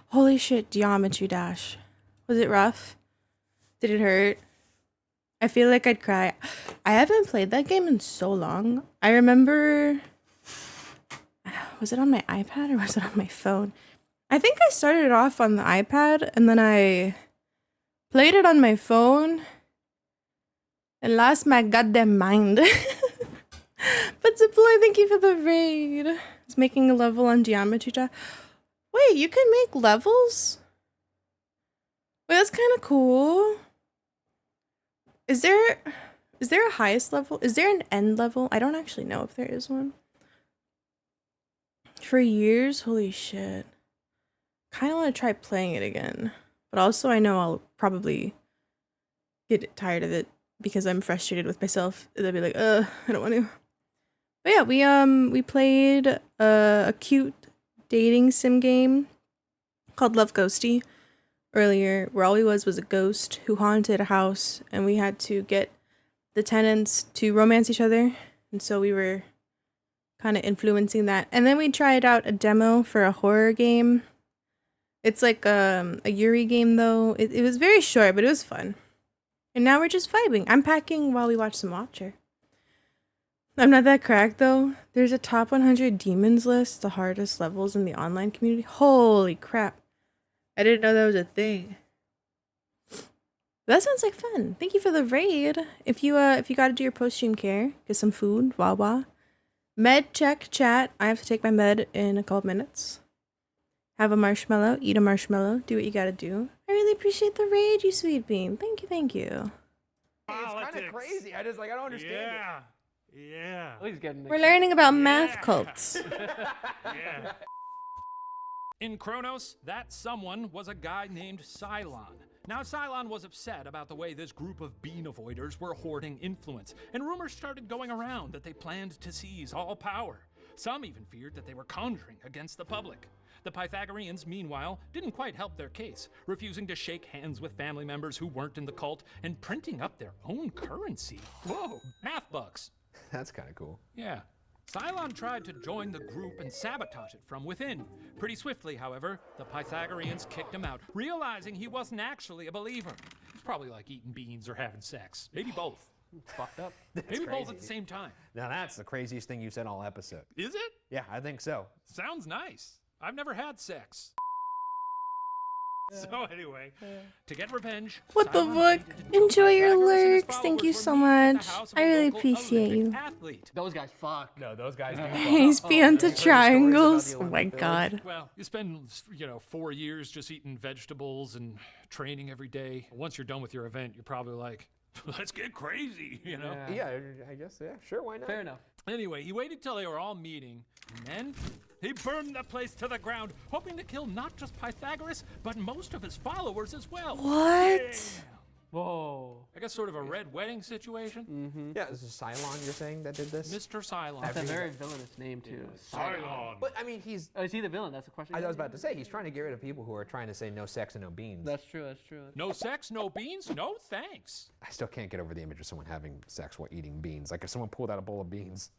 Holy shit, geometry dash. Was it rough? Did it hurt? I feel like I'd cry. I haven't played that game in so long. I remember, was it on my iPad or was it on my phone? I think I started it off on the iPad and then I played it on my phone and lost my goddamn mind. But Deploy, thank you for the raid. I was making a level on Geometry Dash. Wait, you can make levels? Wait, that's kind of cool. Is there a highest level? Is there an end level? I don't actually know if there is one. For years? Holy shit. Kind of want to try playing it again. But also I know I'll probably get tired of it because I'm frustrated with myself. And I'll be like, I don't want to. But yeah, we played a cute dating sim game called Love Ghostie earlier, where all he was a ghost who haunted a house, and we had to get the tenants to romance each other. And so we were kind of influencing that. And then we tried out a demo for a horror game. It's like a Yuri game though. It was very short, but it was fun. And now we're just vibing. I'm packing while we watch some Watcher. I'm not that cracked though. There's a top 100 demons list, the hardest levels in the online community. Holy crap. I didn't know that was a thing. That sounds like fun. Thank you for the raid. If you gotta do your post-stream care, get some food, wah. Med check chat. I have to take my med in a couple minutes. Have a marshmallow, eat a marshmallow, do what you gotta do. I really appreciate the raid, you sweet bean. Thank you. It's kind of crazy. I don't understand it. Yeah. Oh, he's getting We're learning about math cults. Yeah. In Kronos, that someone was a guy named Cylon. Now, Cylon was upset about the way this group of bean avoiders were hoarding influence, and rumors started going around that they planned to seize all power. Some even feared that they were conjuring against the public. The Pythagoreans, meanwhile, didn't quite help their case, refusing to shake hands with family members who weren't in the cult and printing up their own currency. Whoa, math bucks. That's kind of cool. Yeah. Cylon tried to join the group and sabotage it from within. Pretty swiftly, however, the Pythagoreans kicked him out, realizing he wasn't actually a believer. It's probably like eating beans or having sex. Maybe both. fucked up. Maybe both at the same time. Now that's the craziest thing you said all episode. Is it? Yeah, I think so. Sounds nice. I've never had sex. So anyway, to get revenge. What the Cylon fuck? needed to Enjoy your Pythagoras and his lurks. Thank you followers so were meeting at much. the house of I a really local appreciate Olympic you. athlete. Those guys fuck. No, those guys do. He's beyond the I've heard stories triangles. about Oh the my Olympic god. Well, you spend, 4 years just eating vegetables and training every day. Once you're done with your event, you're probably like, let's get crazy, Yeah, I guess, yeah, sure, why not? Fair enough. Anyway, he waited till they were all meeting, and then he burned the place to the ground, hoping to kill not just Pythagoras, but most of his followers as well. What? Whoa. I guess sort of a red wedding situation. Yeah, this is Cylon, you're saying, that did this? Mr. Cylon. That's a very villainous name, too. Cylon. But, I mean, he's... Oh, is he the villain? That's the question. I was about to say, he's trying to get rid of people who are trying to say no sex and no beans. That's true, that's true. No sex, no beans, no thanks. I still can't get over the image of someone having sex while eating beans. Like if someone pulled out a bowl of beans.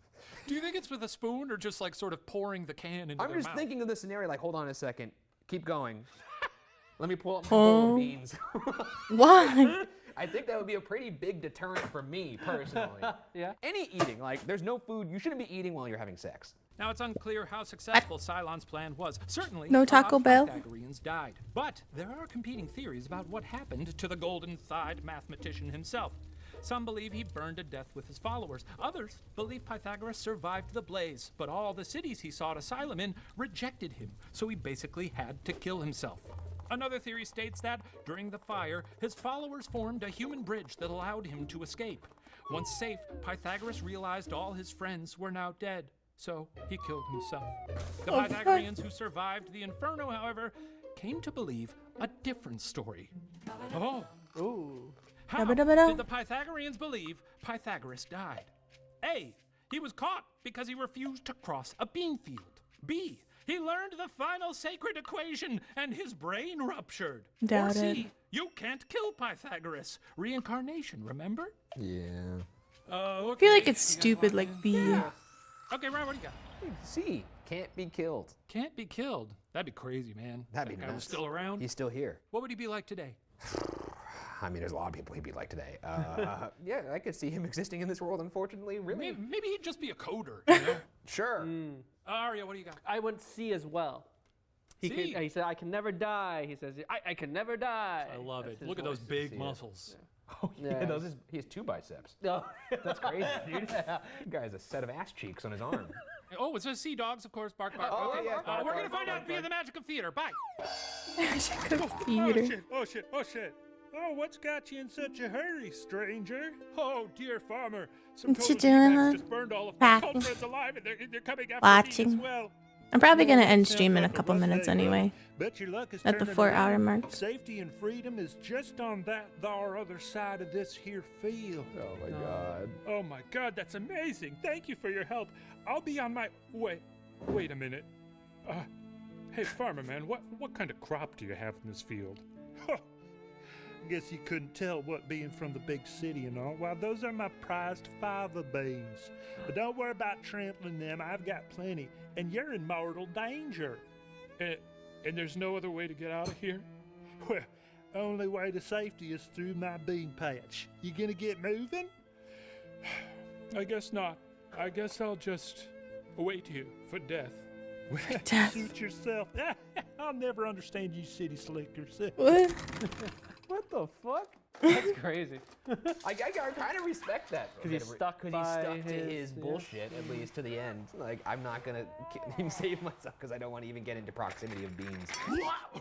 Do you think it's with a spoon or just like sort of pouring the can into I'm their just mouth? thinking of the scenario like, hold on a second. Keep going. Let me pull up my bowl of beans. Why? I think that would be a pretty big deterrent for me, personally. Yeah. Any eating, like there's no food, you shouldn't be eating while you're having sex. Now, it's unclear how successful Cylon's plan was. Certainly, No a lot Taco of Bell? Pythagoreans died. But there are competing theories about what happened to the golden-thighed mathematician himself. Some believe he burned to death with his followers. Others believe Pythagoras survived the blaze, but all the cities he sought asylum in rejected him, so he basically had to kill himself. Another theory states that, during the fire, his followers formed a human bridge that allowed him to escape. Once safe, Pythagoras realized all his friends were now dead, so he killed himself. The Pythagoreans who survived the inferno, however, came to believe a different story. Oh. Ooh. How did the Pythagoreans believe Pythagoras died? A. He was caught because he refused to cross a bean field. B. He learned the final sacred equation and his brain ruptured. Doubt or C. it. You can't kill Pythagoras. Reincarnation, remember? Yeah. I feel like it's stupid, like B. Okay, Ryan, what do you got? C, can't be killed. Can't be killed. That'd be crazy, man. That'd be That guy was nuts. still around. He's still here. What would he be like today? I mean, there's a lot of people he'd be like today. Yeah, I could see him existing in this world, unfortunately. Really? Maybe he'd just be a coder, you know? Sure. Arya, what do you got? I went C as well. He said, I can never die. He says, I can never die. I love That's it. his Look at those voice. big muscles. Oh, yeah, Yeah. he has 2 biceps. No. That's crazy, dude. The guy has a set of ass cheeks on his arm. Oh, it says sea dogs, of course. Bark, bark. Oh, okay. yeah, bark, We're going to bark, find out via the magic of theater. Bye. Theater. Oh, shit. Oh, what's got you in such a hurry, stranger? Oh, dear farmer. Some What you total doing, D-backs huh? just burned all of my Back. cult friends alive, and they're coming after Watching. me as well. I'm probably gonna Well, end that stream in a sounds like couple rough minutes day, anyway. Bet your luck is At the turning 4 hour around. mark. Safety and freedom is just on that thar other side of this here field. Oh, my God. Oh my God, that's amazing. Thank you for your help. I'll be on my wait a minute. Hey farmer man, what kind of crop do you have in this field? Guess you couldn't tell what being from the big city and all. Well, those are my prized fava beans. But don't worry about trampling them. I've got plenty. And you're in mortal danger. And there's no other way to get out of here? Well, only way to safety is through my bean patch. You gonna get moving? I guess not. I guess I'll just wait here for death. Death. Suit yourself. I'll never understand you city slickers. What? What the fuck? That's crazy. I kind of respect that. 'Cause he's stuck to by his his- yeah. bullshit, at least to the end. Like, I'm not going to save myself because I don't want to even get into proximity of beans.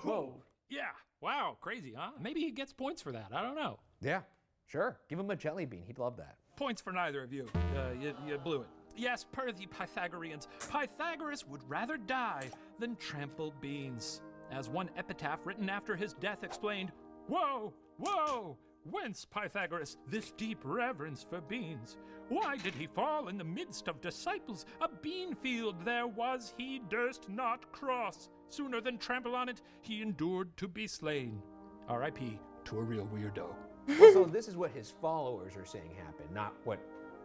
Whoa. Yeah. Wow. Crazy, huh? Maybe he gets points for that. I don't know. Yeah, sure. Give him a jelly bean. He'd love that. Points for neither of you. You blew it. Yes, per the Pythagoreans, Pythagoras would rather die than trample beans. As one epitaph written after his death explained, "Whoa, whoa, whence, Pythagoras, this deep reverence for beans? Why did he fall in the midst of disciples? A bean field there was he durst not cross. Sooner than trample on it, he endured to be slain." R.I.P. to a real weirdo. Well, so this is what his followers are saying happened, not what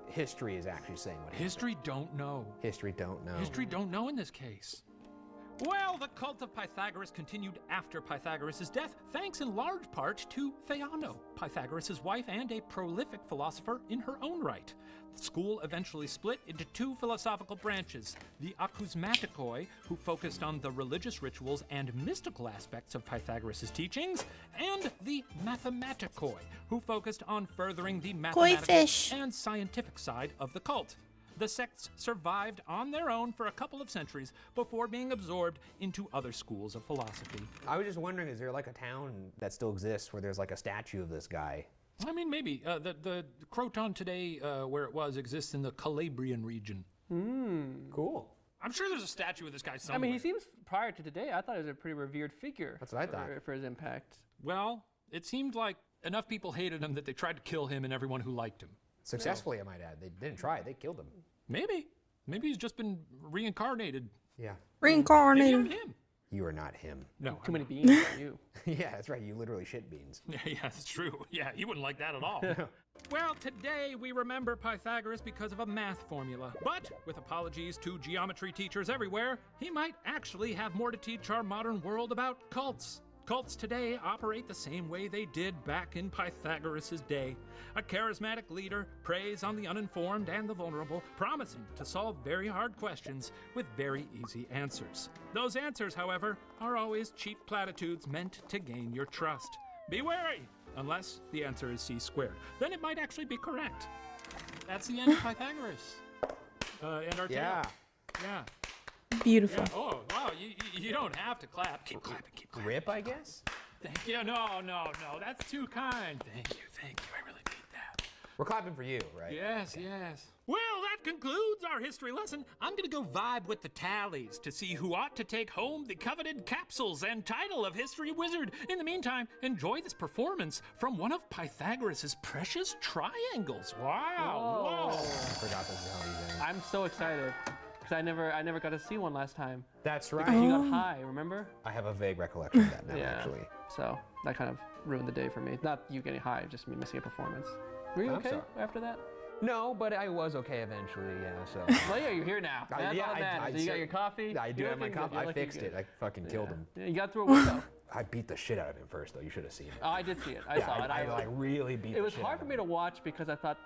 history is actually saying what happened. History don't know. History don't know. History don't know in this case. Well, the cult of Pythagoras continued after Pythagoras' death, thanks in large part to Theano, Pythagoras' wife and a prolific philosopher in her own right. The school eventually split into 2 philosophical branches, the Akousmatikoi, who focused on the religious rituals and mystical aspects of Pythagoras' teachings, and the Mathematikoi, who focused on furthering the mathematical fish. and scientific side of the cult. The sects survived on their own for a couple of centuries before being absorbed into other schools of philosophy. I was just wondering, is there like a town that still exists where there's like a statue of this guy? I mean, maybe. The Croton today, where it was, exists in the Calabrian region. Cool. I'm sure there's a statue of this guy I somewhere. mean, he seems, prior to today, I thought he was a pretty revered figure. That's what I thought. For his impact. Well, it seemed like enough people hated him that they tried to kill him and everyone who liked him. Successfully, I might add. They didn't try. They killed him. Maybe. Maybe he's just been reincarnated. Yeah. Maybe I'm Reincarnated. him. You are not him. No. Too many beans for you. Yeah, that's right. You literally shit beans. Yeah, that's true. Yeah, he wouldn't like that at all. Well, today we remember Pythagoras because of a math formula. But, with apologies to geometry teachers everywhere, he might actually have more to teach our modern world about cults. Cults today operate the same way they did back in Pythagoras' day. A charismatic leader preys on the uninformed and the vulnerable, promising to solve very hard questions with very easy answers. Those answers, however, are always cheap platitudes meant to gain your trust. Be wary, unless the answer is c squared. Then it might actually be correct. That's the end of Pythagoras. And our Yeah. tale. Yeah. Beautiful. Yeah. Oh, wow. You don't have to clap. Keep clapping. Keep clapping. Rip, I guess? Thank you. No. That's too kind. Thank you. I really need that. We're clapping for you, right? Yes. Well, that concludes our history lesson. I'm going to go vibe with the tallies to see who ought to take home the coveted capsules and title of History Wizard. In the meantime, enjoy this performance from one of Pythagoras' precious triangles. Wow. Whoa. I forgot this is how these end. I'm so excited. Because I never got to see one last time. That's right. Because you got high, remember? I have a vague recollection of that now, actually. So that kind of ruined the day for me. Not you getting high, just me missing a performance. Were you I'm okay sorry. after that? No, but I was okay eventually, yeah, so. Well, yeah, you're here now. That's all that matters. So you got your coffee? I do You're have my looking good. coffee. You're I looking fixed good. it. I fucking killed him. Yeah, you got through a window. I beat the shit out of him first, though. You should have seen it. Oh, I did see it. I saw it. I really beat It was the shit hard out for of me him. to watch because I thought,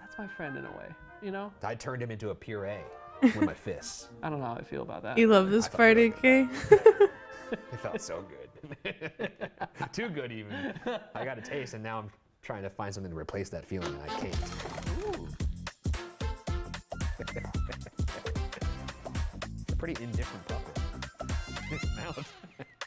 that's my friend in a way, you know? I turned him into a puree with my fists. I don't know how I feel about that. You love this part, AK? It felt so good. Too good, even. I got a taste, and now I'm trying to find something to replace that feeling, and I can't. Ooh. Pretty indifferent puppet. His mouth.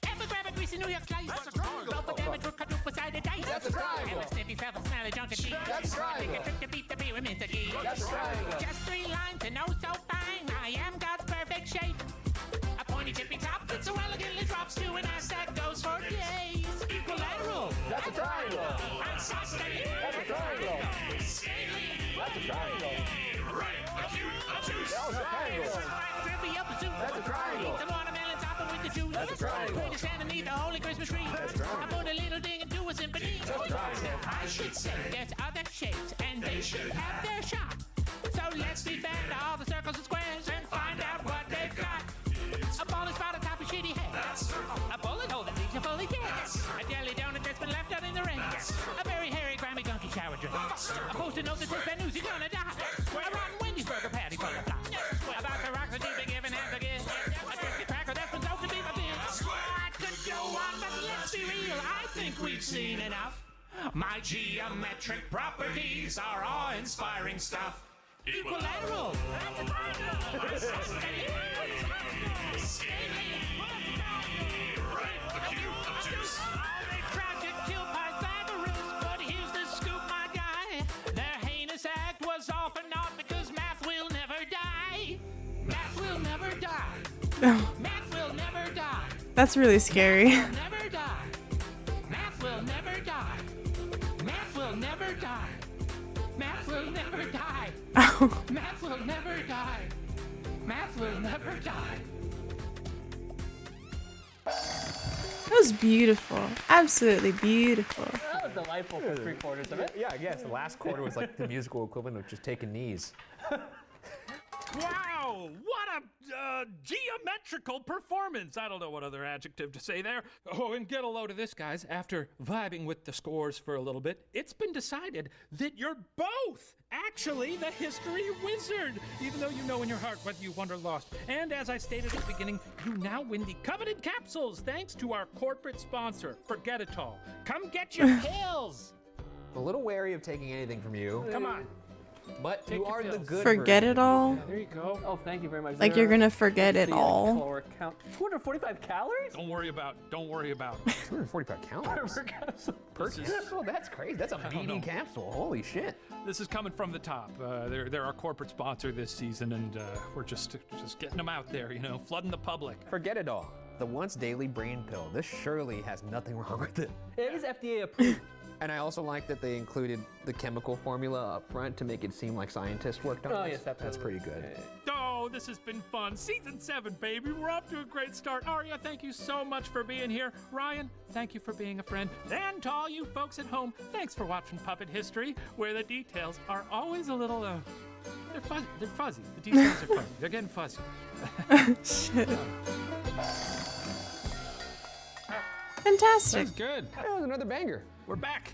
Ever grab a greasy New York slice? That's a triangle. Roll for damage with quadruple sided dice. That's a triangle. Ever sniff yourself a smell of junk and cheese? That's a triangle. Take a trick to beat the pyramid again. That's a triangle. Just 3 lines and oh so fine. I am God's perfect shape. A pointy tippy top that so elegantly drops to an ass that goes for days. Equilateral. That's a triangle. Isosceles. That's a triangle. Scaly. That's a triangle. Right, acute, obtuse. That's a triangle. That's a triangle. Some watermelon topper with the juice. That's a triangle. Put your stand beneath the holy Christmas tree. That's a triangle. I put a little ding into a symphony. That's a triangle. I should say there's other shapes and they should have their shot. So let's defend all the circles and squares and find out what they've got. A ball is spot atop a shitty head. A bullet hole that leaves you fully dead. A jelly donut that's been left out in the rain. A very hairy Grammy gunky shower drink. A post-it note that says bad news, you're gonna die. A rotten Wendy's burger patty full of flies. About the rocks that you've been given and again. A turkey cracker that's been soaked to be my bin. I could go on, but let's be real. I think we've seen enough. My geometric properties are awe-inspiring stuff. Equilateral. That's a triangle. Scaly. Right, acute, obtuse. They tried to kill Pythagoras, but here's the scoop, my guy. Their heinous act was all for naught because math will never die. Math will never die. Math will never die. That's really scary. Never die. Math will never die. Math will never die. Math will never die. Math will never die. Math will never die. That was beautiful. Absolutely beautiful. That was delightful for 3/4 of it. Yeah, I guess the last quarter was like the musical equivalent of just taking knees. Wow, what a geometrical performance. I don't know what other adjective to say there. Oh, and get a load of this, guys. After vibing with the scores for a little bit, it's been decided that you're both actually the history wizard, even though you know in your heart whether you won or lost. And as I stated at the beginning, you now win the coveted capsules thanks to our corporate sponsor, Forget It All. Come get your pills. I'm a little wary of taking anything from you, Come on. but Take you your are the pills. good Forget version. it all? There you go. Oh, thank you very much. Like you're gonna forget it The all? caloric count. 245 calories? Don't worry about. 245 calories per capsule? That's crazy. That's a meaty capsule. Holy shit. This is coming from the top. They're our corporate sponsor this season, and we're just getting them out there, flooding the public. Forget it all. The once daily brain pill. This surely has nothing wrong with it. It is FDA approved. And I also like that they included the chemical formula up front to make it seem like scientists worked on Oh, this. yes, That's pretty good. Oh, this has been fun. Season 7, baby. We're off to a great start. Aria, thank you so much for being here. Ryan, thank you for being a friend. And to all you folks at home, thanks for watching Puppet History, where the details are always a little, they're fuzzy. They're fuzzy. The details are fuzzy. They're getting fuzzy. Shit. That Fantastic. was good. That was another banger. We're back.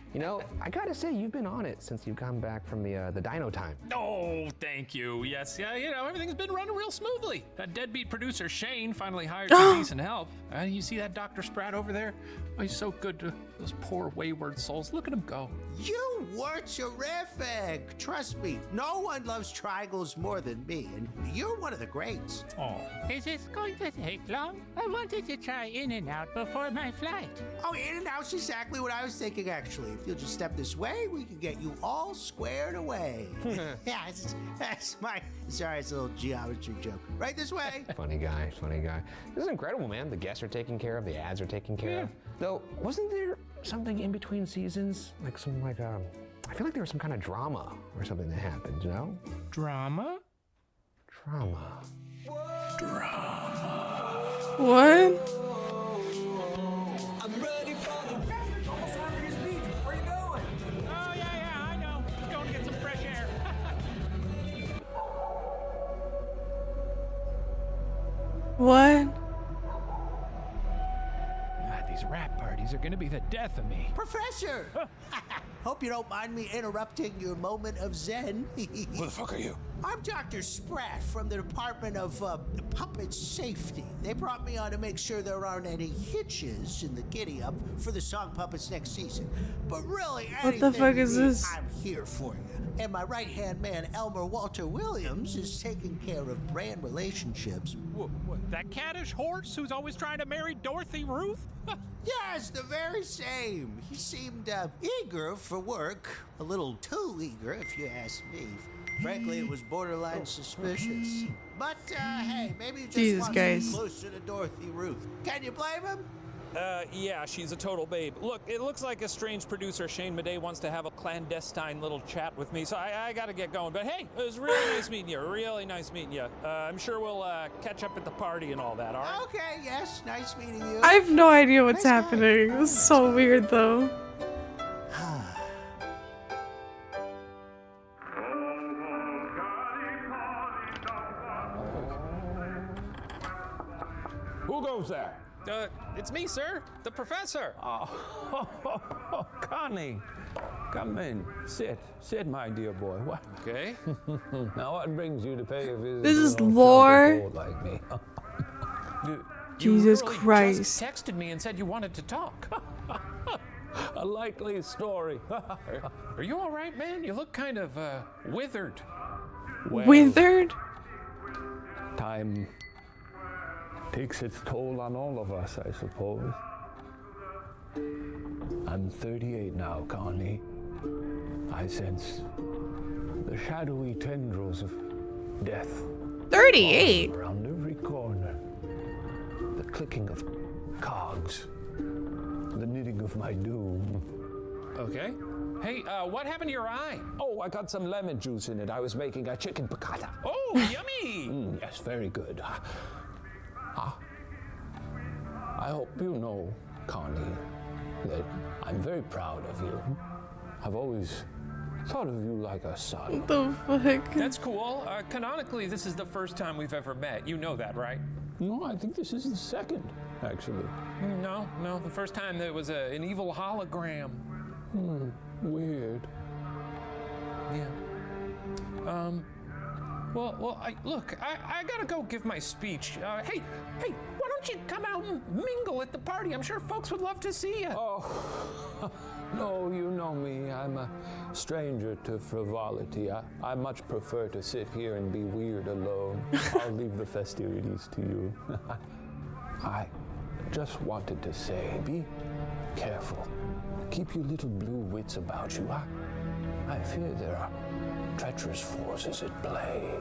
I gotta say, you've been on it since you've come back from the Dino time. Oh, thank you. Yes, yeah, everything's been running real smoothly. That deadbeat producer, Shane, finally hired some decent help. You see that Dr. Spratt over there? Oh, he's so good to those poor wayward souls. Look at him go. You were terrific. Trust me, no one loves triangles more than me, and you're one of the greats. Oh. Is this going to take long? I wanted to try In-N-Out before my flight. Oh, In-N-Out's exactly what I was thinking, actually. If you'll just step this way, we can get you all squared away. Yeah, that's my... Sorry, it's a little geometry joke. Right this way. Funny guy. This is incredible, man. The guests are taken care of, the ads are taken care of. Though, wasn't there something in between seasons? I feel like there was some kind of drama or something that happened, Drama? Drama. What? Oh, yeah, I know. Just going to get some fresh air. are gonna be the death of me. Professor! Hope you don't mind me interrupting your moment of zen. Who the fuck are you? I'm Dr. Spratt from the Department of Puppet Safety. They brought me on to make sure there aren't any hitches in the giddy-up for the song puppets next season. But really, What the fuck is this? I'm here for you. And my right-hand man, Elmer Walter Williams, is taking care of brand relationships. What, that caddish horse who's always trying to marry Dorothy Ruth? Yes, the very same. He seemed eager for work. A little too eager, if you ask me. Frankly, it was borderline suspicious. But, hey, maybe you just Jesus, want guys. to be closer to Dorothy Ruth. Can you blame him? Yeah, she's a total babe. Look, it looks like a strange producer, Shane Madej, wants to have a clandestine little chat with me, so I gotta get going. But hey, it was really nice meeting you. Really nice meeting you. I'm sure we'll catch up at the party and all that, all right? Okay, yes, nice meeting you. I have no idea what's Nice guy. happening. This is so weird, though. Who goes there? It's me, sir. The professor. Oh, Connie. Come in. Sit, my dear boy. What? Okay. Now, what brings you to pay a visit? This to is an old lore. chunk of gold like me? Jesus you really Christ. just texted me and said you wanted to talk. A likely story. Are you all right, man? You look kind of withered. Well, Withered? time takes its toll on all of us, I suppose. I'm 38 now, Connie. I sense the shadowy tendrils of death 38? around every corner. The clicking of cogs. The knitting of my doom. Okay. Hey, what happened to your eye? Oh, I got some lemon juice in it. I was making a chicken piccata. Oh, yummy! Yes, very good. I hope you know, Connie, that I'm very proud of you. I've always thought of you like a son. What the fuck? That's cool. Canonically, this is the first time we've ever met. You know that, right? No, I think this is the second, actually. No, the first time there was an evil hologram. Weird. Yeah. Well, I gotta go give my speech. Hey, why don't you come out and mingle at the party? I'm sure folks would love to see you. Oh, no, you know me. I'm a stranger to frivolity. I much prefer to sit here and be weird alone. I'll leave the festivities to you. I just wanted to say, be careful. Keep your little blue wits about you. I fear there are treacherous forces at play.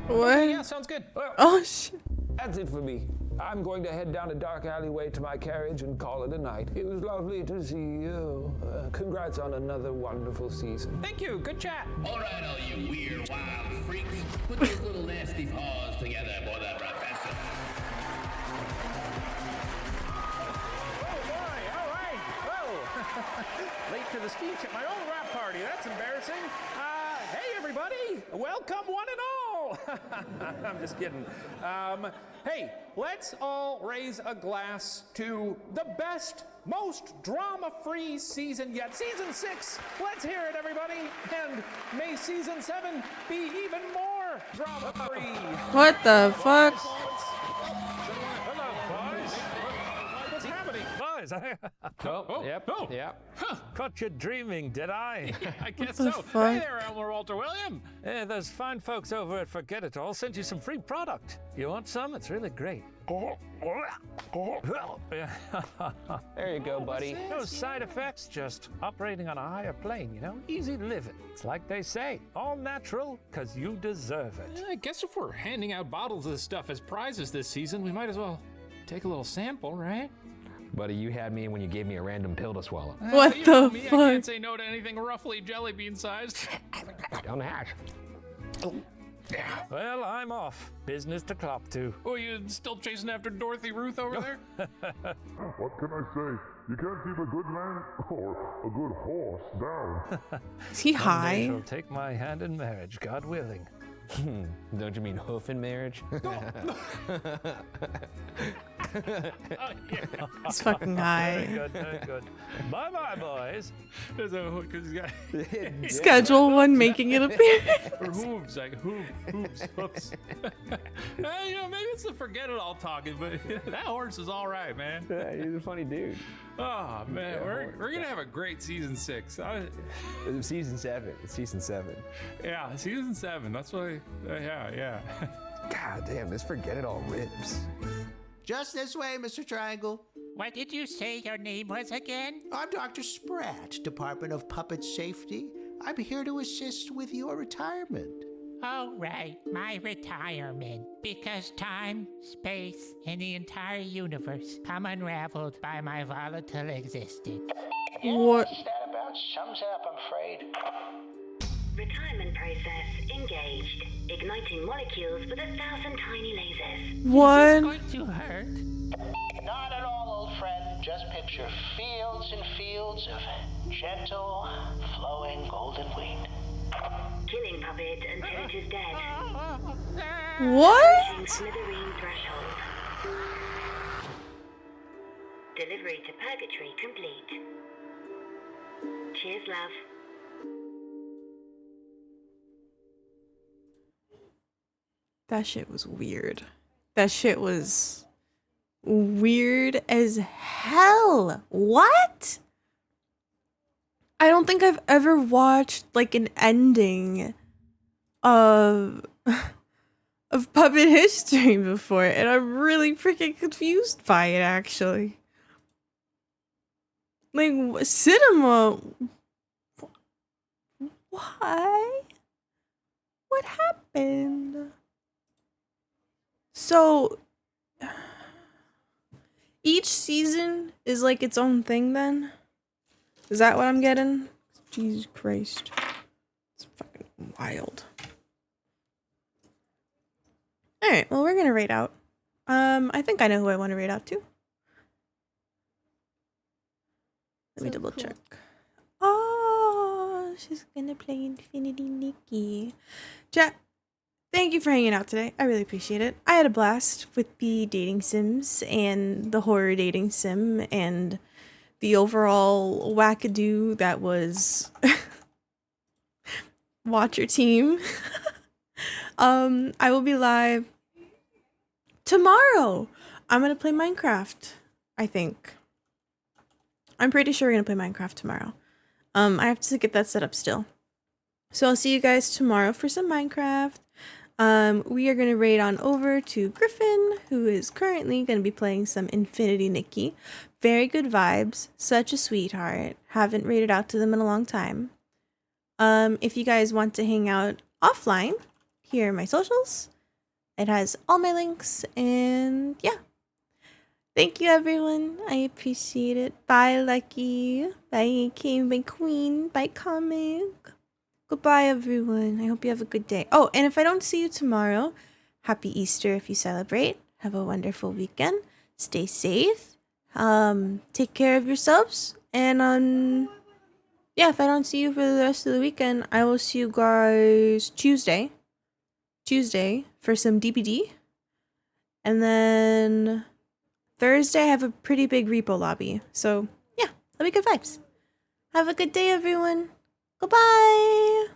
What? Yeah, sounds good. Oh, shit. That's it for me. I'm going to head down a dark alleyway to my carriage and call it a night. It was lovely to see you. Congrats on another wonderful season. Thank you. Good chat. All right, all you weird, wild freaks. Put those little nasty paws together for the professor. All right. Whoa. Late to the speech at my own rap party. That's embarrassing. Hey, everybody. Welcome, one and all. I'm just kidding. Hey, let's all raise a glass to the best, most drama-free season yet. Season 6. Let's hear it, everybody. And may season 7 be even more drama-free. What the fuck? What's happening? Boys, Yep. caught you dreaming, did I? I guess the so. fuck? Hey there, Elmer Walter William. Yeah, those fine folks over at Forget It All sent you some free product. You want some? It's really great. There you go, buddy. No side effects, just operating on a higher plane, you know? Easy living. It's like they say, all natural, because you deserve it. I guess if we're handing out bottles of this stuff as prizes this season, we might as well take a little sample, right? Buddy, you had me when you gave me a random pill to swallow. What You the know me, I fuck? can't say no to anything roughly jelly bean sized. Down the hatch. Well, I'm off. Business to clop to. Oh, you still chasing after Dorothy Ruth over there? What can I say? You can't keep a good man or a good horse down. Is he Someday high? she'll take my hand in marriage, God willing. Don't you mean hoof in marriage? He's fucking high. Very good, very good. Bye-bye, boys. There's a hook. He's got Schedule one making it appear. for hooves, like hooves, hooks. Hey, you know, maybe it's the forget it all talking, but that horse is all right, man. Yeah, he's a funny dude. Oh man, we're gonna have a great season 6. Season 7. It's season 7. Yeah, season 7. That's why. Yeah. God damn, this forget it all rips. Just this way, Mr. Triangle. What did you say your name was again? I'm Dr. Spratt, Department of Puppet Safety. I'm here to assist with your retirement. Oh, right, my retirement. Because time, space, and the entire universe come unraveled by my volatile existence. What? That about sums it up, I'm afraid. Retirement process engaged. Igniting molecules with 1,000 tiny lasers. What? Is this going to hurt? Not at all, old friend. Just picture fields and fields of gentle, flowing golden wheat. Killing puppet until it is dead. What? Reaching smithereen threshold. Delivery to purgatory complete. Cheers, love. That shit was weird. That shit was weird as hell. What? I don't think I've ever watched like an ending of Puppet History before, and I'm really freaking confused by it actually. Like cinema. Why? What happened? So each season is like its own thing then? Is that what I'm getting? Jesus Christ. It's fucking wild. Alright, well we're gonna rate out. I think I know who I want to rate out to. Let me double check. Oh, she's gonna play Infinity Nikki. Chat. Thank you for hanging out today. I really appreciate it. I had a blast with the dating sims and the horror dating sim and the overall wackadoo that was Watcher Team. I will be live tomorrow. I'm gonna play Minecraft, I think. I'm pretty sure we're gonna play Minecraft tomorrow. I have to get that set up still. So I'll see you guys tomorrow for some Minecraft. We are going to raid on over to Griffin, who is currently going to be playing some Infinity Nikki. Very good vibes. Such a sweetheart. Haven't raided out to them in a long time. If you guys want to hang out offline, here are my socials. It has all my links, and yeah. Thank you, everyone. I appreciate it. Bye, Lucky. Bye, King. Bye, Queen. Bye, Comic. Goodbye, everyone. I hope you have a good day. Oh, and if I don't see you tomorrow, happy Easter if you celebrate. Have a wonderful weekend. Stay safe. Take care of yourselves. And, yeah, if I don't see you for the rest of the weekend, I will see you guys Tuesday for some DBD. And then Thursday, I have a pretty big repo lobby. So, yeah, that'll be good vibes. Have a good day, everyone. Goodbye.